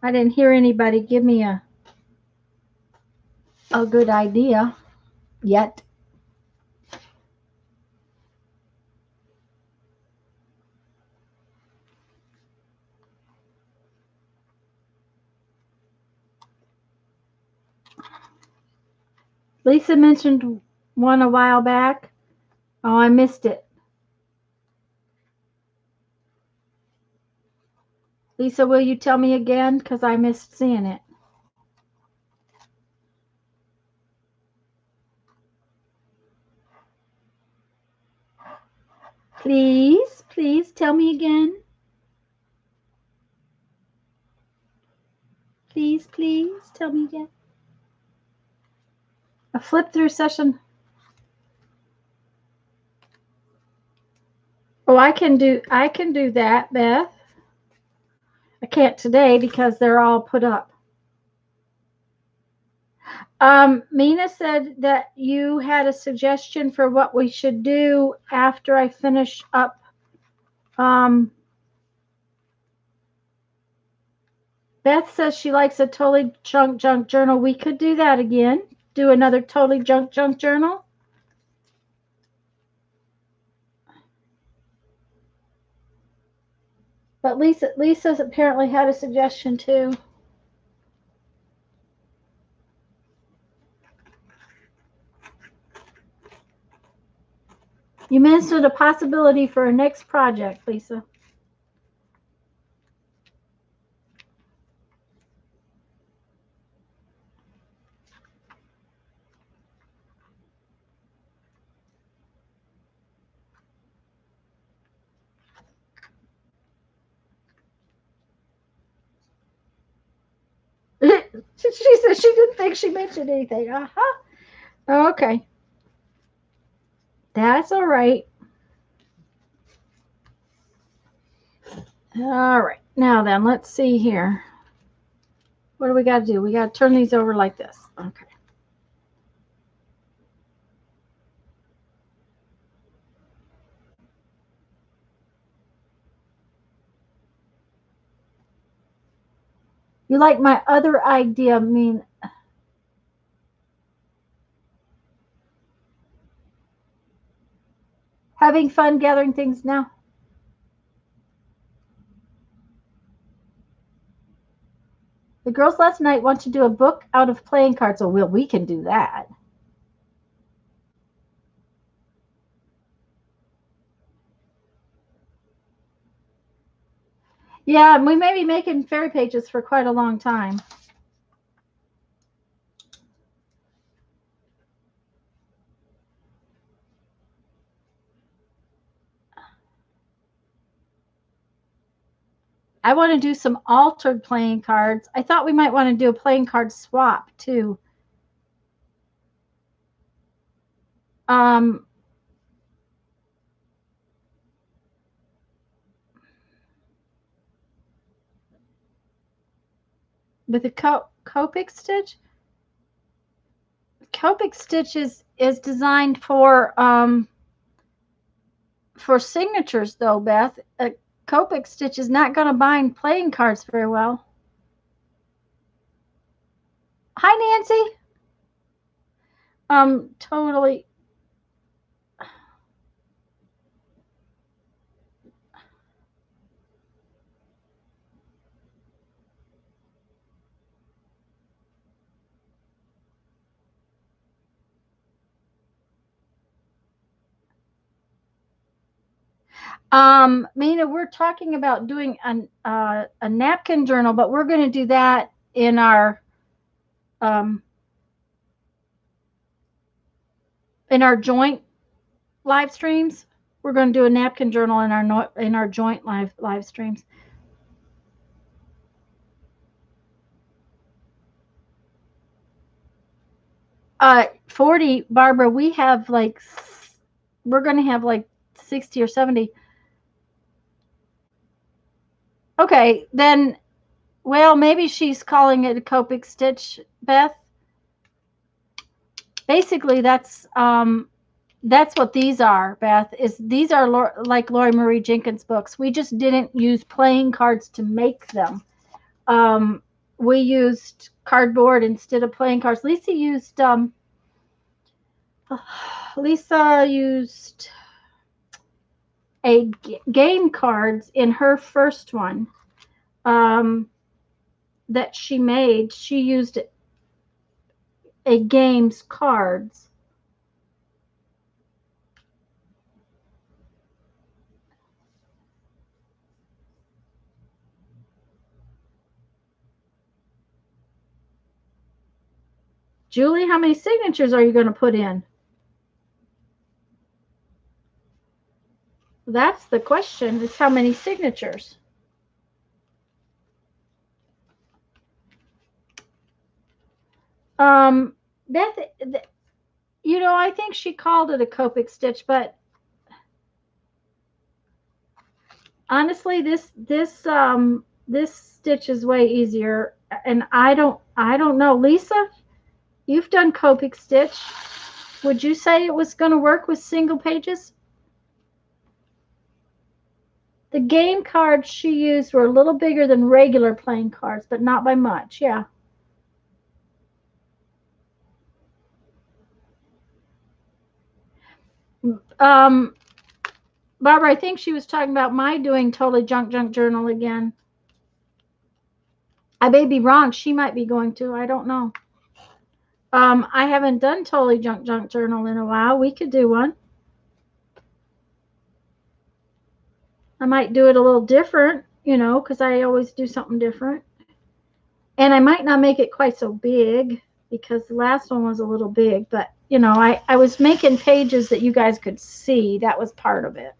I didn't hear anybody give me a good idea yet. Lisa mentioned one a while back. Oh, I missed it. Lisa, will you tell me again? Because I missed seeing it. Please, please tell me again. Please, please tell me again. A flip through session. Oh, I can do that, Beth. I can't today because they're all put up. Mina said that you had a suggestion for what we should do after I finish up. Beth says she likes a totally junk journal. We could do that again. Do another totally junk journal. But Lisa's apparently had a suggestion too. You mentioned a possibility for a next project, Lisa. She said she didn't think she mentioned anything. Okay. That's all right. All right. Now then, let's see here. What do we got to do? We got to turn these over like this. Okay. You like my other idea? Having fun gathering things now. The girls last night want to do a book out of playing cards. So we can do that. Yeah, we may be making fairy pages for quite a long time. I want to do some altered playing cards. I thought we might want to do a playing card swap too. With a Copic stitch. Copic stitch is designed for signatures, though, Beth. A Copic stitch is not going to bind playing cards very well. Hi, Nancy. Totally. Mina, we're talking about doing a napkin journal, but we're going to do that um, in our joint live streams. We're going to do a napkin journal in our in our joint live streams. 40, Barbara. We're going to have like 60 or 70. Okay, then. Well, maybe she's calling it a Copic stitch, Beth. Basically, that's what these are, Beth. Is these are like Lori Marie Jenkins books. We just didn't use playing cards to make them. Um, we used cardboard instead of playing cards. Lisa used a game cards in her first one um, that she made. She used a game's cards. Julie, how many signatures are you going to put in? That's the question, is how many signatures. Beth, I think she called it a Copic stitch, but honestly, this stitch is way easier, and I don't know. Lisa, you've done Copic stitch. Would you say it was going to work with single pages? The game cards she used were a little bigger than regular playing cards, but not by much. Yeah. Um, Barbara, I think she was talking about my doing totally junk journal again. I may be wrong. She might be going to. I don't know. I haven't done totally junk journal in a while. We could do one. I might do it a little different, because I always do something different. And I might not make it quite so big because the last one was a little big, but I was making pages that you guys could see. That was part of it.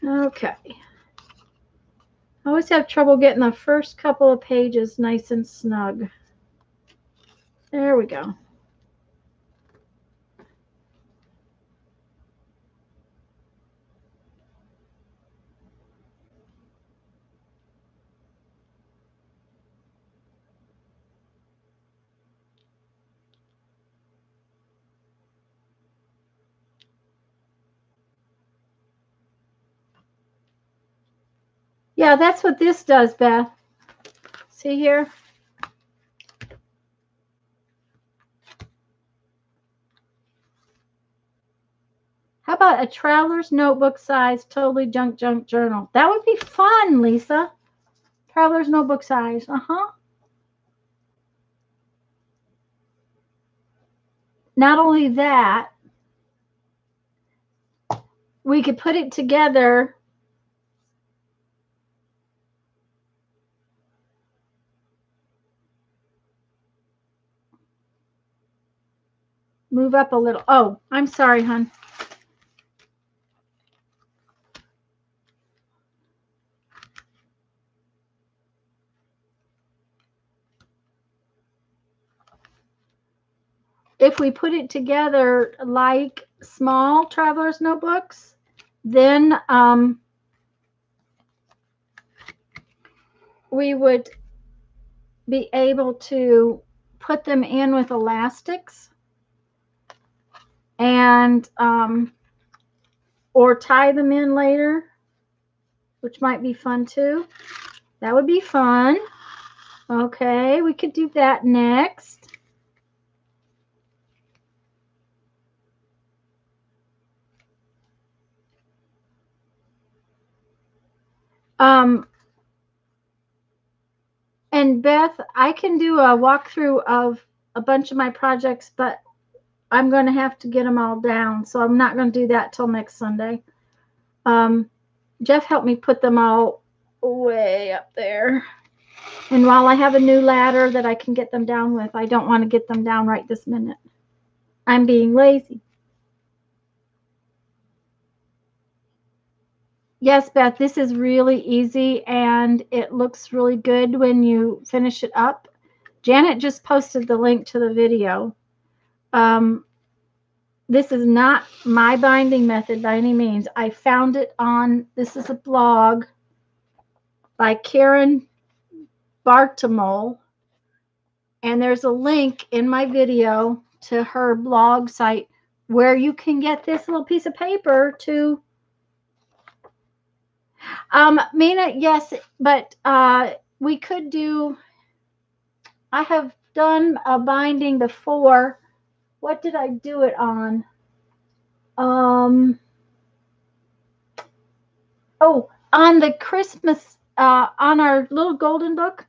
Okay. I always have trouble getting the first couple of pages nice and snug. There we go. Yeah, that's what this does, Beth. See here? How about a traveler's notebook size, totally junk journal? That would be fun, Lisa. Traveler's notebook size. Uh-huh. Not only that, we could put it together. Move up a little. Oh, I'm sorry, hon. If we put it together like small traveler's notebooks, then we would be able to put them in with elastics and or tie them in later, which might be fun too. That would be fun. Okay, we could do that next. Um, and Beth, I can do a walkthrough of a bunch of my projects, but I'm going to have to get them all down. So I'm not going to do that till next Sunday. Jeff helped me put them all way up there. And while I have a new ladder that I can get them down with, I don't want to get them down right this minute. I'm being lazy. Yes, Beth, this is really easy and it looks really good when you finish it up. Janet just posted the link to the video. This is not my binding method by any means. I found it on, this is a blog by Karen Bartimol, and there's a link in my video to her blog site where you can get this little piece of paper to Mina, yes, but we could do, I have done a binding before. What did I do it on? Oh, on the Christmas, on our little golden book.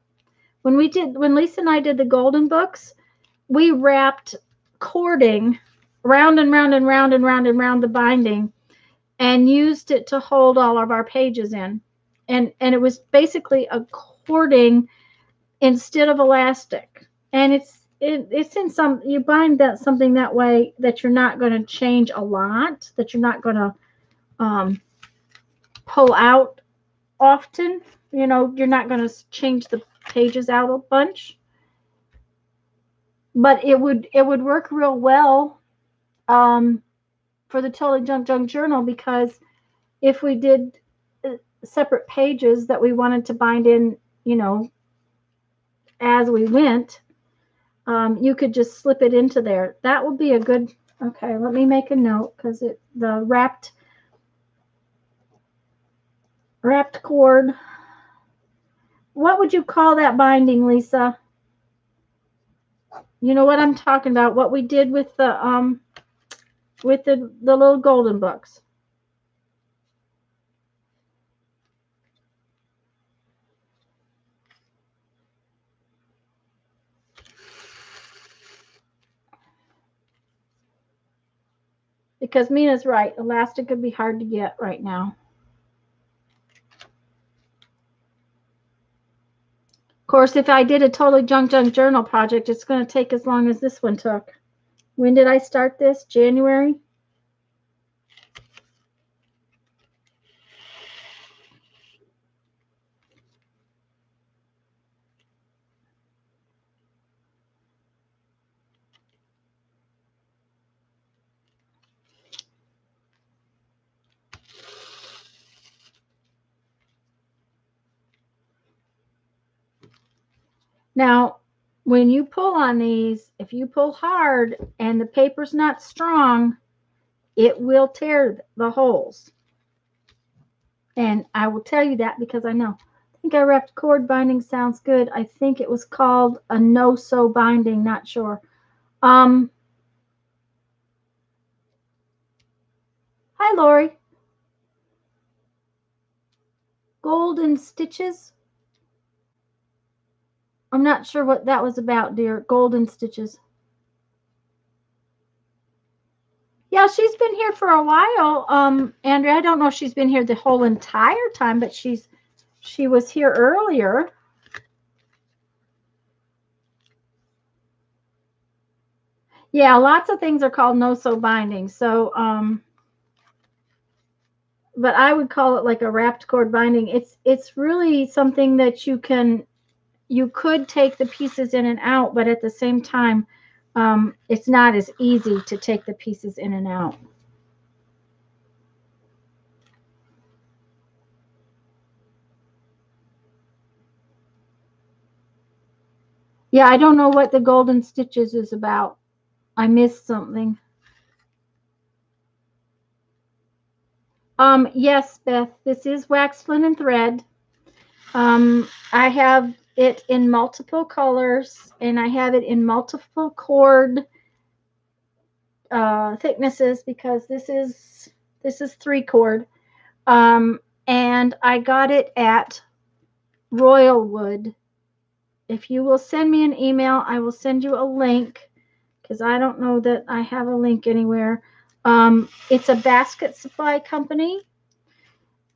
When Lisa and I did the golden books, we wrapped cording round and round and round and round and round the binding and used it to hold all of our pages in. And it was basically a cording instead of elastic. And it's in some, you bind that something that way that you're not going to change a lot, that you're not going to pull out often. You know, you're not going to change the pages out a bunch. But it would work real well for the Totally Junk Journal, because if we did separate pages that we wanted to bind in, you know, as we went, you could just slip it into there. That would be a good, okay, let me make a note, because the wrapped cord, what would you call that binding, Lisa? You know what I'm talking about, what we did with the little golden books. Because Mina's right, elastic could be hard to get right now. Of course, if I did a Totally Junk Journal project, it's going to take as long as this one took. When did I start this? January? Now, when you pull on these, if you pull hard and the paper's not strong, it will tear the holes. And I will tell you that because I know. I think I wrapped cord binding sounds good. I think it was called a no-sew binding, not sure. Hi, Lori. Golden stitches. I'm not sure what that was about, dear. Golden stitches. Yeah, she's been here for a while. Andrea, I don't know if she's been here the whole entire time, but she was here earlier. Yeah, lots of things are called no-sew binding. So, but I would call it like a wrapped cord binding. It's really something that you could take the pieces in and out, but at the same time, it's not as easy to take the pieces in and out. Yeah, I don't know what the golden stitches is about. I missed something. Yes, Beth, this is wax, flint, and thread. I have it in multiple colors, and I have it in multiple cord thicknesses, because this is 3-cord. And I got it at Royal Wood. If you will send me an email, I will send you a link because I don't know that I have a link anywhere. It's a basket supply company.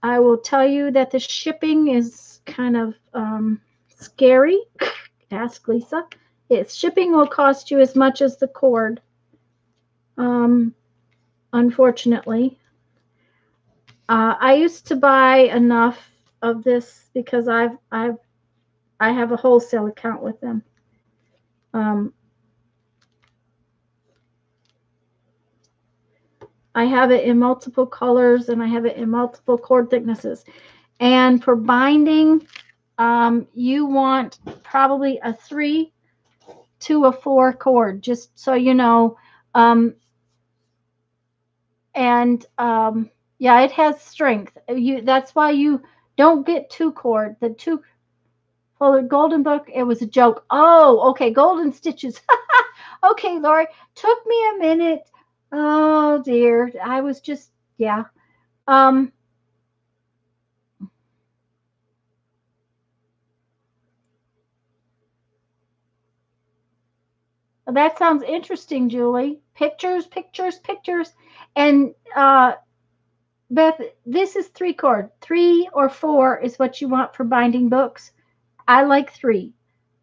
I will tell you that the shipping is kind of scary. Ask Lisa. Its shipping will cost you as much as the cord. Unfortunately, I used to buy enough of this because I have a wholesale account with them. I have it in multiple colors and I have it in multiple cord thicknesses. And for binding, you want probably a 3 to a 4 cord, just so you know. And yeah, it has strength. That's why you don't get 2 cord. The 2 for the golden book, it was a joke. Oh, okay, golden stitches. Okay, Lori, took me a minute. Oh dear, I was just, yeah. That sounds interesting, Julie. Pictures, pictures, pictures. And Beth, this is 3 cord. 3 or 4 is what you want for binding books. I like 3.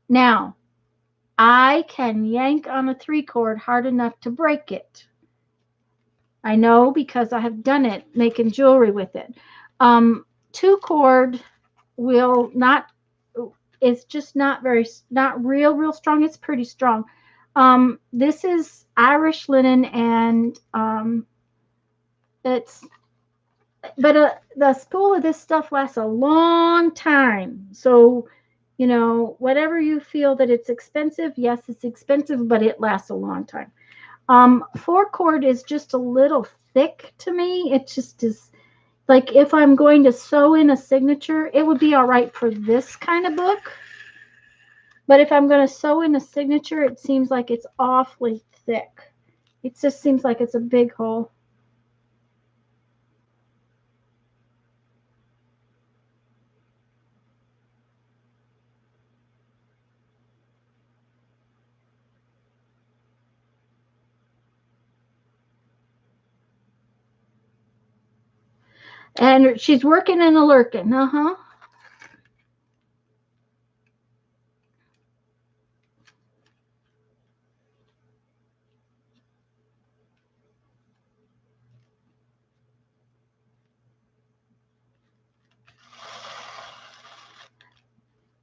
Now, I can yank on a 3 cord hard enough to break it. I know because I have done it making jewelry with it. 2 cord will not, it's just not real strong. It's pretty strong. This is Irish linen, and it's, but the spool of this stuff lasts a long time. So, you know, whatever you feel that it's expensive, yes, it's expensive, but it lasts a long time. 4 cord is just a little thick to me. It just is like if I'm going to sew in a signature, it would be all right for this kind of book. But if I'm going to sew in a signature, it seems like it's awfully thick. It just seems like it's a big hole. And she's working and a lurking. Uh-huh.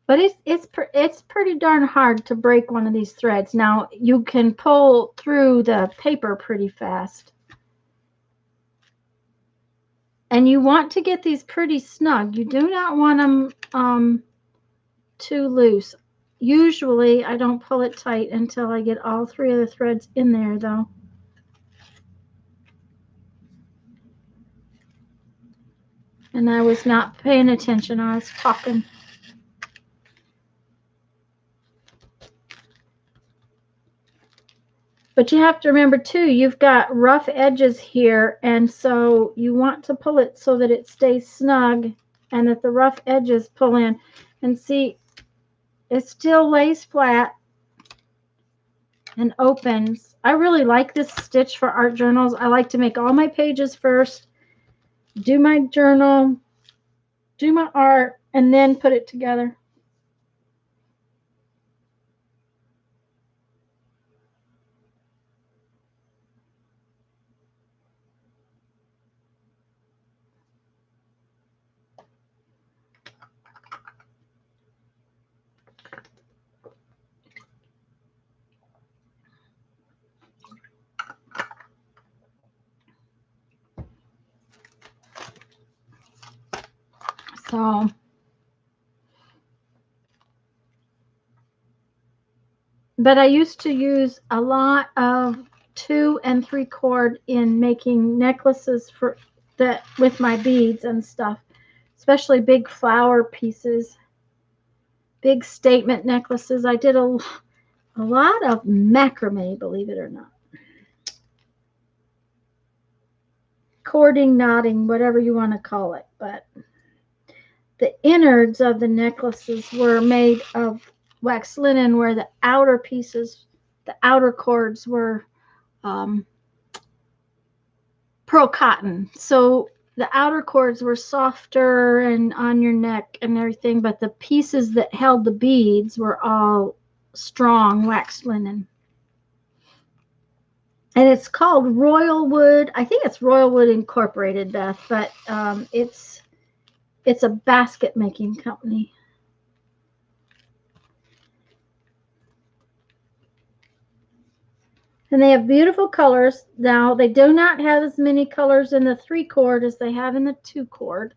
But it's pretty darn hard to break one of these threads. Now, you can pull through the paper pretty fast. And you want to get these pretty snug. You do not want them too loose. Usually, I don't pull it tight until I get all 3 of the threads in there, though. And I was not paying attention. I was talking. But you have to remember, too, you've got rough edges here, and so you want to pull it so that it stays snug and that the rough edges pull in. And see, it still lays flat and opens. I really like this stitch for art journals. I like to make all my pages first, do my journal, do my art, and then put it together. So, but I used to use a lot of 2 and 3 cord in making necklaces for that with my beads and stuff, especially big flower pieces, big statement necklaces. I did a lot of macrame, believe it or not. Cording, knotting, whatever you want to call it, but the innards of the necklaces were made of wax linen, where the outer pieces, the the outer cords were pearl cotton. So the outer cords were softer and on your neck and everything, but the pieces that held the beads were all strong waxed linen. And it's called Royal Wood. I think it's Royal Wood Incorporated, Beth, but it's a basket making company. And they have beautiful colors. Now, they do not have as many colors in the 3-cord as they have in the 2-cord.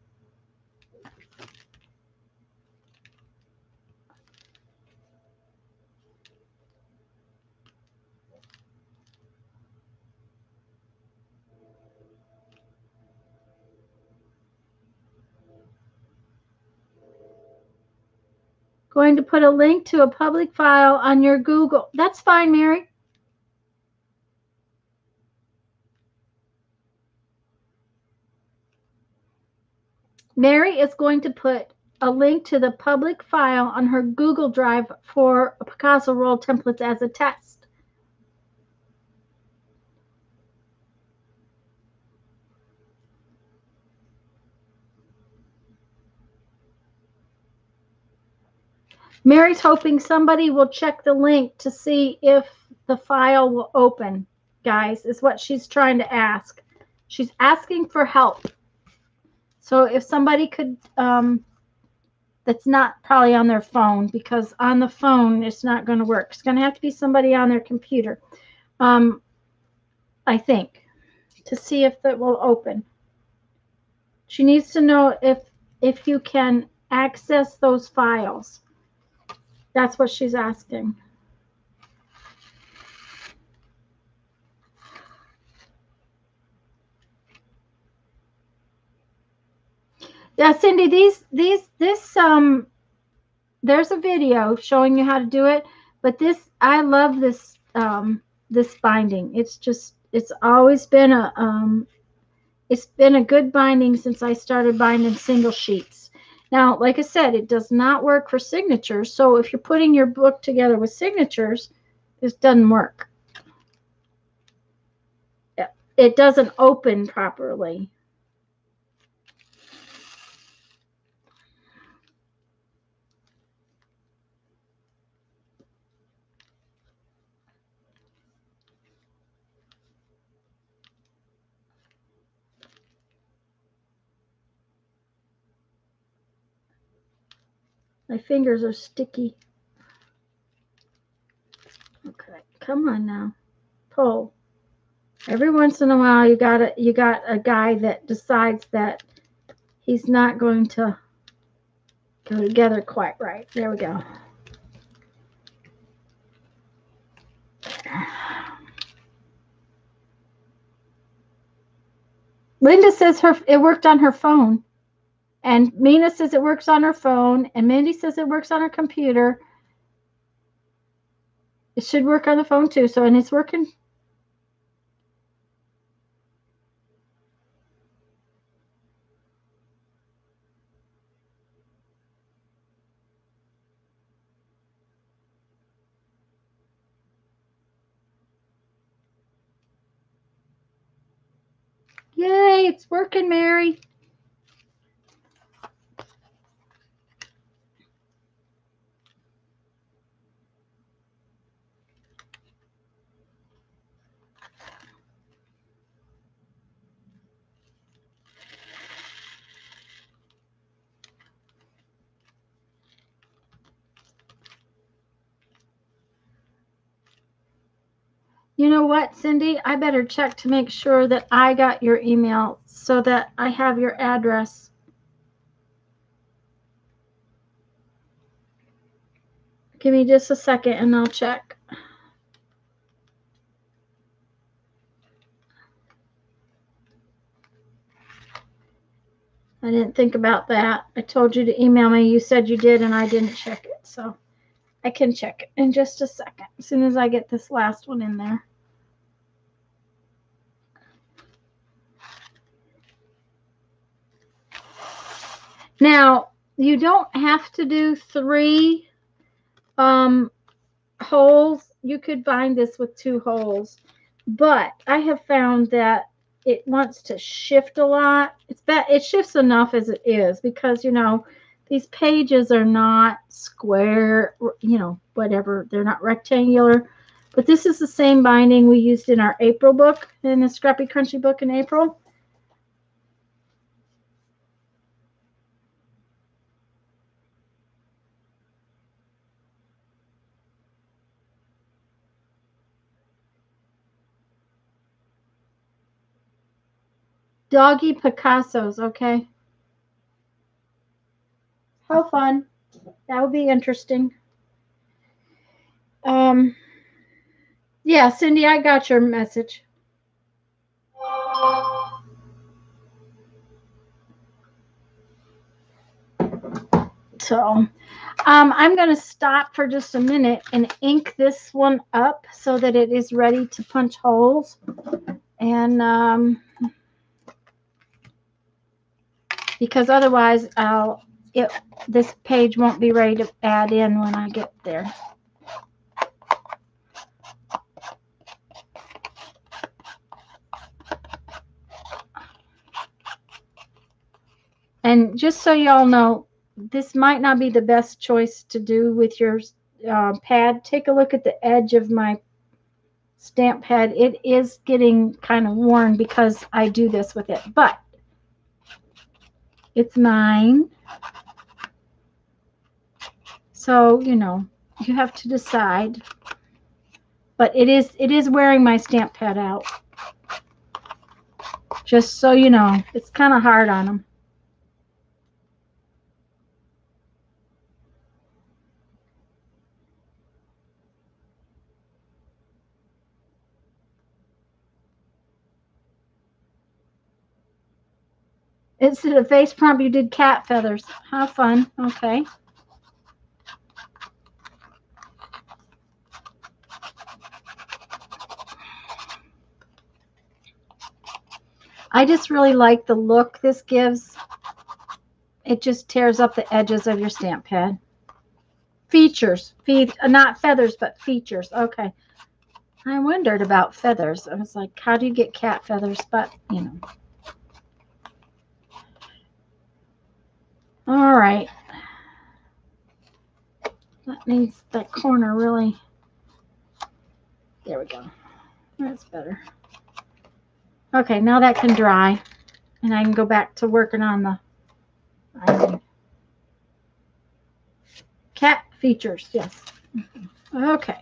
Going to put a link to a public file on your Google. That's fine, Mary. Mary is going to put a link to the public file on her Google Drive for Picasso roll templates as a test. Mary's hoping somebody will check the link to see if the file will open, guys, is what she's trying to ask. She's asking for help. So if somebody could, that's not probably on their phone, because on the phone it's not going to work. It's going to have to be somebody on their computer, I think, to see if it will open. She needs to know if you can access those files. That's what she's asking. Yeah, Cindy, there's a video showing you how to do it, but I love this this binding. It's always been it's been a good binding since I started binding single sheets. Now, like I said, it does not work for signatures. So if you're putting your book together with signatures, this doesn't work. It doesn't open properly. My fingers are sticky. Okay, come on now. Pull. Every once in a while you got a guy that decides that he's not going to go together quite right. There we go. Linda says it worked on her phone. And Mina says it works on her phone. And Mindy says it works on her computer. It should work on the phone too. So, and it's working. Yay, it's working, Mary. You know what, Cindy? I better check to make sure that I got your email so that I have your address. Give me just a second and I'll check. I didn't think about that. I told you to email me. You said you did and I didn't check it. So I can check it in just a second as soon as I get this last one in there. Now, you don't have to do 3 holes. you could bind this with 2 holes, but I have found that it wants to shift a lot. It shifts enough as it is because, you know, these pages are not square, you know, whatever. They're not rectangular. But this is the same binding we used in our April book, in the Scrappy Crunchy book in April. Doggy Picassos, okay. How fun. That would be interesting. Um, yeah, Cindy, I got your message. So, I'm going to stop for just a minute and ink this one up so that it is ready to punch holes. And because otherwise this page won't be ready to add in when I get there. And just so y'all know, this might not be the best choice to do with your pad. Take a look at the edge of my stamp pad. It is getting kind of worn because I do this with it, but it's mine. So, you know, you have to decide. But it is wearing my stamp pad out. Just so you know, it's kind of hard on them. Instead of face prompt, you did cat feathers. How fun. Okay. I just really like the look this gives. It just tears up the edges of your stamp pad. Features. Not feathers, but features. Okay. I wondered about feathers. I was like, how do you get cat feathers? But, you know. All right. That needs that corner really. There we go. That's better. Okay, now that can dry. And I can go back to working on the cat features. Yes. Okay.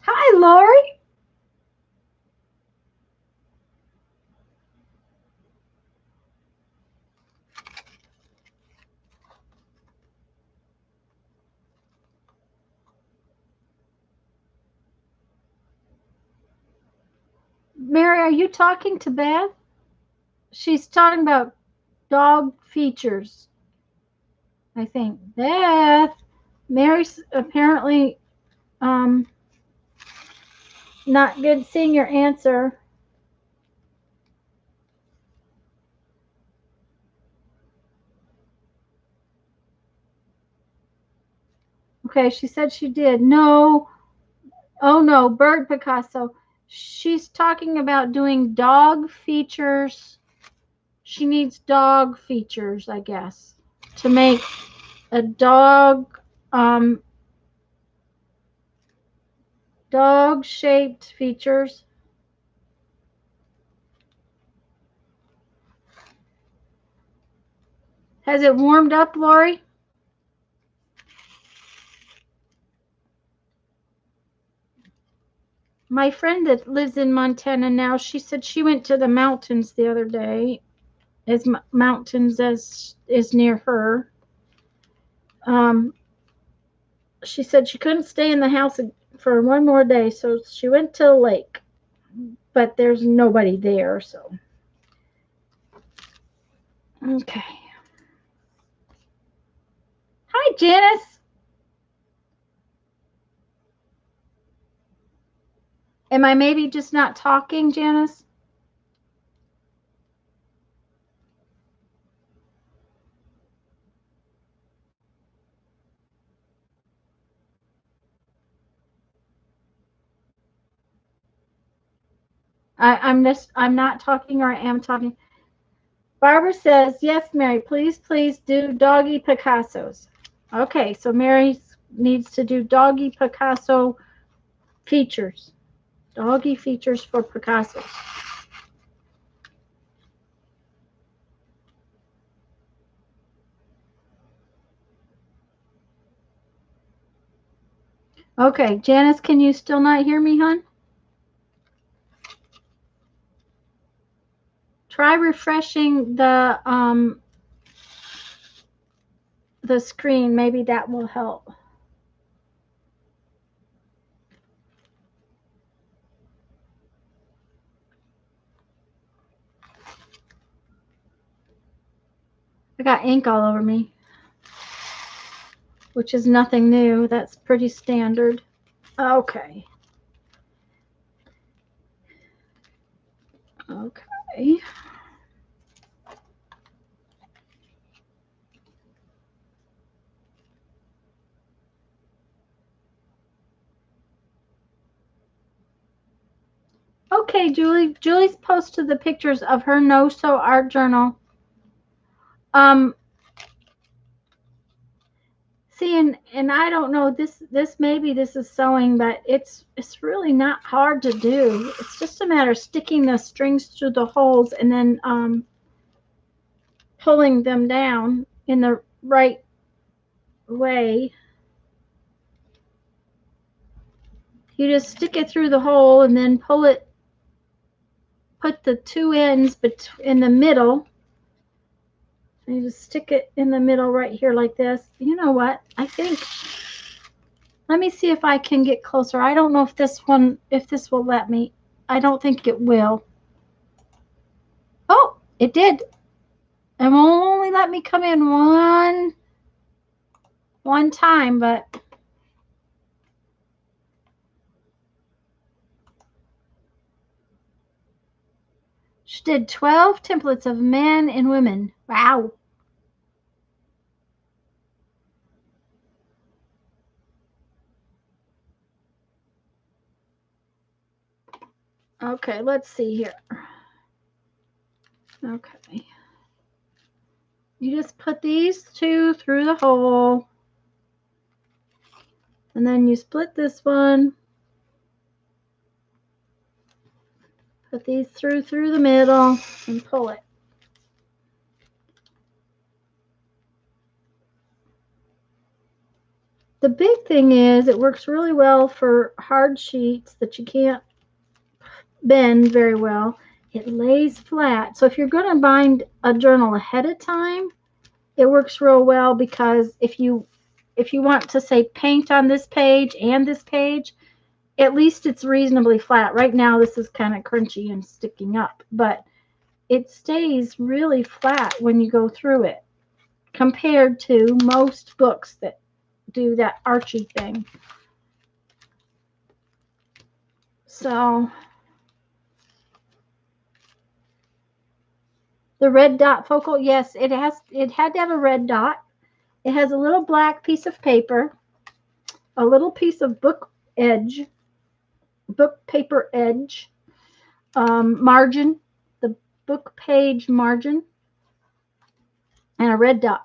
Hi, Lori. Mary, are you talking to Beth? She's talking about dog features, I think. Beth, Mary's apparently not good seeing your answer. Okay, she said she did. No. Oh no, Bird Picasso. She's talking about doing dog features. She needs dog features, I guess, to make a dog shaped features. Has it warmed up, Lori? My friend that lives in Montana now, she said she went to the mountains the other day, as mountains as is near her. She said she couldn't stay in the house for one more day, so she went to the lake. But there's nobody there, so. Okay. Hi, Janice. Am I maybe just not talking, Janice? I'm not talking, or I am talking. Barbara says, yes, Mary, please do doggy Picassos. Okay, so Mary needs to do doggy Picasso features. Doggy features for Picassos. Okay, Janice, can you still not hear me, hon? Try refreshing the screen. Maybe that will help. I got ink all over me, which is nothing new. That's pretty standard. Okay. Okay. Okay, Julie. Julie's posted the pictures of her no-sew art journal. See, and I don't know, this maybe this is sewing, but it's really not hard to do. It's just a matter of sticking the strings through the holes and then pulling them down in the right way. You just stick it through the hole and then pull it, put the two ends in the middle. You just stick it in the middle right here like this. You know what? I think, let me see if I can get closer. I don't know if this will let me. I don't think it will. Oh, it did. It won't only let me come in one time, but she did 12 templates of men and women. Wow. Okay, let's see here. Okay. You just put these two through the hole, and then you split this one. Put these through the middle and pull it. The big thing is it works really well for hard sheets that you can't bend very well. It lays flat. So if you're going to bind a journal ahead of time, it works real well, because if you want to say paint on this page and this page, at least it's reasonably flat. Right now this is kind of crunchy and sticking up, but it stays really flat when you go through it, compared to most books that do that archy thing. So the red dot focal, yes, it had to have a red dot. It has a little black piece of paper, a little piece of book paper edge, margin, the book page margin, and a red dot.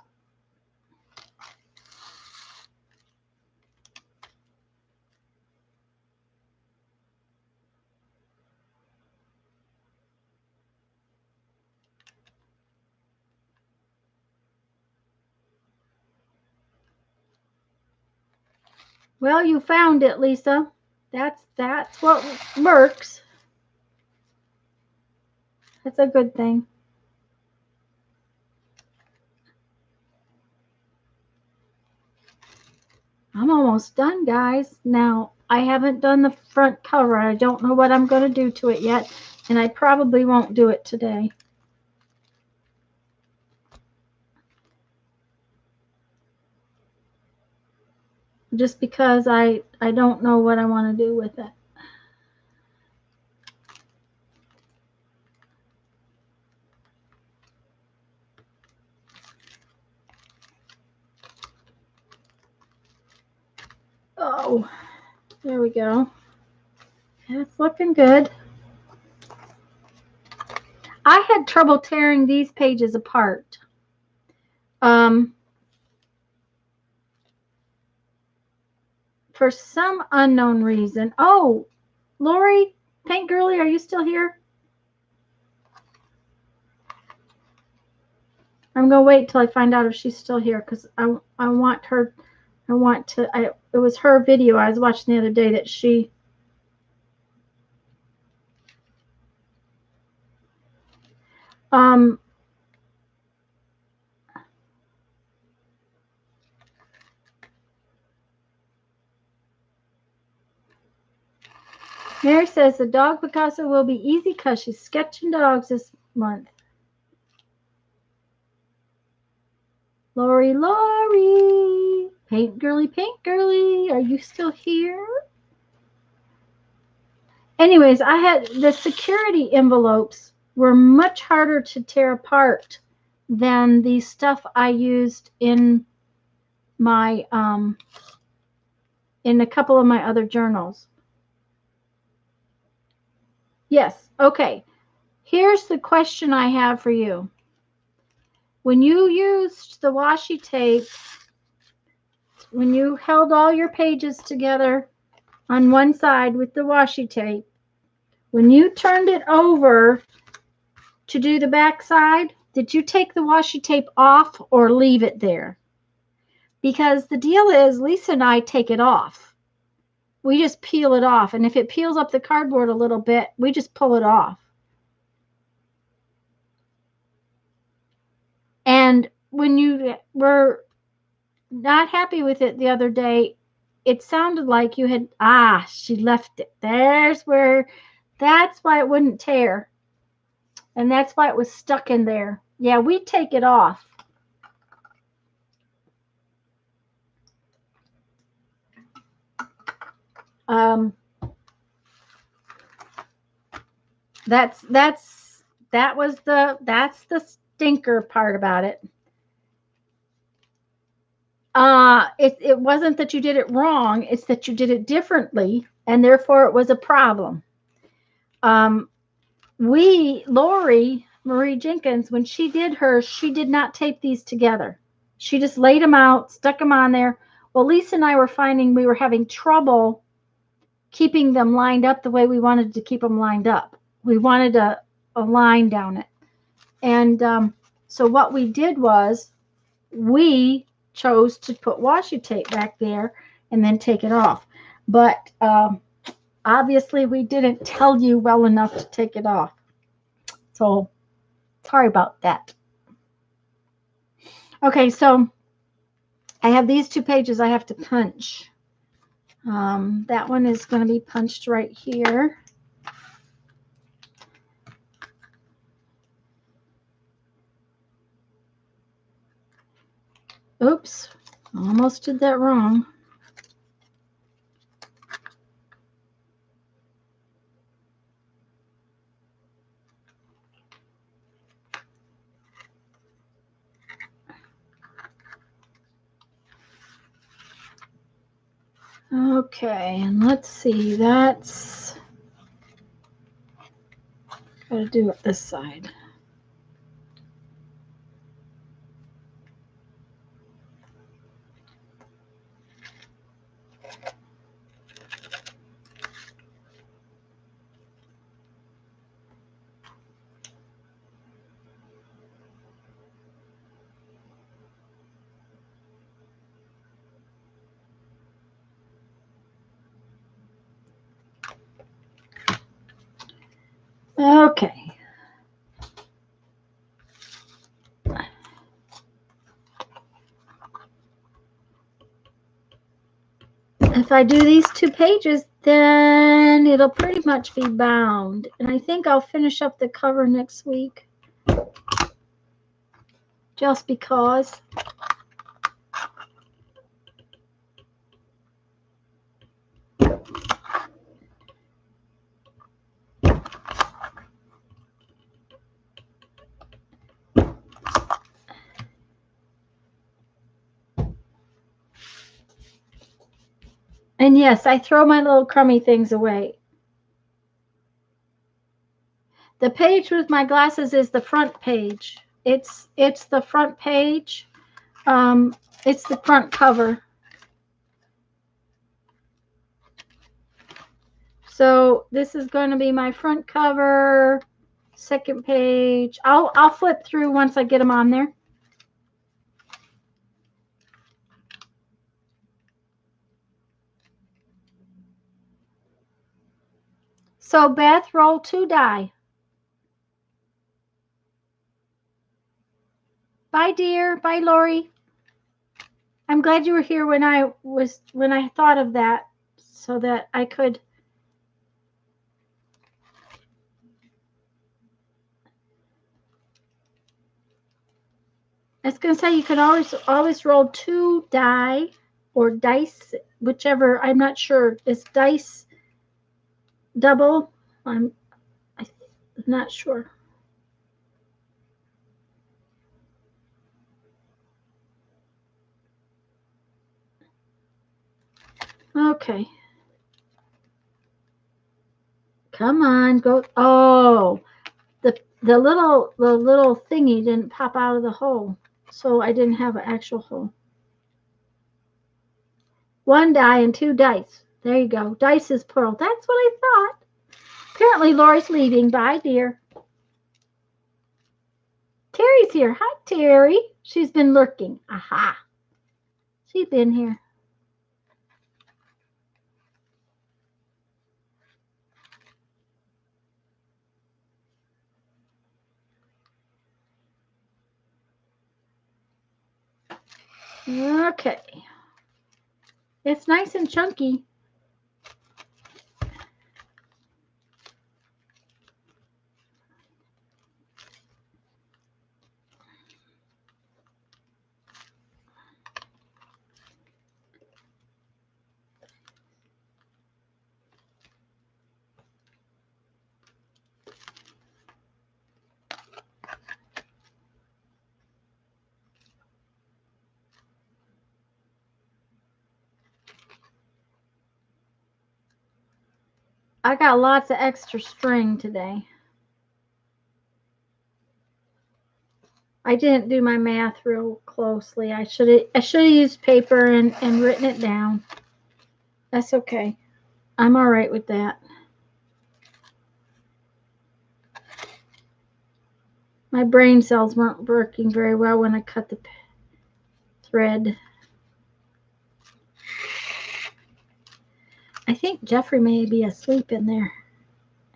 Well, you found it, Lisa. That's what works. That's a good thing. I'm almost done, guys. Now, I haven't done the front cover. I don't know what I'm going to do to it yet, and I probably won't do it today. Just because I don't know what I want to do with it. Oh, there we go. That's looking good. I had trouble tearing these pages apart. For some unknown reason. Oh, Lori, Paint Girly, are you still here? I'm going to wait till I find out if she's still here because I want her, it was her video I was watching the other day that she, Mary says the dog Picasso will be easy because she's sketching dogs this month. Lori, Paint Girly, are you still here? Anyways, I had the security envelopes were much harder to tear apart than the stuff I used in my in a couple of my other journals. Yes, okay. Here's the question I have for you. When you used the washi tape, when you held all your pages together on one side with the washi tape, when you turned it over to do the back side, did you take the washi tape off or leave it there? Because the deal is Lisa and I take it off. We just peel it off. And if it peels up the cardboard a little bit, we just pull it off. And when you were not happy with it the other day, it sounded like you had, she left it. That's why it wouldn't tear. And that's why it was stuck in there. Yeah, we take it off. That's the stinker part about it. It wasn't that you did it wrong, it's that you did it differently, and therefore it was a problem. Lori Marie Jenkins, when she did hers, she did not tape these together. She just laid them out, stuck them on there. Well, Lisa and I were finding we were having trouble keeping them lined up the way we wanted to keep them lined up. We wanted a line down it. And so what we did was we chose to put washi tape back there and then take it off. But obviously we didn't tell you well enough to take it off. So sorry about that. Okay, so I have these 2 pages I have to punch. That one is going to be punched right here. Oops, almost did that wrong. Okay, and let's see, that's gotta do it this side. Okay. If I do these 2 pages, then it'll pretty much be bound. And I think I'll finish up the cover next week. Just because. And yes, I throw my little crummy things away. The page with my glasses is the front page. It's the front page. Um, it's the front cover. So this is going to be my front cover, second page. I'll flip through once I get them on there. So Beth, roll 2 die. Bye, dear. Bye, Lori. I'm glad you were here when I thought of that, so that I could. I was gonna say you can always roll 2 die or dice, whichever. I'm not sure. Is dice double? I'm not sure. Okay. Come on, go. Oh, the little thingy didn't pop out of the hole, so I didn't have an actual hole. 1 die and 2 dice. There you go. Dice is plural. That's what I thought. Apparently Lori's leaving. Bye, dear. Terry's here. Hi, Terry. She's been lurking. Aha. She's been here. Okay. It's nice and chunky. I got lots of extra string today. I didn't do my math real closely. I should have used paper and written it down. That's okay. I'm all right with that. My brain cells weren't working very well when I cut the thread. I think Jeffrey may be asleep in there.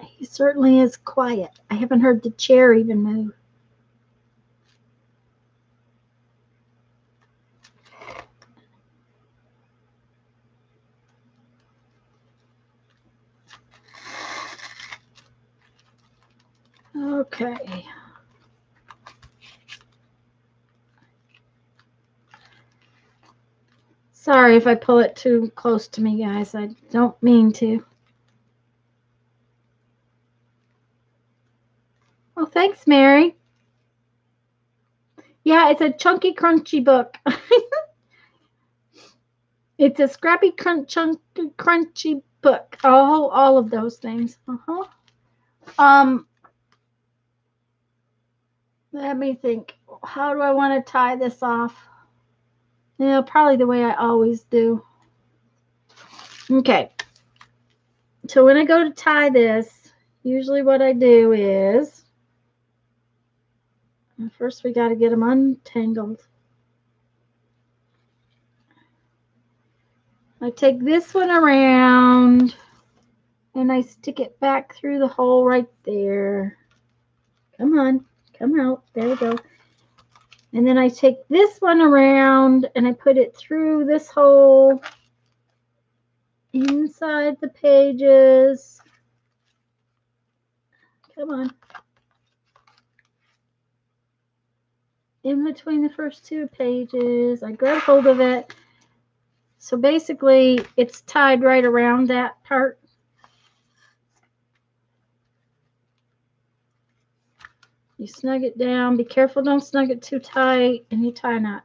He certainly is quiet. I haven't heard the chair even move. Okay. Sorry if I pull it too close to me, guys. I don't mean to. Oh, thanks, Mary. Yeah, it's a chunky, crunchy book. It's a scrappy, chunky, crunchy book. Oh, all of those things. Let me think. How do I want to tie this off? Yeah, probably the way I always do. Okay. So when I go to tie this, usually what I do is, first we got to get them untangled. I take this one around and I stick it back through the hole right there. Come on, come out. There we go. And then I take this one around and I put it through this hole inside the pages. Come on. In between the first 2 pages, I grab hold of it. So basically, it's tied right around that part. You snug it down. Be careful, don't snug it too tight, and you tie a knot.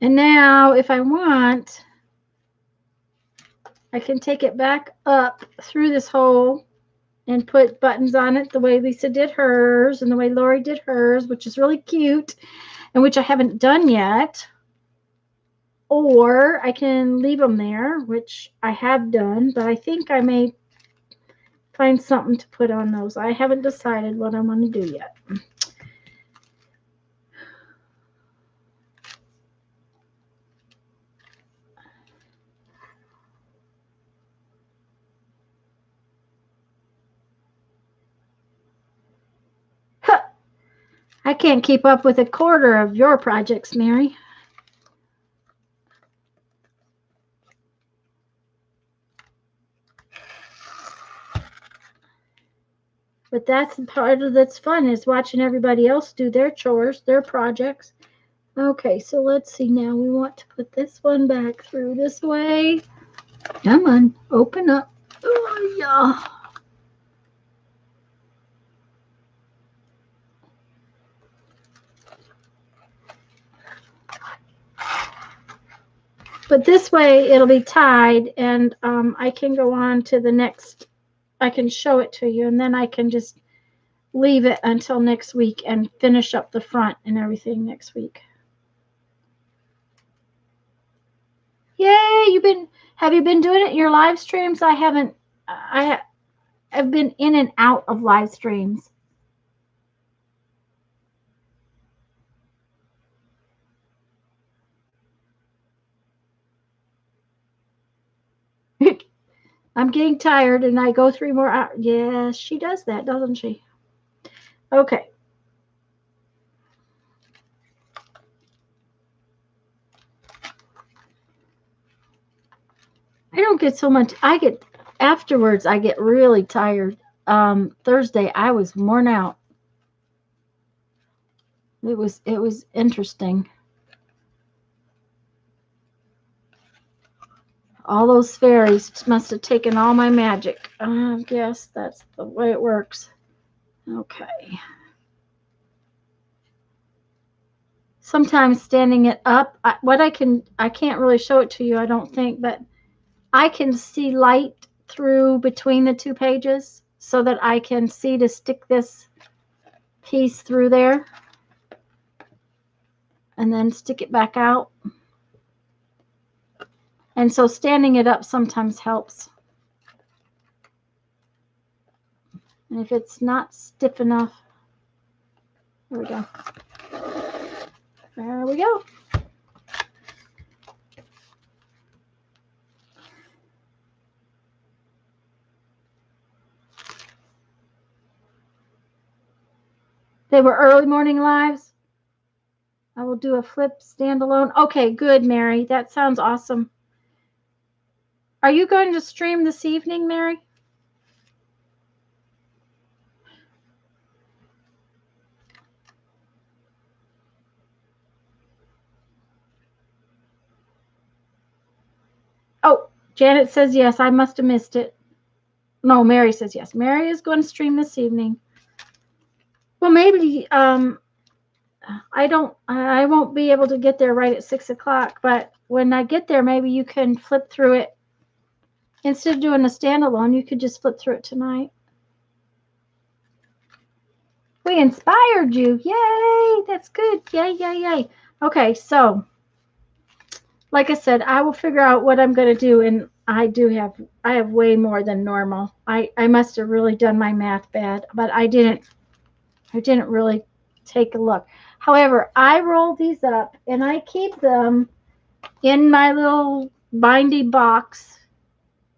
And now, if I want, I can take it back up through this hole and put buttons on it the way Lisa did hers and the way Lori did hers, which is really cute and which I haven't done yet. Or I can leave them there, which I have done, but I think I may find something to put on those. I haven't decided what I'm going to do yet. I can't keep up with a quarter of your projects, Mary. But that's part of that's fun is watching everybody else do their chores, their projects. Okay, so let's see now. We want to put this one back through this way. Come on, open up. Oh, yeah. But this way it'll be tied and I can go on to the next. I can show it to you and then I can just leave it until next week and finish up the front and everything next week. Yay, have you been doing it in your live streams? I haven't. I've been in and out of live streams. I'm getting tired and I go 3 more hours. Yes, she does that, doesn't she? Okay. I don't get so much. Afterwards, I get really tired. Thursday, I was worn out. It was interesting. All those fairies must have taken all my magic. I guess that's the way it works. Okay. Sometimes standing it up, I can't really show it to you, I don't think, but I can see light through between the 2 pages so that I can see to stick this piece through there and then stick it back out. And so standing it up sometimes helps. And if it's not stiff enough, there we go. There we go. They were early morning lives. I will do a flip standalone. Okay, good, Mary. That sounds awesome. Are you going to stream this evening, Mary? Oh, Janet says yes. I must have missed it. No, Mary says yes. Mary is going to stream this evening. Well, maybe I won't be able to get there right at 6 o'clock, but when I get there, maybe you can flip through it. Instead of doing a standalone, you could just flip through it tonight. We inspired you. Yay, that's good. Yay, yay, yay. Okay, so like I said, I will figure out what I'm going to do, and I have way more than normal. I must have really done my math bad, but I didn't really take a look. However, I roll these up and I keep them in my little bindy box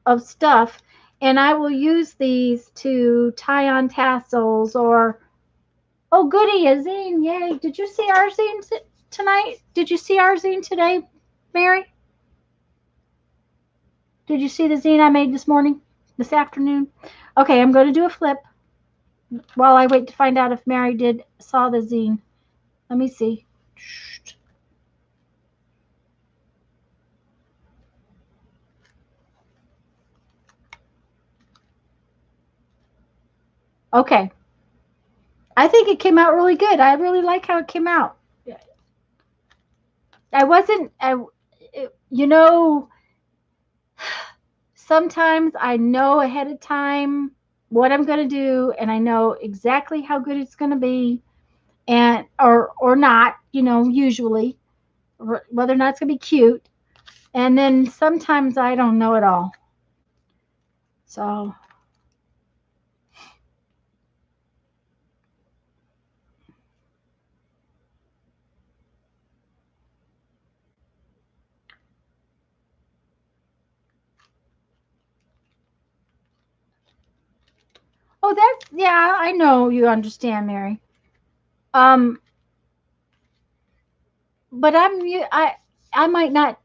of stuff, and I will use these to tie on tassels or, oh goody, a zine, yay. Did you see our zine tonight? Did you see our zine today, Mary? Did you see the zine I made this afternoon? Okay, I'm going to do a flip while I wait to find out if Mary saw the zine. Let me see. Okay. I think it came out really good. I really like how it came out. sometimes I know ahead of time what I'm going to do, and I know exactly how good it's going to be, and or not, usually, whether or not it's going to be cute. And then sometimes I don't know at all. So, oh, that's, yeah, I know you understand, Mary. Um, but I might not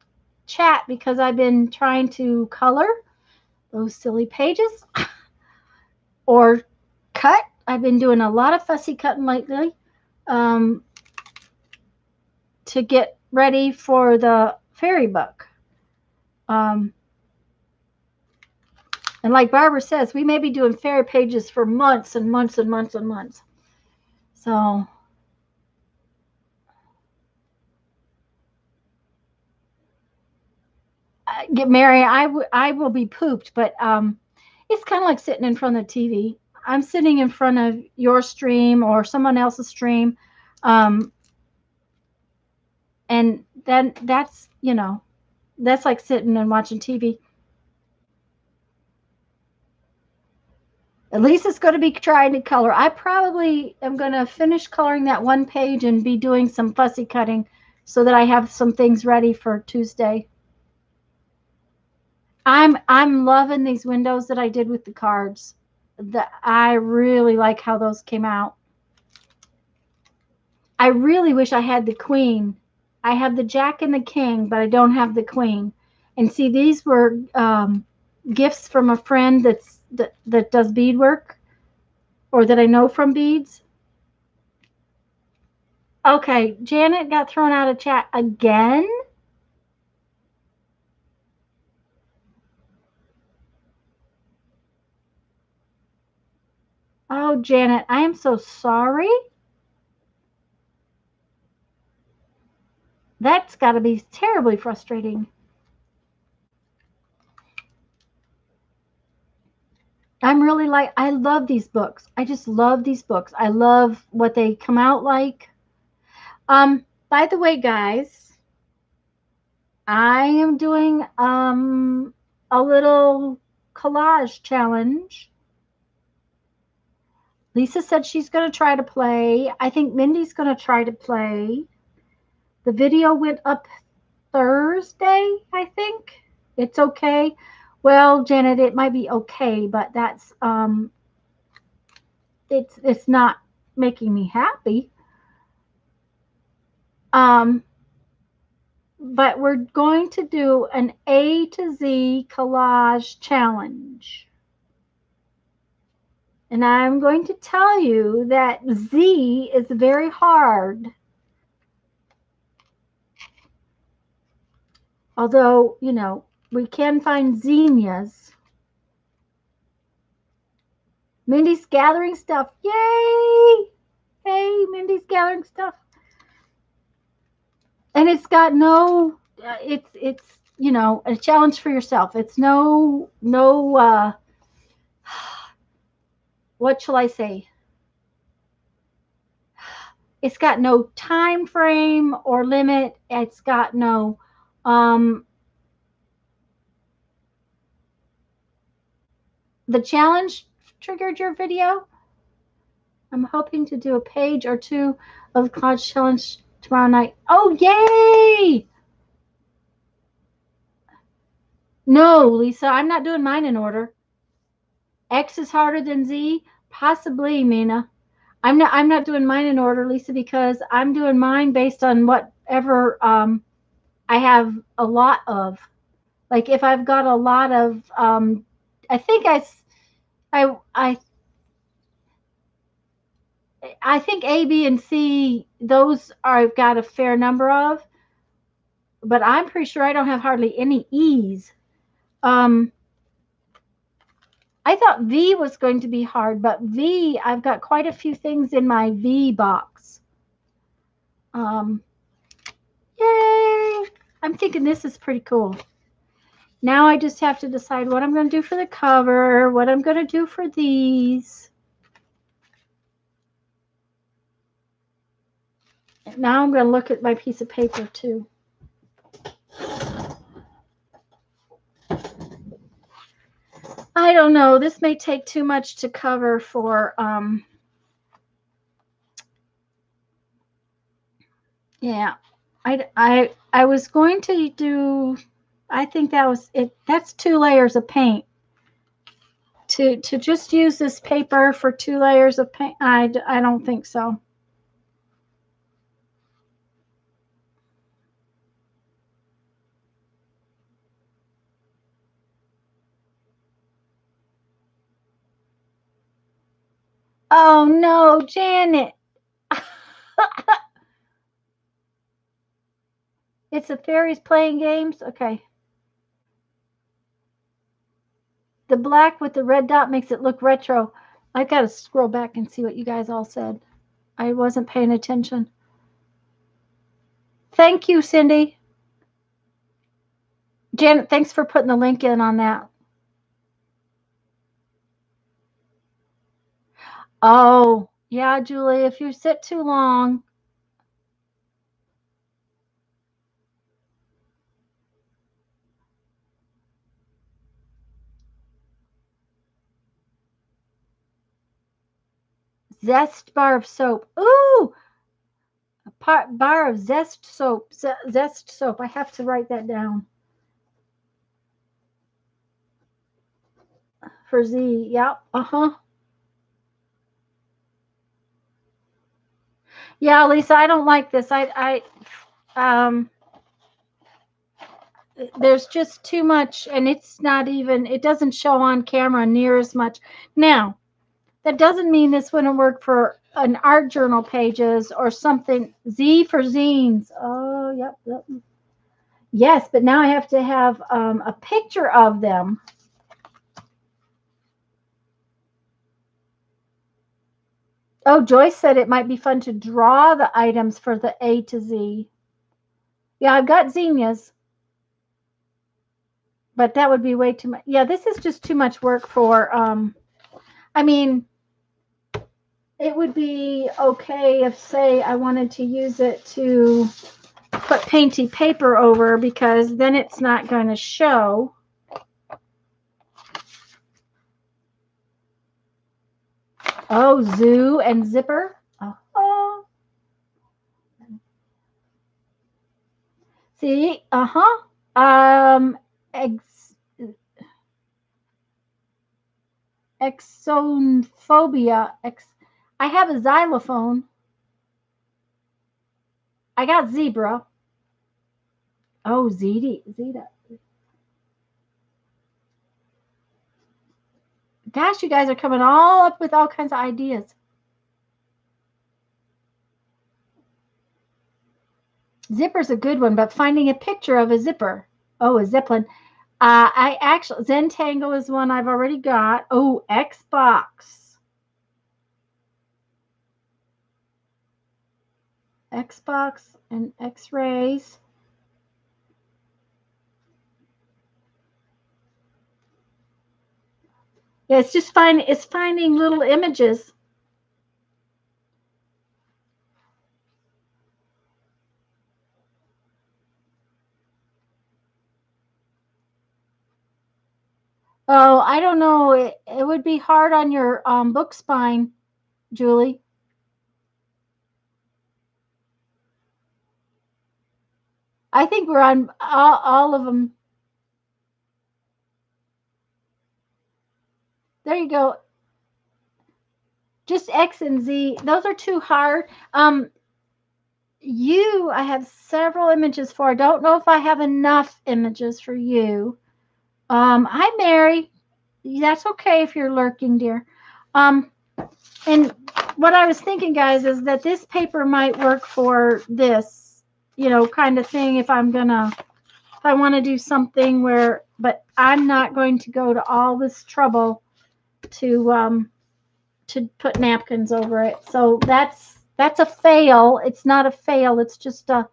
chat because I've been trying to color those silly pages or cut. I've been doing a lot of fussy cutting lately, um, to get ready for the fairy book. Um, and like Barbara says, we may be doing fairy pages for months and months and months and months. So, get Mary, I will be pooped, but it's kind of like sitting in front of the TV. I'm sitting in front of your stream or someone else's stream, um, and then that's like sitting and watching TV. At least it's going to be trying to color. I probably am going to finish coloring that one page and be doing some fussy cutting so that I have some things ready for Tuesday. I'm loving these windows that I did with the cards. I really like how those came out. I really wish I had the queen. I have the jack and the king, but I don't have the queen. And see, these were gifts from a friend that does beadwork, or that I know from beads. Okay, Janet got thrown out of chat again. Oh, Janet, I am so sorry. That's got to be terribly frustrating. I love these books. I just love these books. I love what they come out like. By the way, guys, I am doing a little collage challenge. Lisa said she's going to try to play. I think Mindy's going to try to play. The video went up Thursday, I think. It's okay. Well, Janet, it might be okay, but that's it's not making me happy. Um, but we're going to do an A to Z collage challenge. And I'm going to tell you that Z is very hard. Although, we can find zinnias. Mindy's gathering stuff. Yay! Hey, Mindy's gathering stuff. And it's got no, it's a challenge for yourself. It's no, what shall I say? It's got no time frame or limit. It's got no, the challenge triggered your video. I'm hoping to do a page or two of the collage challenge tomorrow night. Oh, yay! No, Lisa, I'm not doing mine in order. X is harder than Z? Possibly, Mina. I'm not doing mine in order, Lisa, because I'm doing mine based on whatever I have a lot of. Like if I've got a lot of I think I think A, B, and C, those I've got a fair number of, but I'm pretty sure I don't have hardly any E's. I thought V was going to be hard, but V, I've got quite a few things in my V box. Yay! I'm thinking this is pretty cool. Now I just have to decide what I'm going to do for the cover, what I'm going to do for these. Now I'm going to look at my piece of paper too. I don't know. This may take too much to cover for, yeah. I was going to do, I think that was it. That's 2 layers of paint. To just use this paper for 2 layers of paint, I don't think so. Oh no, Janet. It's the fairies playing games? Okay. The black with the red dot makes it look retro. I got to scroll back and see what you guys all said. I wasn't paying attention. Thank you, Cindy. Janet, thanks for putting the link in on that. Oh, yeah, Julie, if you sit too long. Zest bar of soap. Ooh, a bar of zest soap. Zest soap. I have to write that down. For Z. Yep. Uh-huh. Yeah, Lisa, I don't like this. There's just too much, and it's not even, it doesn't show on camera near as much. Now, that doesn't mean this wouldn't work for an art journal pages or something. Z for zines. Oh, yep. Yes, but now I have to have a picture of them. Oh, Joyce said it might be fun to draw the items for the A to Z. Yeah, I've got zinnias, but that would be way too much. Yeah, this is just too much work for, I mean, it would be okay if, say, I wanted to use it to put painty paper over, because then it's not going to show. Oh, zoo and zipper. Oh. See, exophobia. I have a xylophone. I got zebra. Oh, Zeta. Gosh, you guys are coming all up with all kinds of ideas. Zipper's a good one, but finding a picture of a zipper. Oh, a Zeppelin. I actually, Zentangle is one I've already got. Oh, Xbox. Xbox and X-rays. Yeah, it's just it's finding little images. Oh, I don't know. It would be hard on your book spine, Julie. I think we're on all of them. There you go. Just X and Z. Those are too hard. I have several images for. I don't know if I have enough images for you. Hi, Mary. That's okay if you're lurking, dear. And what I was thinking, guys, is that this paper might work for this, kind of thing. If I want to do something but I'm not going to go to all this trouble to put napkins over it. So that's a fail. It's not a fail. It's just a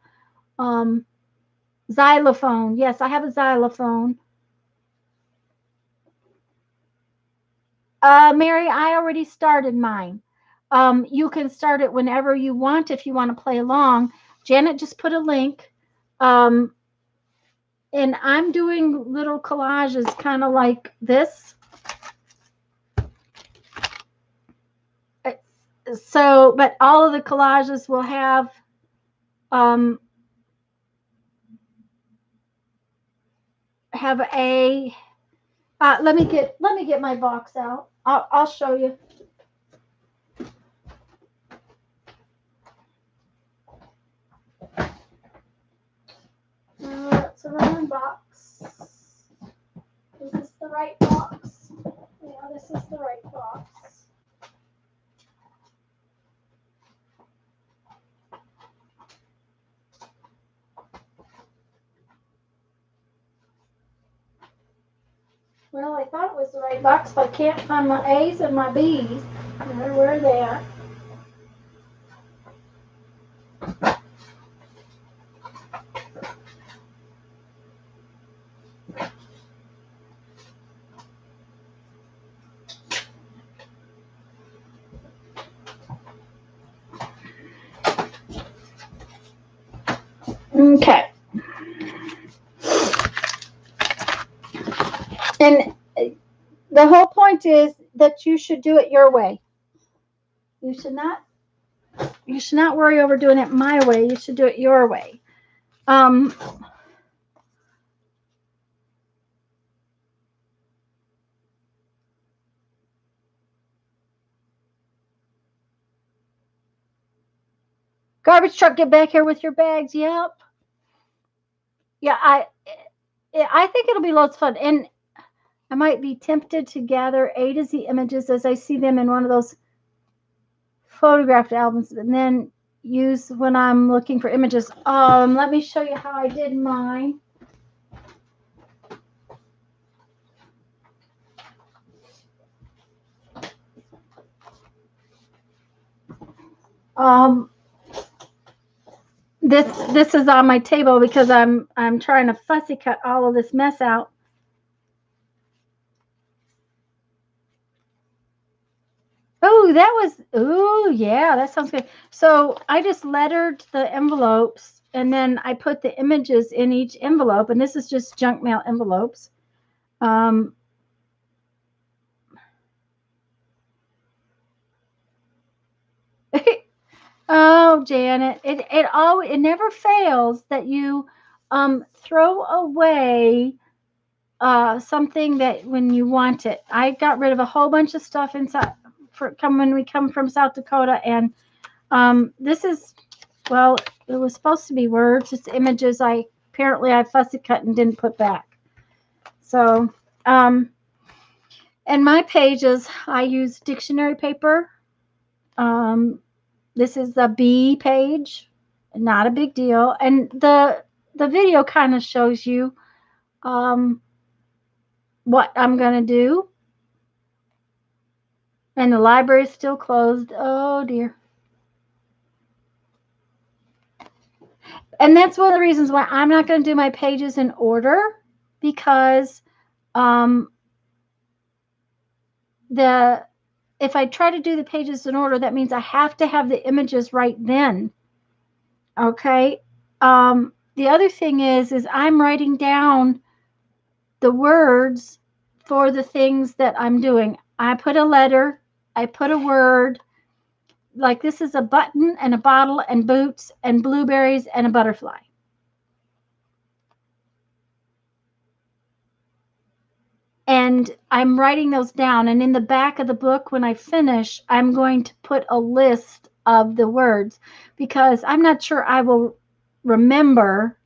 xylophone. Yes, I have a xylophone. Mary, I already started mine. You can start it whenever you want if you want to play along. Janet just put a link. Um, and I'm doing little collages kind of like this. Uh, So, but all of the collages will um, have a. Let me get my box out. I'll show you. That's the wrong box. Is this the right box? Yeah, this is the right box. Well, I thought it was the right box, but I can't find my A's and my B's. Where are they at? Okay. And the whole point is that you should do it your way. You should not worry over doing it my way. You should do it your way. Um, Garbage truck, get back here with your bags. Yep. Yeah, I think it'll be lots of fun. And I might be tempted to gather A to Z images as I see them in one of those photographed albums, and then use when I'm looking for images. Let me show you how I did mine. Um, this is on my table because I'm trying to fussy cut all of this mess out. Oh, yeah, that sounds good. So I just lettered the envelopes and then I put the images in each envelope, and this is just junk mail envelopes. Um, oh, Janet, it never fails that you throw away something that when you want it. I got rid of a whole bunch of stuff inside when we come from South Dakota, and this is, well, it was supposed to be words. It's images I fussy cut and didn't put back. So, and my pages, I use dictionary paper. This is the B page, not a big deal. And the video kind of shows you um, what I'm going to do. And the library is still closed. Oh, dear. And that's one of the reasons why I'm not going to do my pages in order, because um, the if I try to do the pages in order, that means I have to have the images right then. Okay. The other thing is I'm writing down the words for the things that I'm doing. I put a letter, I put a word, like this is a button and a bottle and boots and blueberries and a butterfly. And I'm writing those down. And in the back of the book, when I finish, I'm going to put a list of the words, because I'm not sure I will remember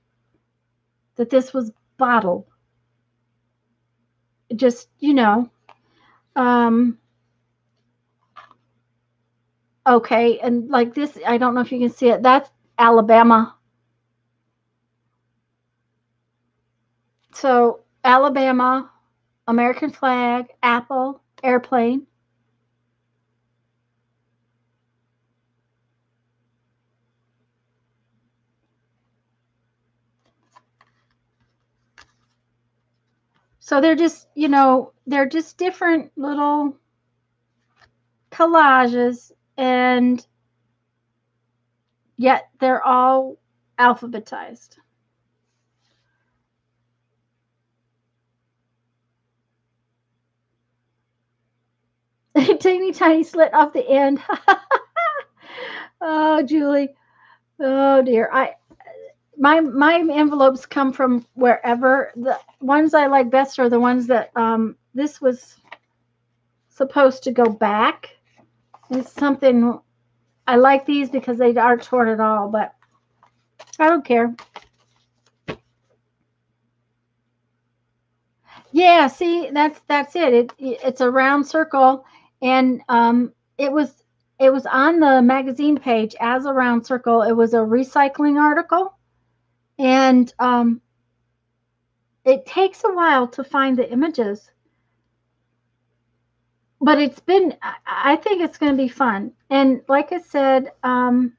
that this was bottle. Just, Um, okay. And like this, I don't know if you can see it. That's Alabama. So Alabama, American flag, apple, airplane. So they're just different little collages, and yet they're all alphabetized. A teeny tiny slit off the end. Oh, Julie. Oh dear. My envelopes come from wherever. The ones I like best are the ones that this was supposed to go back. It's something I like these because they aren't torn at all, but I don't care. Yeah, see, that's it. It's a round circle, and it was on the magazine page as a round circle. It was a recycling article, and it takes a while to find the images, but it's been. I think it's going to be fun. And like I said, and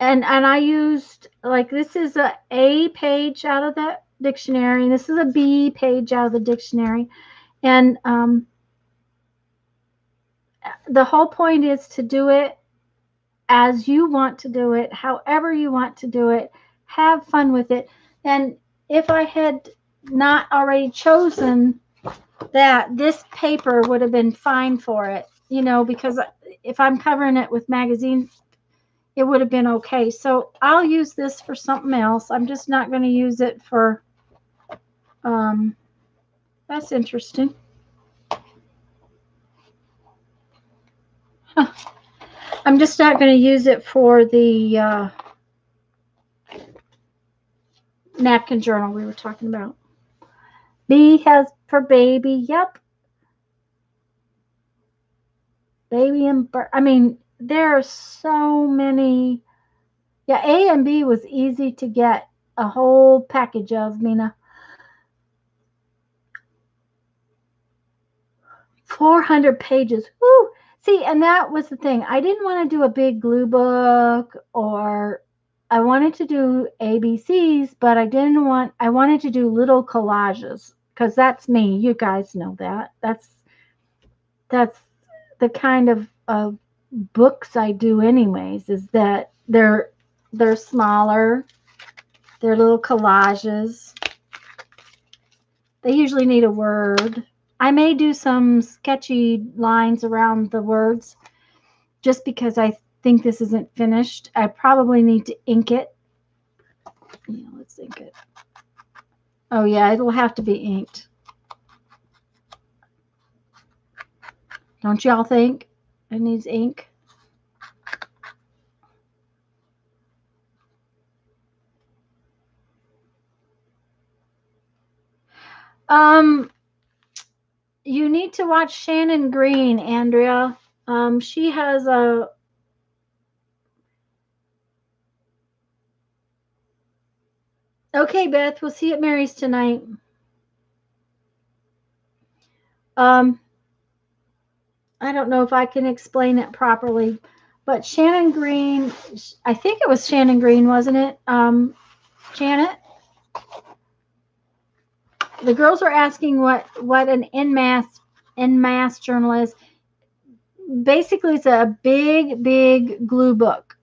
I used like this is a page out of the dictionary, and this is a B page out of the dictionary, and the whole point is to do it as you want to do it, however you want to do it. Have fun with it. And if I had not already chosen that, this paper would have been fine for it, because if I'm covering it with magazine, it would have been okay. So I'll use this for something else. I'm just not going to use it for, um, that's interesting. Huh. I'm just not going to use it for the napkin journal we were talking about. B has for baby. Yep. Baby and I mean, there are so many. Yeah, A and B was easy to get a whole package of, Mina. 400 pages. Woo! See, and that was the thing. I didn't want to do a big glue book, or I wanted to do ABCs, but I wanted to do little collages because that's me. You guys know that. That's the kind of books I do anyways, is that they're smaller, they're little collages. They usually need a word. I may do some sketchy lines around the words just because I think this isn't finished. I probably need to ink it. Yeah, let's ink it. Oh yeah, it'll have to be inked. Don't y'all think it needs ink? Um, you need to watch Shannon Green, Andrea. She has a. Okay, Beth, we'll see you at Mary's tonight. Um, I don't know if I can explain it properly, but Shannon Green, I think it was Shannon Green, wasn't it? Janet, the girls are asking what an en masse journal is. Basically, it's a big glue book.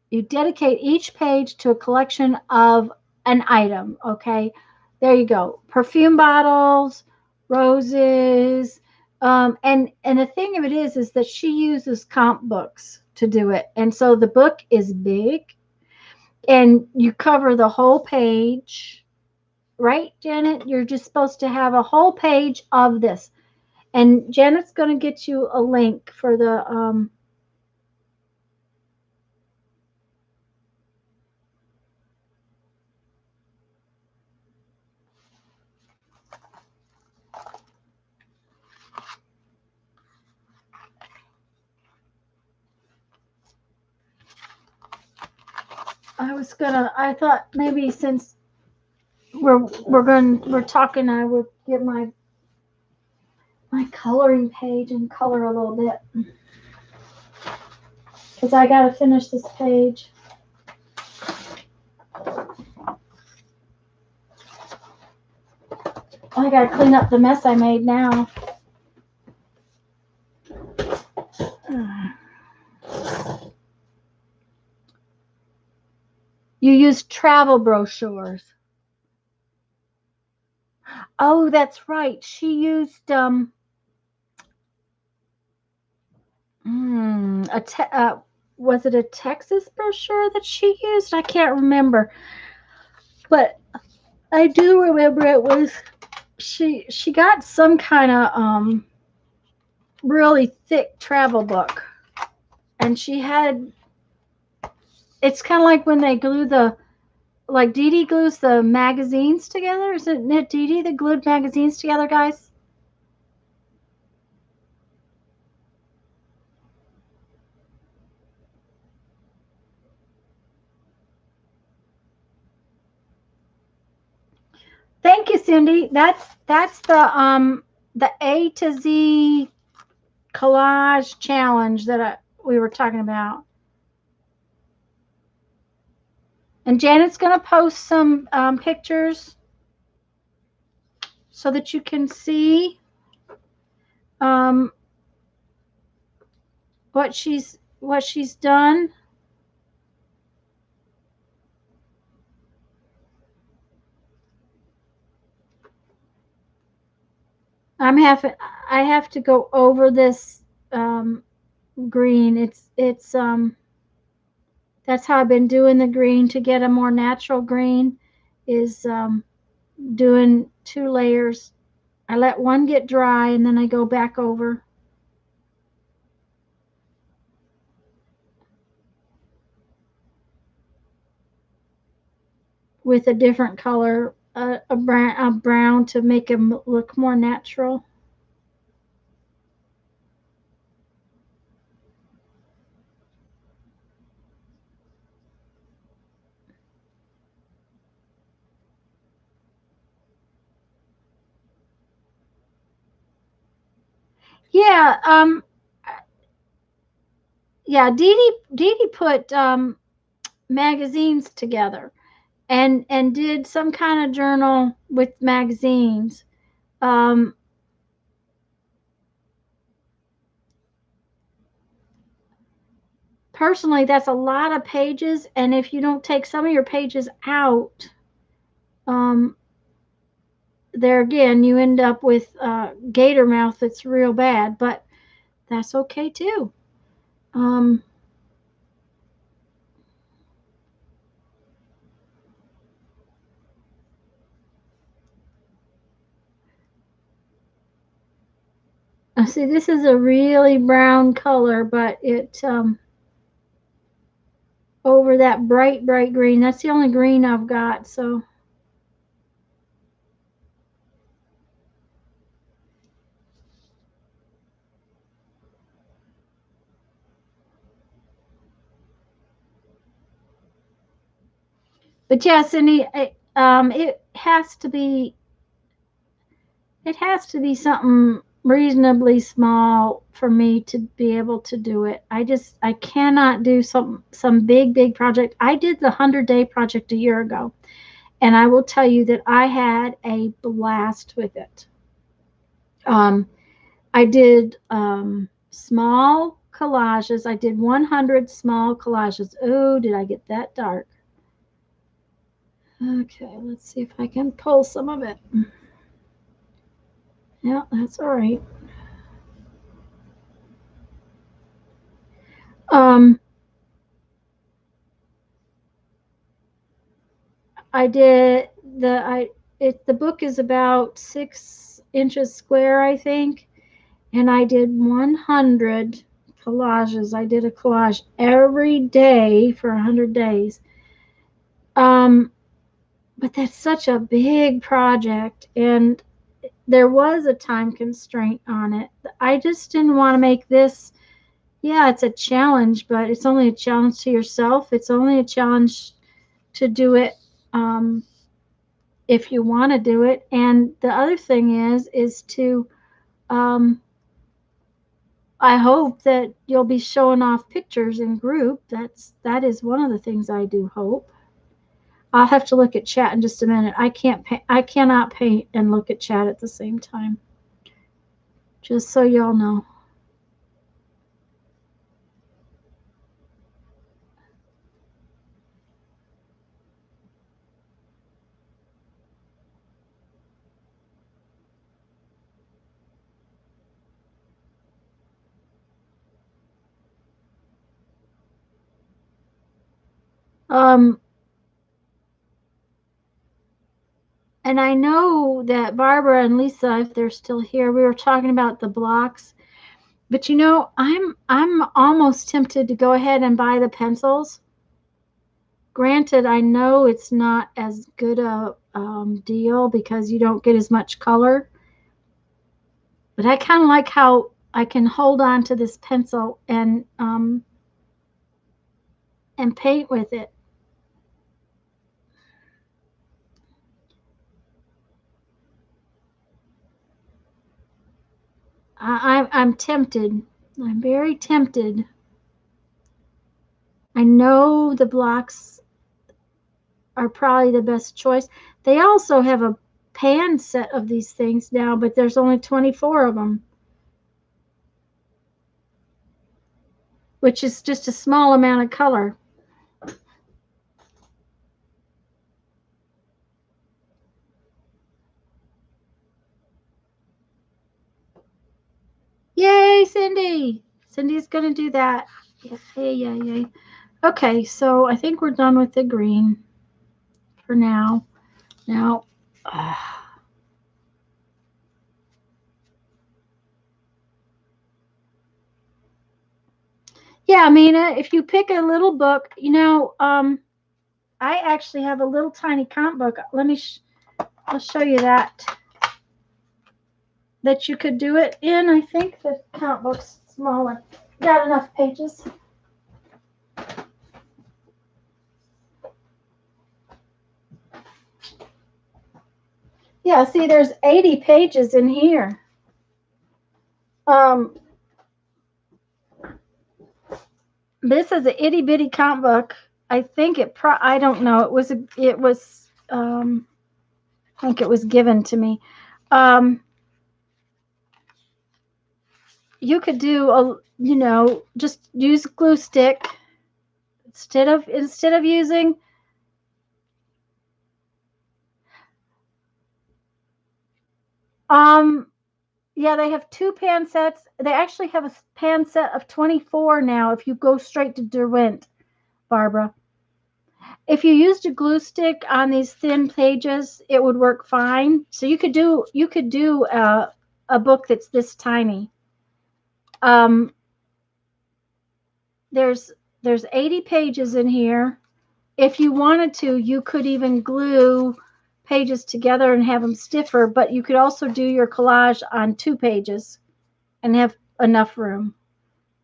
You dedicate each page to a collection of an item. Okay, there you go. Perfume bottles, roses, and the thing of it is that she uses comp books to do it, and so the book is big, and you cover the whole page, right, Janet? You're just supposed to have a whole page of this, and Janet's going to get you a link for the I thought maybe since we're talking, I would get my my coloring page and color a little bit. Because I got to finish this page. I got to clean up the mess I made now. You use travel brochures. Oh, that's right. She used was it a Texas brochure that she used? I can't remember. But I do remember it was she got some kind of really thick travel book. And she had it's kind of like when they glue the like Dee Dee glues the magazines together. Isn't it Dee Dee that glued magazines together, guys? Thank you, Cindy. That's the A to Z collage challenge that we were talking about. And Janet's going to post some pictures so that you can see um, what she's done. I have to go over this green. It's that's how I've been doing the green to get a more natural green is doing 2 layers. I let one get dry and then I go back over with a different color, a brown to make them look more natural. Yeah, yeah. Dee Dee put magazines together and did some kind of journal with magazines. Um, Personally, that's a lot of pages, and if you don't take some of your pages out, um, there again, you end up with gator mouth that's real bad, but that's okay too. Um, See, this is a really brown color, but it over that bright green. That's the only green I've got. So, but yes, Cindy, it has to be something reasonably small for me to be able to do it. I cannot do some big project. I did the 100-day project a year ago, and I will tell you that I had a blast with it. I did small collages. I did 100 small collages. Oh, did I get that dark? Okay, let's see if I can pull some of it. Yeah, that's all right. Um, I did the book is about 6 inches square, I think, and I did 100 collages. I did a collage every day for 100 days. But that's such a big project, and there was a time constraint on it. I just didn't want to make this. Yeah, it's a challenge, but it's only a challenge to yourself. It's only a challenge to do it if you want to do it. And the other thing is to I hope that you'll be showing off pictures in group. That is one of the things I do hope. I'll have to look at chat in just a minute. I cannot paint and look at chat at the same time. Just so y'all know. Um, and I know that Barbara and Lisa, if they're still here, we were talking about the blocks. But you know, I'm almost tempted to go ahead and buy the pencils. Granted, I know it's not as good a deal because you don't get as much color. But I kind of like how I can hold on to this pencil and paint with it. I'm tempted. I'm very tempted. I know the blocks are probably the best choice. They also have a pan set of these things now, but there's only 24 of them, which is just a small amount of color. Yay, Cindy! Cindy's going to do that. Yay, yay, yay. Okay, so I think we're done with the green for now. Now, yeah, Mina, if you pick a little book, you know, I actually have a little tiny comp book. I'll show you that you could do it in. I think the comp book's smaller. Got enough pages. Yeah, see, there's 80 pages in here. This is a itty bitty comp book. I think I don't know. I think it was given to me. You could do just use glue stick instead of using yeah, they have two pan sets. They actually have a pan set of 24 now if you go straight to Derwent, Barbara. If you used a glue stick on these thin pages, it would work fine. So you could do a book that's this tiny. There's 80 pages in here. If you wanted to, you could even glue pages together and have them stiffer, but you could also do your collage on 2 pages and have enough room.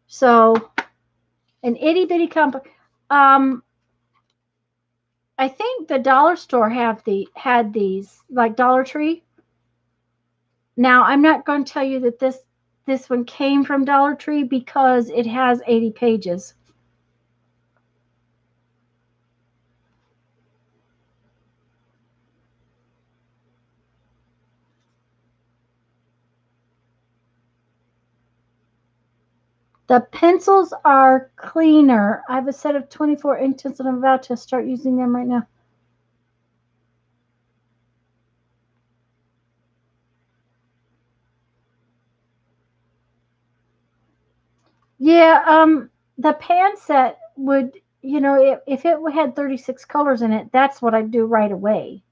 So an itty bitty I think the dollar store had these, like Dollar Tree. Now I'm not going to tell you that this one came from Dollar Tree because it has 80 pages. The pencils are cleaner. I have a set of 24 Inktense and I'm about to start using them right now. Yeah, the pan set would, if it had 36 colors in it, that's what I'd do right away.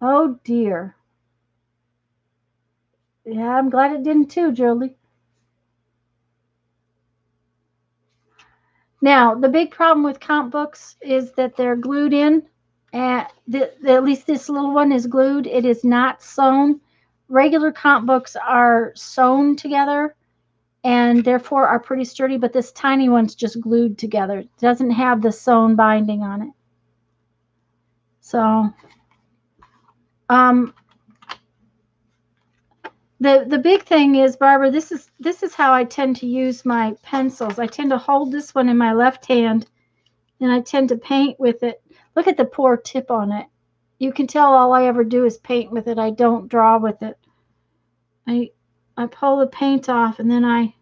Oh dear. Yeah, I'm glad it didn't too, Jolie. Now, the big problem with comp books is that they're glued in. And at least this little one is glued. It is not sewn. Regular comp books are sewn together and therefore are pretty sturdy, but this tiny one's just glued together. It doesn't have the sewn binding on it. So, the big thing is, Barbara, this is how I tend to use my pencils. I tend to hold this one in my left hand, and I tend to paint with it. Look at the poor tip on it. You can tell all I ever do is paint with it. I don't draw with it. I pull the paint off, and then I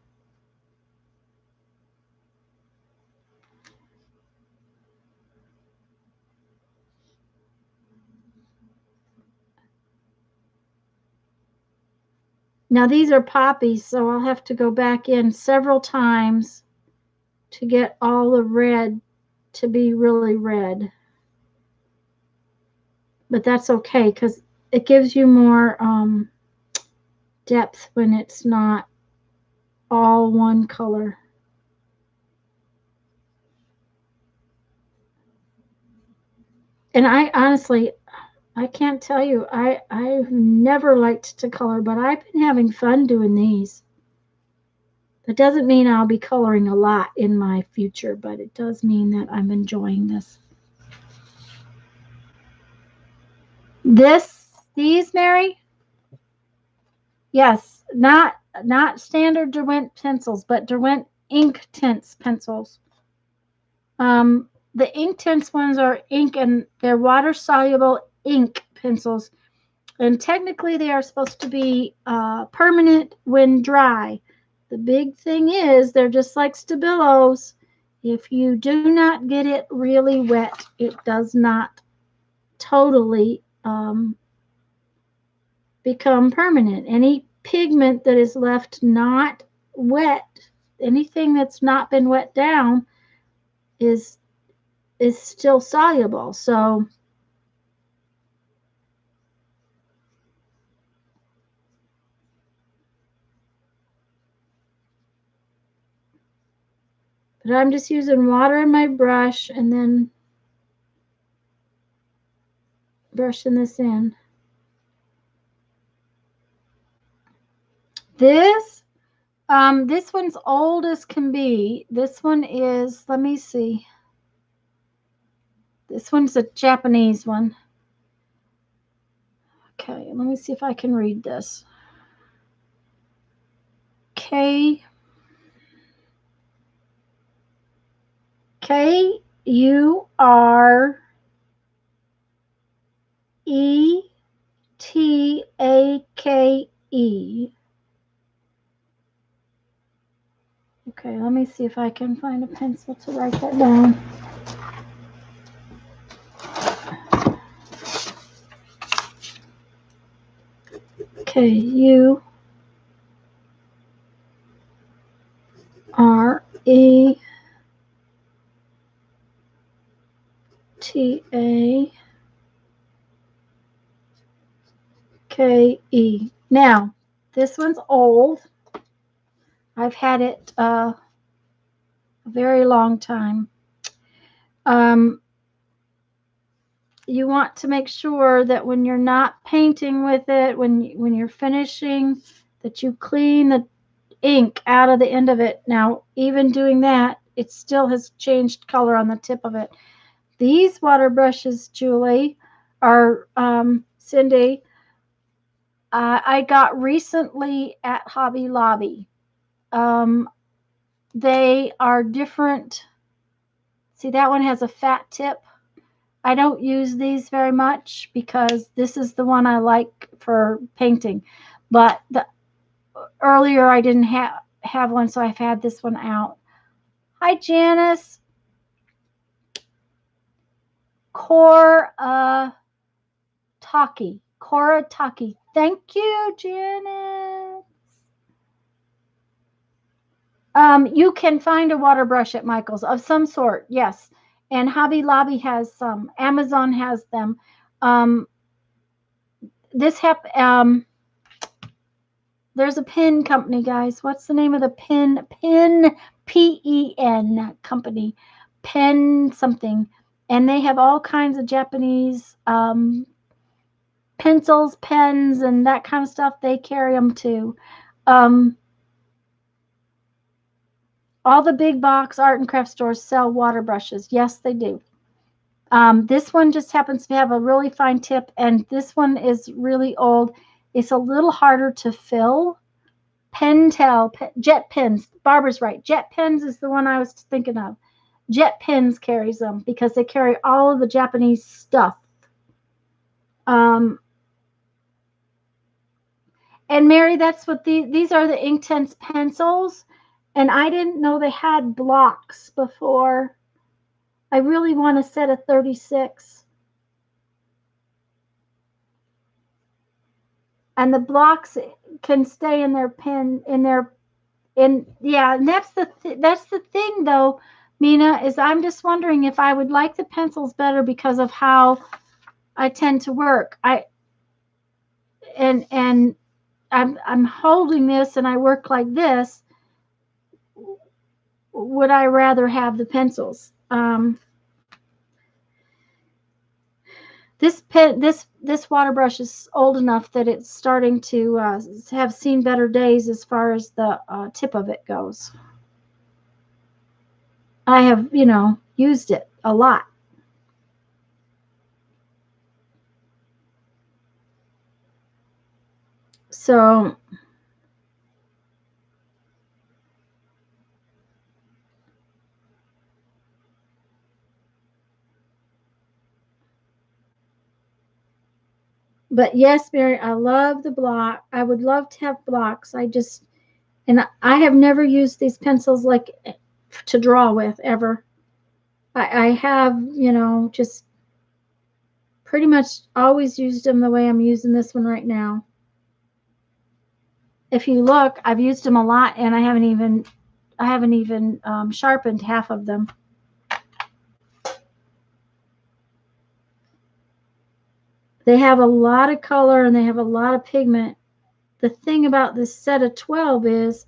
now these are poppies, so I'll have to go back in several times to get all the red to be really red. But that's okay because it gives you more depth when it's not all one color. And I honestly, I can't tell you, I've never liked to color, but I've been having fun doing these. That doesn't mean I'll be coloring a lot in my future, but it does mean that I'm enjoying this. These, Mary? Yes, not standard Derwent pencils, but Derwent Inktense pencils. The Inktense ones are ink, and they're water soluble ink pencils, and technically they are supposed to be permanent when dry. The big thing is they're just like Stabilos. If you do not get it really wet, it does not totally become permanent. Any pigment that is left not wet, anything that's not been wet down, is still soluble. So but I'm just using water in my brush and then brushing this in. This this one's old as can be. This one is, let me see. This one's a Japanese one. Okay, let me see if I can read this. K U R E T A K E. Okay, let me see if I can find a pencil to write that down. K U R E T A K E. Now, this one's old. I've had it a very long time. You want to make sure that when you're not painting with it, when you're finishing, that you clean the ink out of the end of it. Now, even doing that, it still has changed color on the tip of it. These water brushes, Julie, are Cindy, I got recently at Hobby Lobby. They are different. See, that one has a fat tip. I don't use these very much because this is the one I like for painting. But earlier I didn't have one, so I've had this one out. Hi, Janice. Cora Taki. Thank you, Janice. You can find a water brush at Michael's of some sort, yes. And Hobby Lobby has some. Amazon has them. There's a pen company, guys. What's the name of the pen? Pen company. Pen something. And they have all kinds of Japanese pencils, pens, and that kind of stuff. They carry them too. All the big box art and craft stores sell water brushes. Yes, they do. This one just happens to have a really fine tip, and this one is really old. It's a little harder to fill. Pentel, Jet Pens. Barbara's right. Jet Pens is the one I was thinking of. Jet Pens carries them because they carry all of the Japanese stuff. Um, and Mary, that's what these are, the Inktense pencils. And I didn't know they had blocks before. I really want a set of 36. And the blocks can stay in their pen, yeah, and that's the thing though, Mina, is I'm just wondering if I would like the pencils better because of how I tend to work. And I'm holding this and I work like this. Would I rather have the pencils? This water brush is old enough that it's starting to have seen better days as far as the tip of it goes. I have, used it a lot. So, but yes, Mary, I love the block. I would love to have blocks. And I have never used these pencils like to draw with ever. I have, just pretty much always used them the way I'm using this one right now. If you look, I've used them a lot, and I haven't even sharpened half of them. They have a lot of color and they have a lot of pigment. The thing about this set of 12 is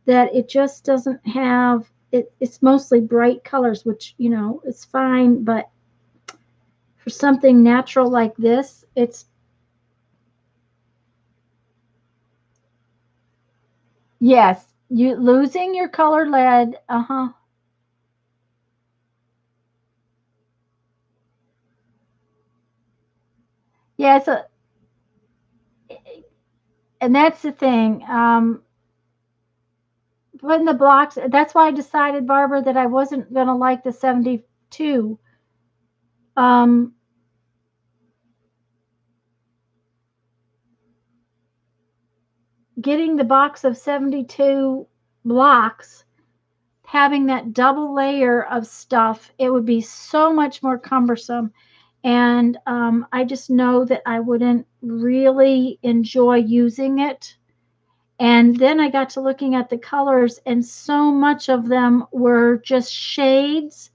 that it just doesn't have it's mostly bright colors, which it's fine, but for something natural like this, it's yes, you losing your color lead. Yeah, and that's the thing. Putting the blocks, that's why I decided, Barbara, that I wasn't going to like the 72. um Getting the box of 72 blocks, having that double layer of stuff, it would be so much more cumbersome. And I just know that I wouldn't really enjoy using it. And then I got to looking at the colors, and so much of them were just shades,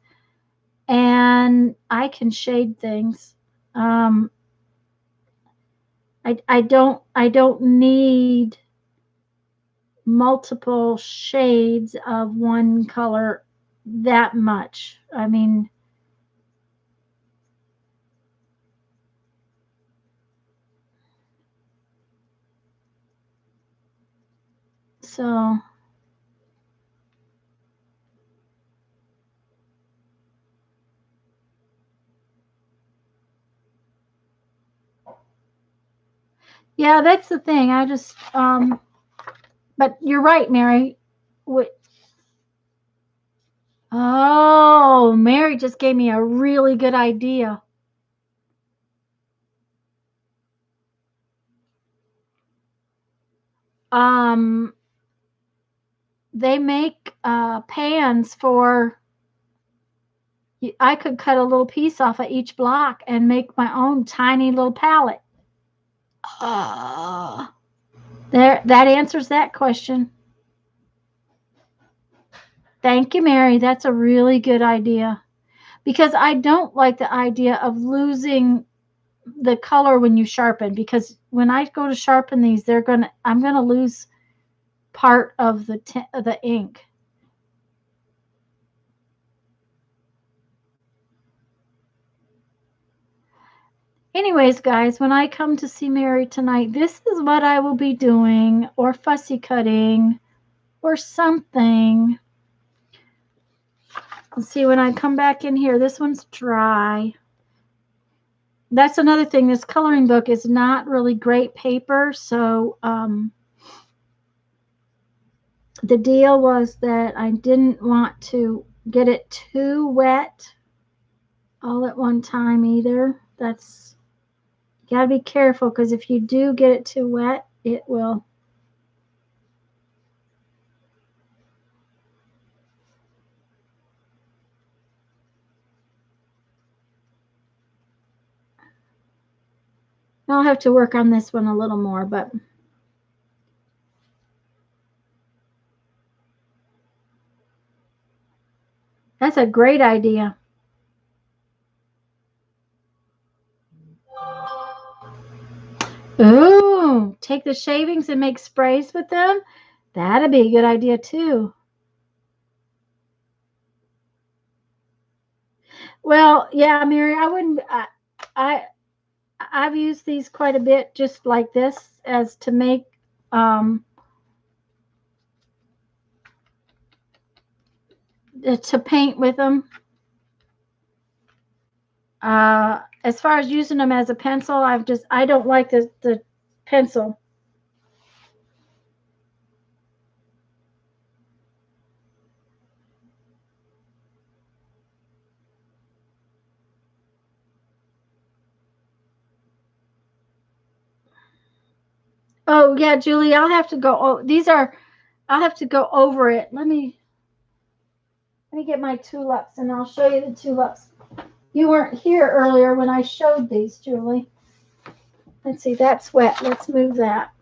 and I can shade things. Um, I don't need multiple shades of one color that much. I mean, so yeah, that's the thing. I just but you're right, Mary. What? Oh, Mary just gave me a really good idea. Um, they make pans for. I could cut a little piece off of each block and make my own tiny little palette. Uh, there, that answers that question. Thank you, Mary. That's a really good idea because I don't like the idea of losing the color when you sharpen, because when I go to sharpen these, I'm gonna lose part of the ink. Anyways, guys, when I come to see Mary tonight, this is what I will be doing, or fussy cutting, or something. Let's see, when I come back in here, this one's dry. That's another thing. This coloring book is not really great paper, so the deal was that I didn't want to get it too wet all at one time either. That's, you gotta be careful, because if you do get it too wet, it will. I'll have to work on this one a little more, but that's a great idea. Ooh, take the shavings and make sprays with them. That'd be a good idea too. Well, yeah, Mary, I wouldn't. I I've used these quite a bit, just like this, as to make um, to paint with them. As far as using them as a pencil, I don't like the pencil. Oh yeah, Julie, I'll have to go. Oh, these are. I'll have to go over it. Let me get my tulips, and I'll show you the tulips. You weren't here earlier when I showed these, Julie. Let's see, that's wet. Let's move that.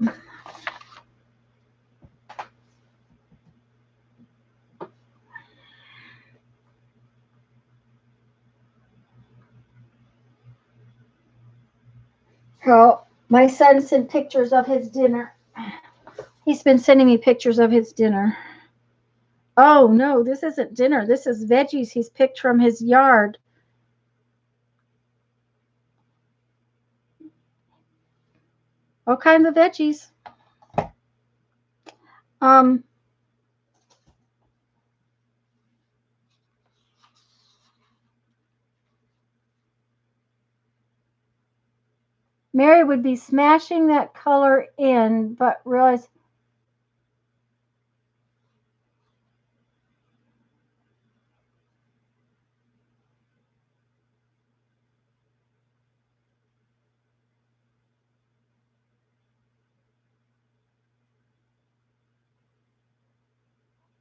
Oh, my son sent pictures of his dinner. He's been sending me pictures of his dinner. Oh no, this isn't dinner. This is veggies he's picked from his yard. All kinds of veggies. Um, Mary would be smashing that color in, but realize,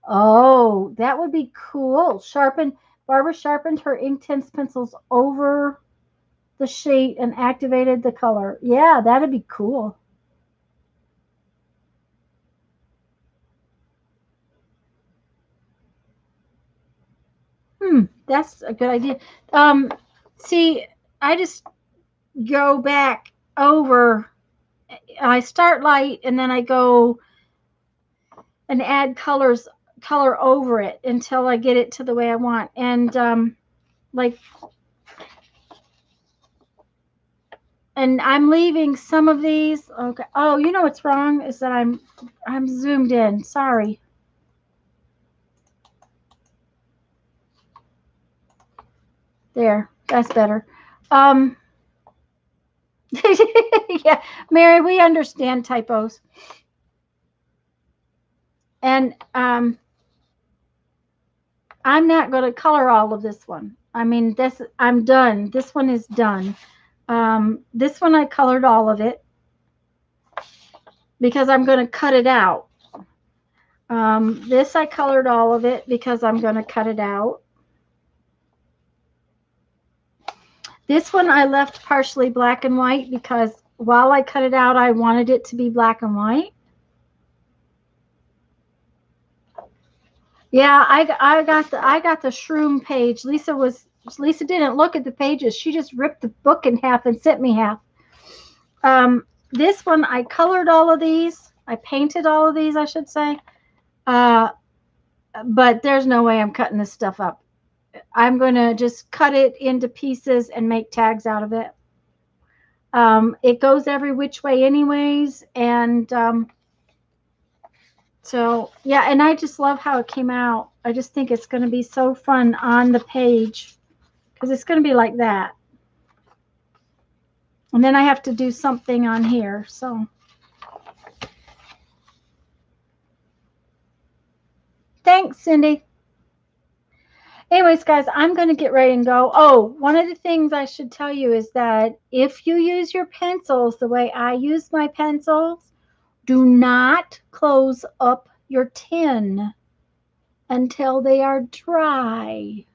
oh, that would be cool. Barbara sharpened her Inktense pencils over the sheet and activated the color. Yeah, that'd be cool. That's a good idea. Um, See, I just go back over. I start light and then I go and add color over it until I get it to the way I want. And like, and I'm leaving some of these. Okay. Oh, you know what's wrong is that I'm zoomed in. Sorry. There. That's better. Um yeah, Mary, we understand typos. And I'm not going to color all of this one. I mean, this I'm done. This one is done. This one I colored all of it because I'm going to cut it out. This I colored all of it because I'm going to cut it out. This one I left partially black and white because while I cut it out, I wanted it to be black and white. Yeah, I got the shroom page. Lisa didn't look at the pages. She just ripped the book in half and sent me half. This one I colored all of these. I painted all of these, I should say. But there's no way I'm cutting this stuff up. I'm going to just cut it into pieces and make tags out of it. It goes every which way anyways. And so, yeah, and I just love how it came out. I just think it's going to be so fun on the page because it's going to be like that. And then I have to do something on here. So thanks, Cindy. Anyways, guys, I'm going to get ready and go. Oh, one of the things I should tell you is that if you use your pencils the way I use my pencils, do not close up your tin until they are dry.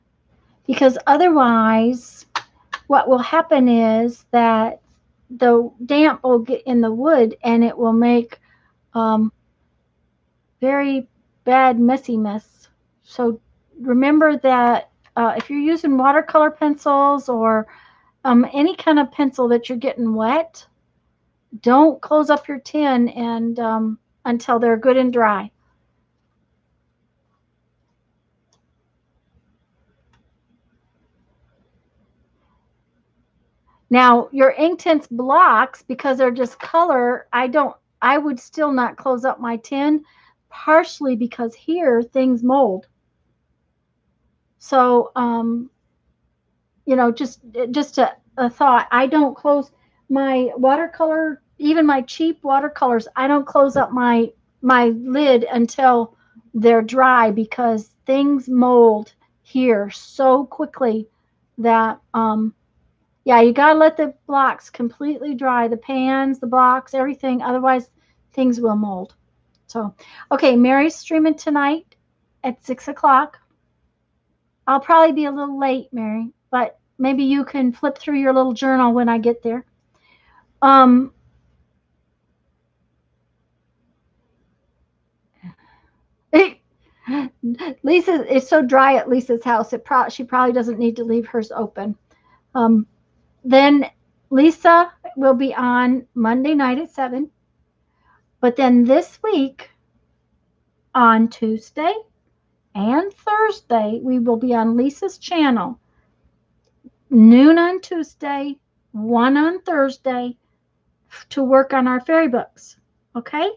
Because otherwise, what will happen is that the damp will get in the wood and it will make very bad messy mess. So remember that if you're using watercolor pencils or any kind of pencil that you're getting wet, don't close up your tin and until they're good and dry. Now your Inktense blocks, because they're just color, I would still not close up my tin, partially because here things mold. So just a thought. I don't close my watercolor, even my cheap watercolors. I don't close up my lid until they're dry because things mold here so quickly that yeah, you gotta let the blocks completely dry, the pans, the blocks, everything. Otherwise, things will mold. So, okay, Mary's streaming tonight at 6 o'clock. I'll probably be a little late, Mary, but maybe you can flip through your little journal when I get there. Um, Lisa, it's so dry at Lisa's house. She probably doesn't need to leave hers open. Um, then Lisa will be on Monday night at 7. But then this week, on Tuesday and Thursday, we will be on Lisa's channel. Noon on Tuesday, 1 on Thursday, to work on our fairy books. Okay?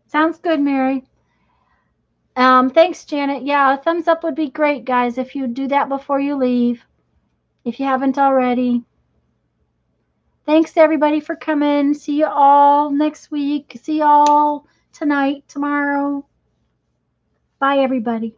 Sounds good, Mary. Thanks, Janet. Yeah, a thumbs up would be great, guys, if you do that before you leave, if you haven't already. Thanks, everybody, for coming. See you all next week. See you all tonight, tomorrow. Bye, everybody.